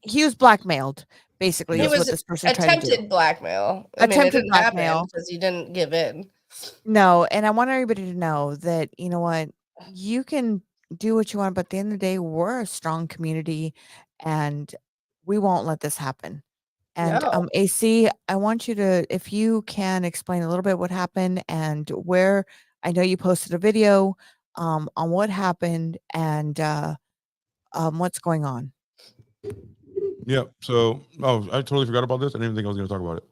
He was blackmailed, basically. He was what this person attempted blackmail. Attempted blackmail because he didn't give in. No, and I want everybody to know that, you know what, you can do what you want, but at the end of the day, we're a strong community, and we won't let this happen. And AC, I want you to, if you can, explain a little bit what happened and where. I know you posted a video on what happened and what's going on. Yeah. So, I totally forgot about this. I didn't even think I was going to talk about it.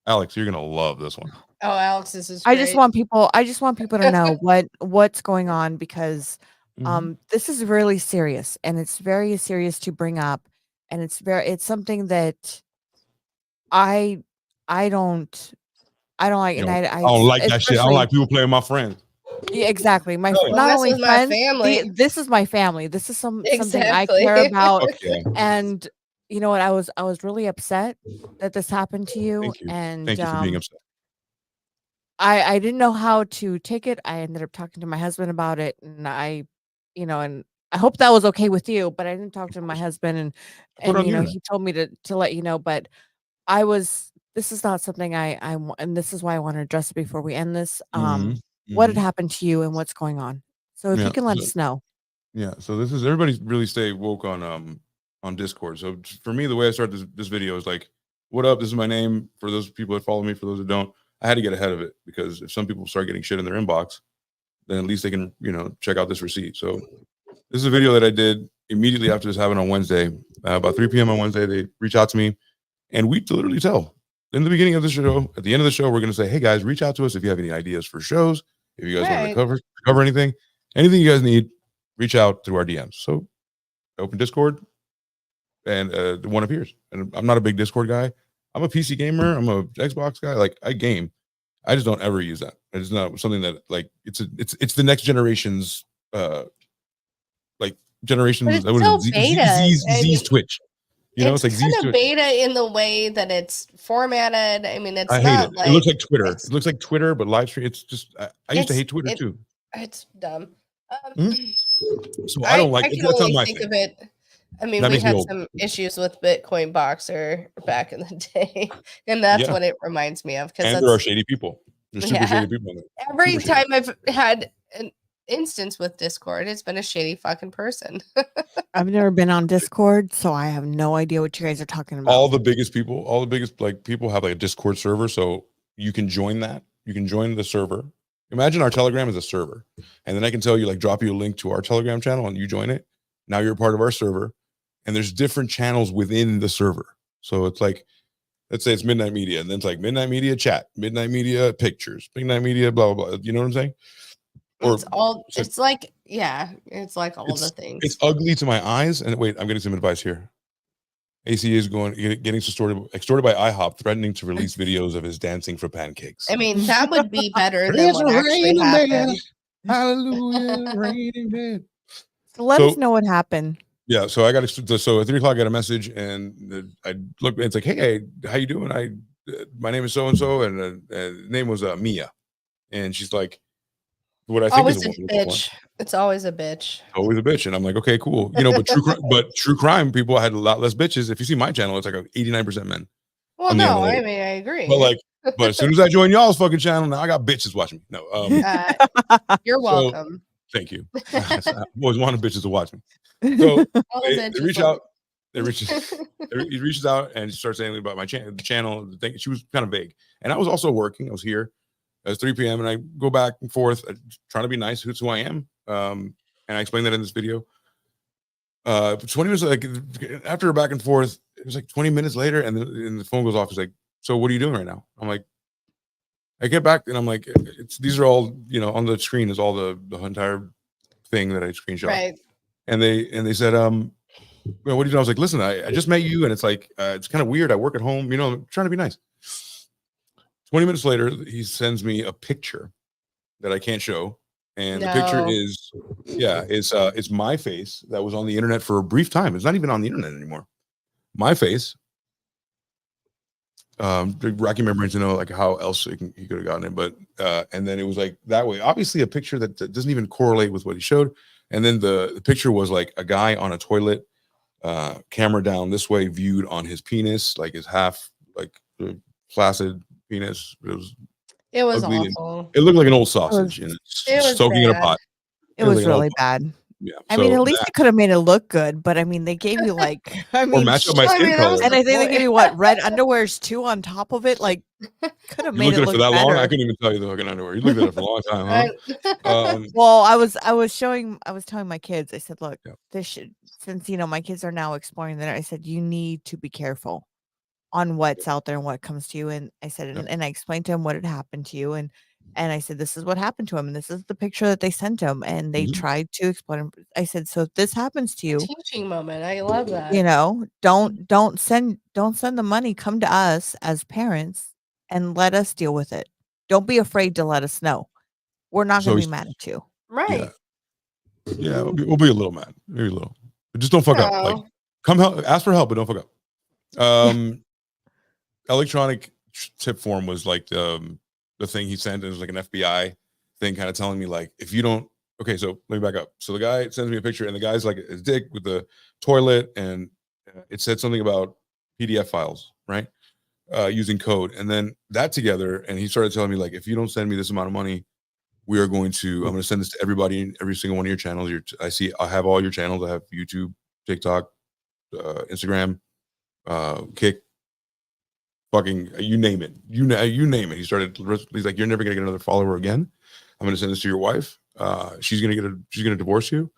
Alex, you're going to love this one. Oh, Alex, this is great. I just want people to know what's going on, because this is really serious, and it's very serious to bring up, and it's something that I don't like, and I don't like that shit. I don't like people playing my friends. Yeah, exactly. Not only friends, this is my family. This is something I care about. Okay. And you know what? I was really upset that this happened to you. Thank you. And thank you for being upset. I didn't know how to take it. I ended up talking to my husband about it, and and I hope that was okay with you, but I didn't talk to my husband, and he told me to let you know, but this is not something I want, and this is why I want to address it before we end this. What had happened to you and what's going on? So if you can let us know. Yeah. So this is, everybody really stay woke on Discord. So for me, the way I start this video is like, what up? This is my name. For those people that follow me, for those that don't, I had to get ahead of it, because if some people start getting shit in their inbox, then at least they can, check out this receipt. So this is a video that I did immediately after this happened on Wednesday. About 3 p.m. on Wednesday, they reach out to me, and we literally tell in the beginning of the show, at the end of the show, we're going to say, hey guys, reach out to us if you have any ideas for shows. If you guys want to cover anything you guys need, reach out through our DMs. So I open Discord, and one appears. And I'm not a big Discord guy. I'm a PC gamer. I'm a Xbox guy. Like I game. I just don't ever use that. It's not something that like it's the next generation's like generations. But it's so beta. Z's Twitch. You know, it's like kind Z's of beta in the way that it's formatted. I mean, I hate it. Like, it looks like Twitter. It looks like Twitter, but live stream. It's just I used to hate Twitter too. It's dumb. So I don't like I it. can That's only not my think thing. of it. I mean, That we makes me had old. some issues with Bitcoin Boxer back in the day, and that's what it reminds me of. And there are shady people. There's super shady people in there. Every time I've had an instance with Discord, it's been a shady fucking person. I've never been on Discord, so I have no idea what you guys are talking about. All the biggest like people have like a Discord server, so you can join that. You can join the server. Imagine our Telegram is a server, and then I can tell you, like, drop you a link to our Telegram channel, and you join it. Now you're a part of our server, and there's different channels within the server. So it's like, let's say it's Midnight Media, and then it's like Midnight Media Chat, Midnight Media Pictures, Midnight Media blah blah blah. You know what I'm saying? It's all. It's like it's like all the things. It's ugly to my eyes. And wait, I'm getting some advice here. AC is getting extorted by IHOP, threatening to release videos of his dancing for pancakes. I mean, that would be better than what actually happened. Hallelujah, raining man. So let us know what happened. Yeah, so I got so at 3 o'clock I got a message, and I look. It's like, hey, how you doing? My name is so and so, and the name was Mia, and she's like, what I think always is a bitch. It's always a bitch. Always a bitch, and I'm like, okay, cool. You know, but true crime people had a lot less bitches. If you see my channel, it's like 89% men. Well, no, I mean, I agree. But as soon as I join y'all's fucking channel, now I got bitches watching me. No, you're welcome. So, thank you. I always wanted bitches to watch me. So they reach out. He reaches out and starts saying about my channel. The channel thing. She was kind of vague, and I was also working. I was here. It was 3 p.m. and I go back and forth, trying to be nice. Who's who I am, and I explained that in this video. 20 minutes, like after a back and forth, it was like 20 minutes later, and the phone goes off. It's like, so what are you doing right now? I'm like, I get back and I'm like, these are all, you know, on the screen is all the entire thing that I screenshot. Right. And they said, well, what do you do? I was like, listen, I just met you, and it's like, it's kind of weird. I work at home, you know, I'm trying to be nice. 20 minutes later, he sends me a picture that I can't show. And the picture is, it's my face that was on the internet for a brief time. It's not even on the internet anymore. My face. Racking my brain to know like how else he could have gotten it. But and then it was like that way. Obviously a picture that doesn't even correlate with what he showed. And then the picture was like a guy on a toilet, camera down this way, viewed on his penis, like his half, like flaccid penis. It was awful. It looked like an old sausage, and it was soaking in a pot. It was really bad. Yeah. I mean, at least it could have made it look good, but I mean, they gave you like, I mean, or match up my skin color. And I think they gave you what, red underwears too on top of it. Like, could have made it look for that better. long. I couldn't even tell you the fucking underwear. You looked at it for a long time, huh? Well, I was telling my kids. I said, look, this should, since you know my kids are now exploring that. I said you need to be careful on what's out there and what comes to you. And I said, and I explained to him what had happened to you, and I said, this is what happened to him, and this is the picture that they sent him, and they tried to explain. I said, so if this happens to you, teaching moment. I love that. You know, don't send the money. Come to us as parents and let us deal with it. Don't be afraid to let us know. We're not going to be mad at you. Right. Yeah, we'll be a little mad, maybe a little, but just don't fuck up. Like, come help, ask for help, but don't fuck up. Electronic tip form was like the thing he sent. It was like an FBI thing, kind of telling me like, if you don't, okay, so let me back up. So the guy sends me a picture, and the guy's like his dick with the toilet, and it said something about PDF files, right? Using code, and then that together, and he started telling me like, if you don't send me this amount of money, I'm going to send this to everybody in every single one of your channels. I have all your channels. I have YouTube, TikTok, Instagram, Kick, fucking you name it. You name it. He's like, you're never gonna get another follower again. I'm gonna send this to your wife. She's gonna divorce you.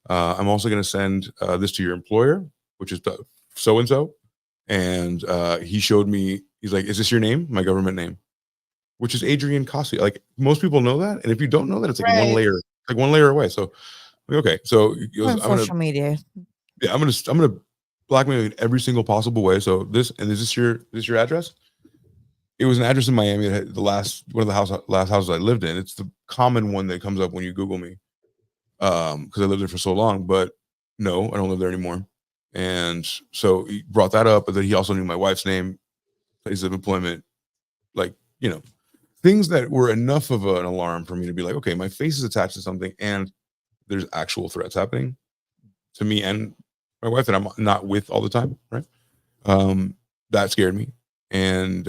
I'm also gonna send this to your employer, which is so and so. And he showed me. He's like, is this your name? My government name, which is Adrian Cossey. Like most people know that, and if you don't know that, it's like one layer away. So okay, so he goes, on social media. Yeah, I'm gonna blackmailed me in every single possible way. So is this your address? It was an address in Miami that had last houses I lived in. It's the common one that comes up when you Google me. Because I lived there for so long, but no, I don't live there anymore. And so he brought that up, but then he also knew my wife's name, place of employment, like, things that were enough of an alarm for me to be like, okay, my face is attached to something and there's actual threats happening to me and my wife that I'm not with all the time, right? That scared me. And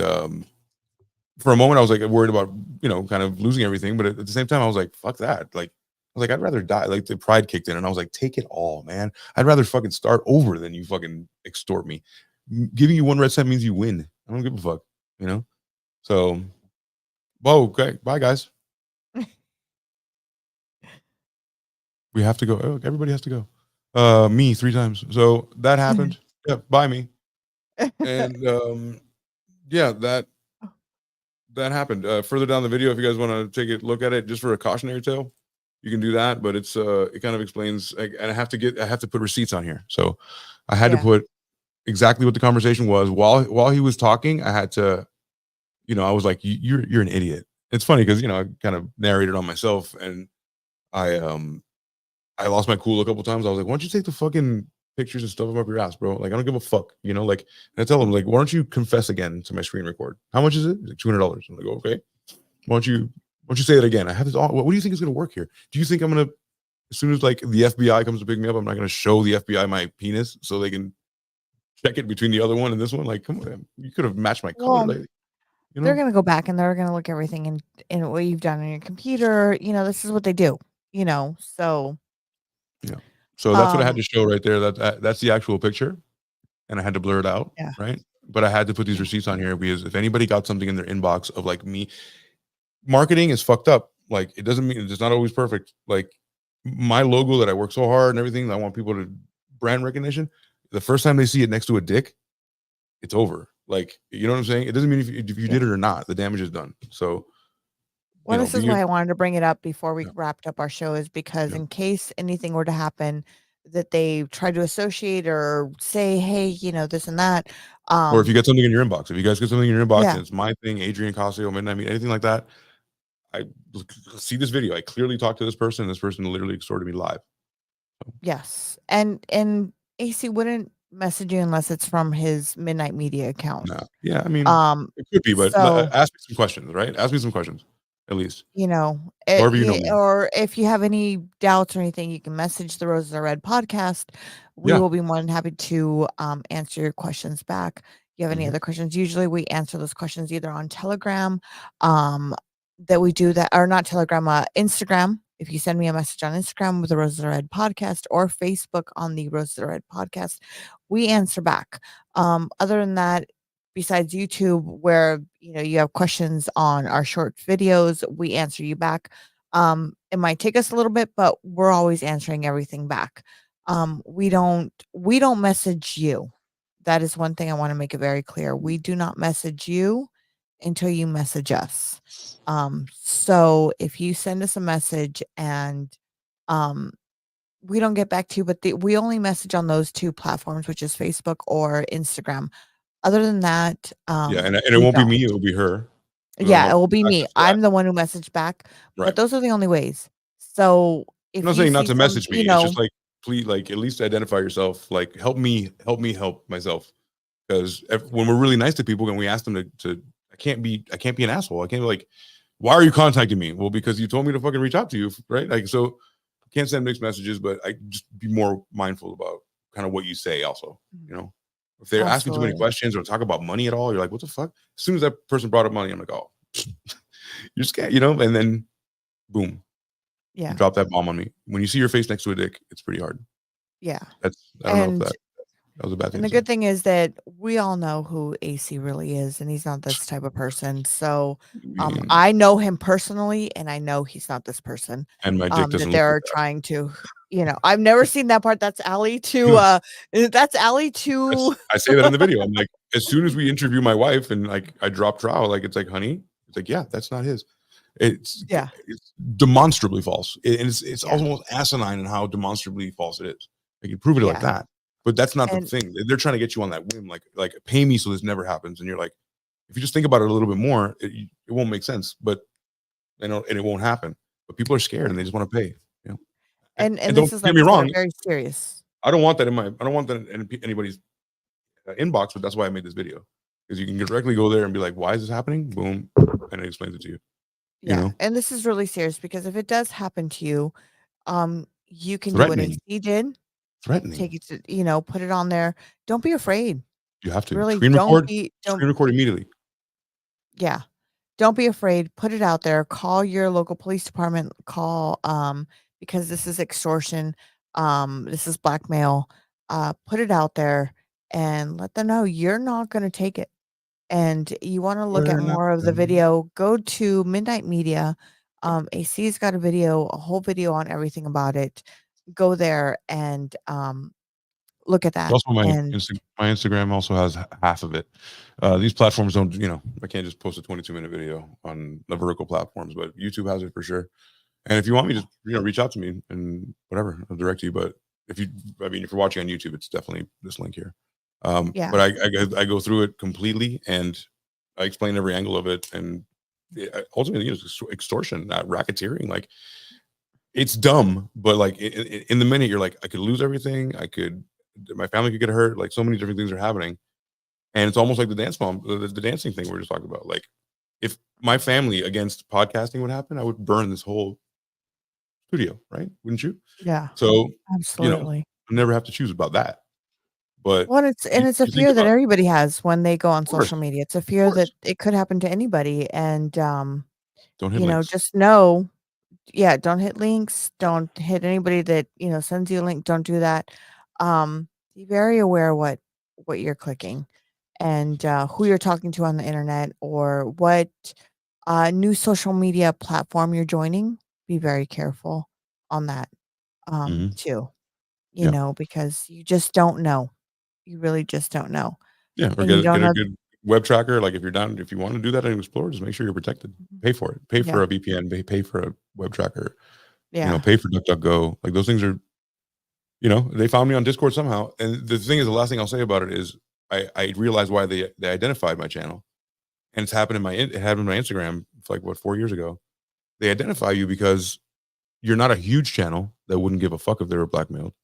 for a moment I was like worried about, kind of losing everything, but at the same time I was like, fuck that. Like, I was like, I'd rather die. Like, the pride kicked in and I was like, take it all, man. I'd rather fucking start over than you fucking extort me. Giving you one red cent means you win. I don't give a fuck, So, whoa, okay, bye guys. We have to go. Oh, everybody has to go. Me 3 times. So that happened. Yeah, bye me. And yeah, that happened. Further down the video, if you guys want to take a look at it, just for a cautionary tale, you can do that. But it's it kind of explains. And I have to put receipts on here. So I had to put exactly what the conversation was while he was talking. I had to, I was like, you're an idiot. It's funny because I kind of narrated on myself, and I lost my cool a couple times. I was like, why don't you take the fucking pictures and stuff up your ass, bro? Like, I don't give a fuck, like, and I tell him, like, why don't you confess again to my screen record? How much is it? He's like, $200. I'm like, okay. Why don't you say it again? I have this all. What do you think is going to work here? Do you think I'm going to, as soon as like the FBI comes to pick me up, I'm not going to show the FBI my penis so they can check it between the other one and this one? Like, come on, you could have matched my color. Like, they're going to go back and they're going to look everything in what you've done on your computer. This is what they do, so. Yeah. So that's what I had to show right there. That's the actual picture, and I had to blur it out. Yeah. Right. But I had to put these receipts on here because if anybody got something in their inbox of like me, marketing is fucked up. Like, it doesn't mean it's not always perfect. Like, my logo that I work so hard and everything, I want people to brand recognition. The first time they see it next to a dick, it's over. Like, you know what I'm saying? It doesn't mean if you did it or not, the damage is done. So. Well, this is why I wanted to bring it up before we wrapped up our show, is because in case anything were to happen that they try to associate or say, hey, this and that. Or if you get something in your inbox, if you guys get something in your inbox and it's my thing, Adrian Casio, Midnight Meat, anything like that, I see this video. I clearly talked to this person, and this person literally extorted me live. Yes. And AC wouldn't message you unless it's from his Midnight Media account. No. Yeah, I mean, it could be, but ask me some questions, right? Ask me some questions. At least, or if you have any doubts or anything, you can message the Roses Are Red podcast. We will be more than happy to answer your questions back. If you have any other questions, usually we answer those questions either on Telegram, that we do that, or not Telegram, Instagram. If you send me a message on Instagram with the Roses Are Red podcast, or Facebook on the Roses Are Red podcast, we answer back. Other than that, besides YouTube, where you have questions on our short videos, we answer you back. It might take us a little bit, but we're always answering everything back. We don't message you. That is one thing I want to make it very clear. We do not message you until you message us. So if you send us a message and we don't get back to you, but we only message on those 2 platforms, which is Facebook or Instagram. Other than that, and it won't be me, it will be her. Yeah, it will be me. I'm the one who messaged back. Right. But those are the only ways. So if I'm not saying not to message me, it's just like, please, like, at least identify yourself. Like, help me help myself. Because when we're really nice to people and we ask them to I can't be an asshole. I can't be like, why are you contacting me? Well, because you told me to fucking reach out to you, right? Like, so I can't send mixed messages, but I just be more mindful about kind of what you say also, If they're asking too many questions or talk about money at all, you're like, what the fuck? As soon as that person brought up money, I'm like, oh, you're scared, and then boom. Yeah. You drop that bomb on me. When you see your face next to a dick, it's pretty hard. Yeah. I don't know if that was a bad thing. And the good thing is that we all know who AC really is, and he's not this type of person. So I know him personally, and I know he's not this person. And my dick doesn't that they're trying to, I've never seen that part. That's Allie to that's Allie to I say that in the video. I'm like, as soon as we interview my wife and like I drop trial, like, it's like, honey, it's like, yeah, that's not his. It's demonstrably false. It's almost asinine in how demonstrably false it is. I can prove it like that. But that's not the And thing. They're trying to get you on that whim, like pay me so this never happens. And you're like, if you just think about it a little bit more, it won't make sense. But and it won't happen. But people are scared and they just want to pay. You know? and And this don't is, get like me I said, wrong. very serious. I don't want that in anybody's inbox, but that's why I made this video, because you can directly go there and be like, why is this happening? Boom, and it explains it to you. Yeah, You know, and this is really serious because if it does happen to you, you can do what threatening, AC did. Take threatening. it to, put it on there. Don't be afraid. You have to Really, screen don't record. be, Screen record immediately. yeah. Don't be afraid. Put it out there. Call your local police department. Call, because this is extortion. This is blackmail. Put it out there and let them know you're not going to take it. And you want to look We're at not more of the gonna- video, go to Midnight Media. AC's got a whole video on everything about it. Go there and look at that. Also, my And Instagram also has half of it. These platforms don't, I can't just post a 22-minute video on the vertical platforms, but YouTube has it for sure. And if you want me to, reach out to me and whatever, I'll direct you. But if you're watching on YouTube, it's definitely this link here. yeah, But I go through it completely and I explain every angle of it. And ultimately, it's extortion, not racketeering. Like, it's dumb, but like in the minute, you're like, I could lose everything. My family could get hurt. Like, so many different things are happening. And it's almost like the the dancing thing we are just talking about. Like, if my family against podcasting would happen, I would burn this whole studio, right? Wouldn't you? yeah, So, absolutely. I never have to choose about that. But Well, it's a you think fear that about, everybody has when they go on of course, social media. It's a fear that it could happen to anybody, and don't hit links. just know, yeah, don't hit links, don't hit anybody that sends you a link. Don't do that. Be very aware what you're clicking, and who you're talking to on the internet, or what new social media platform you're joining. Be very careful on that Mhm. too. Yeah. Because you just don't know. You really just don't know. Yeah, or And you get don't a know. good web tracker. Like, if you want to do that and explore, just make sure you're protected. Pay for it. Pay for Yeah. a VPN. Pay for a web tracker. Yeah. Pay for DuckDuckGo. Like, those things are, they found me on Discord somehow. And the thing is, the last thing I'll say about it is, I realized why they identified my channel, and it happened in my Instagram like 4 years ago. They identify you because you're not a huge channel that wouldn't give a fuck if they were blackmailed,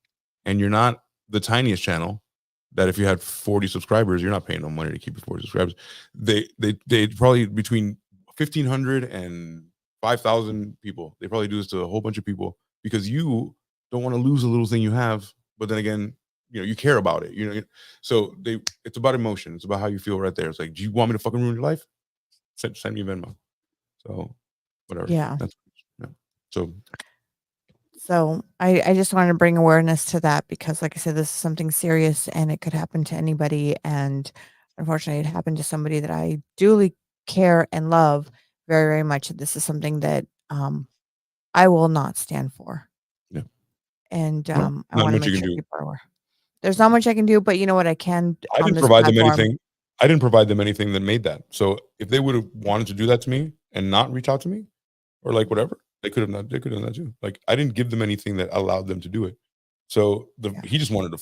and you're not the tiniest channel that if you had 40 subscribers, you're not paying no money to keep your 40 subscribers. They probably between 1,500 and 5,000 people. They probably do this to a whole bunch of people because you don't want to lose a little thing you have, but then again, you care about it. So it's about emotion. It's about how you feel right there. It's like, do you want me to fucking ruin your life? Send me a Venmo. So whatever. Yeah. Yeah. So So I just wanted to bring awareness to that because, like I said, this is something serious and it could happen to anybody. And unfortunately, it happened to somebody that I duly care and love very, very much. This is something that I will not stand for. Yeah. And Well, I not want to much you make can sure do. people are aware. There's not much I can do, but you know what I can I on didn't this provide them platform. anything. I didn't provide them anything that made that. So if they would have wanted to do that to me and not reach out to me, or like whatever, they could have done that too. Like, I didn't give them anything that allowed them to do it. So he just wanted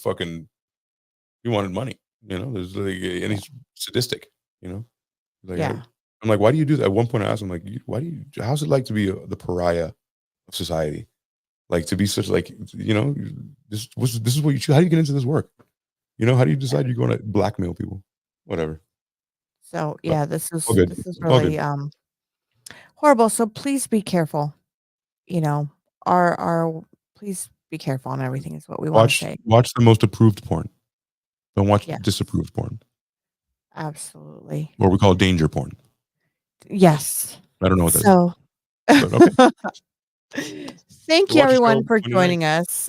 he wanted money. There's like, and he's sadistic. Like, Yeah. I'm like, why do you do that? At one point, I asked him, like, how's it like to be the pariah of society? Like, to be such, like, this is what you choose. How do you get into this work? How do you decide you're going to blackmail people? Whatever. So But yeah, this is all good. All good. really horrible. So please be careful. Our please be careful on everything is what we want to say. Watch the most approved porn. Don't watch Yes. disapproved porn. Absolutely. Or we call it danger porn. Yes. I don't know what that is. So But okay. thank So you watch the everyone show for Monday night. joining us.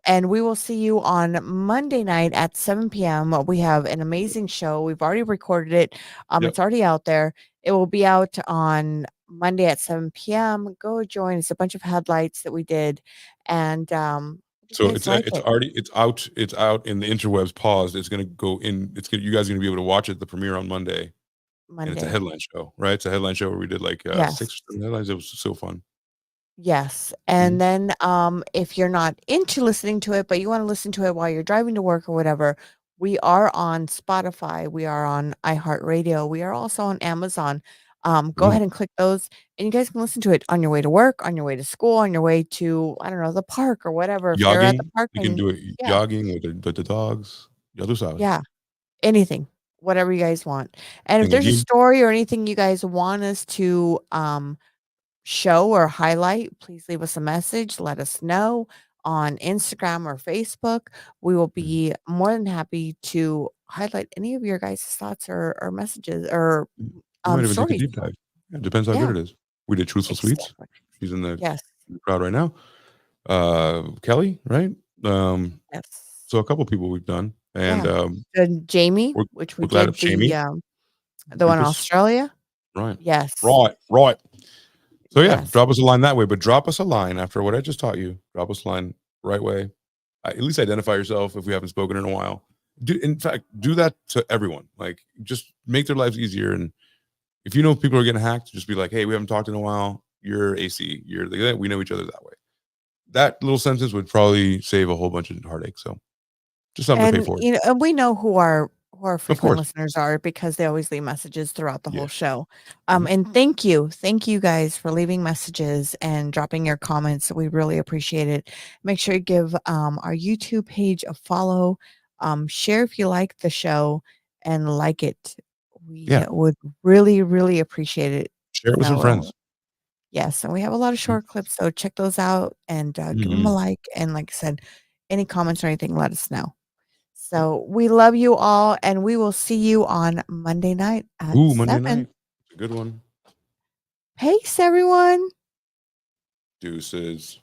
And we will see you on Monday night at 7 p.m. We have an amazing show. We've already recorded it. Yep. It's already out there. It will be out on Monday at 7 p.m. Go join. It's a bunch of headlights that we did. And So it's like it's out in the interwebs paused. It's gonna go in. You guys are gonna be able to watch it, the premiere on Monday. And it's a headline show, right? It's a headline show where we did like Yes. 6 or 7 headlines. It was so fun. Yes. And then if you're not into listening to it, but you want to listen to it while you're driving to work or whatever, we are on Spotify. We are on iHeartRadio. We are also on Amazon. Go ahead and click those, and you guys can listen to it on your way to work, on your way to school, on your way to, I don't know, the park or whatever. If you're at the Jogging. park You can and do it jogging with the dogs. Ya tú sabes. yeah, anything, whatever you guys want. And if In the there's a gym. story or anything you guys want us to show or highlight, please leave us a message. Let us know on Instagram or Facebook. We will be more than happy to highlight any of your guys' thoughts or messages or We might even take a stories. deep dive. It depends how Yeah, good it is. We did Truthful Sweets. exactly. She's in the Yes. crowd right now. Kelly, right? Yes. So a couple people we've done, and And Jamie, we're which we glad did of Jamie. the one in Rufus. Australia. Right. Yes. Right. So yeah, Yes. drop us a line that way, but drop us a line after what I just taught you. Drop us a line right way. At least identify yourself if we haven't spoken in a while. In fact, do that to everyone. Like, just make their lives easier. And if you know people are getting hacked, just be like, hey, we haven't talked in a while. You're AC. We know each other that way. That little sentence would probably save a whole bunch of heartache. So just something to pay And forward. and we know who our Of frequent course. listeners are because they always leave messages throughout the Yeah. whole show. Mhm. And thank you guys for leaving messages and dropping your comments. We really appreciate it. Make sure you give our YouTube page a follow. Share if you like the show and like it. We would really, really appreciate it. Share it with some friends. Yes, and we have a lot of short clips, so check those out and give them a like. And like I said, any comments or anything, let us know. So we love you all, and we will see you on Monday night at Monday 7. night. It's a good one. Peace, everyone. Deuces.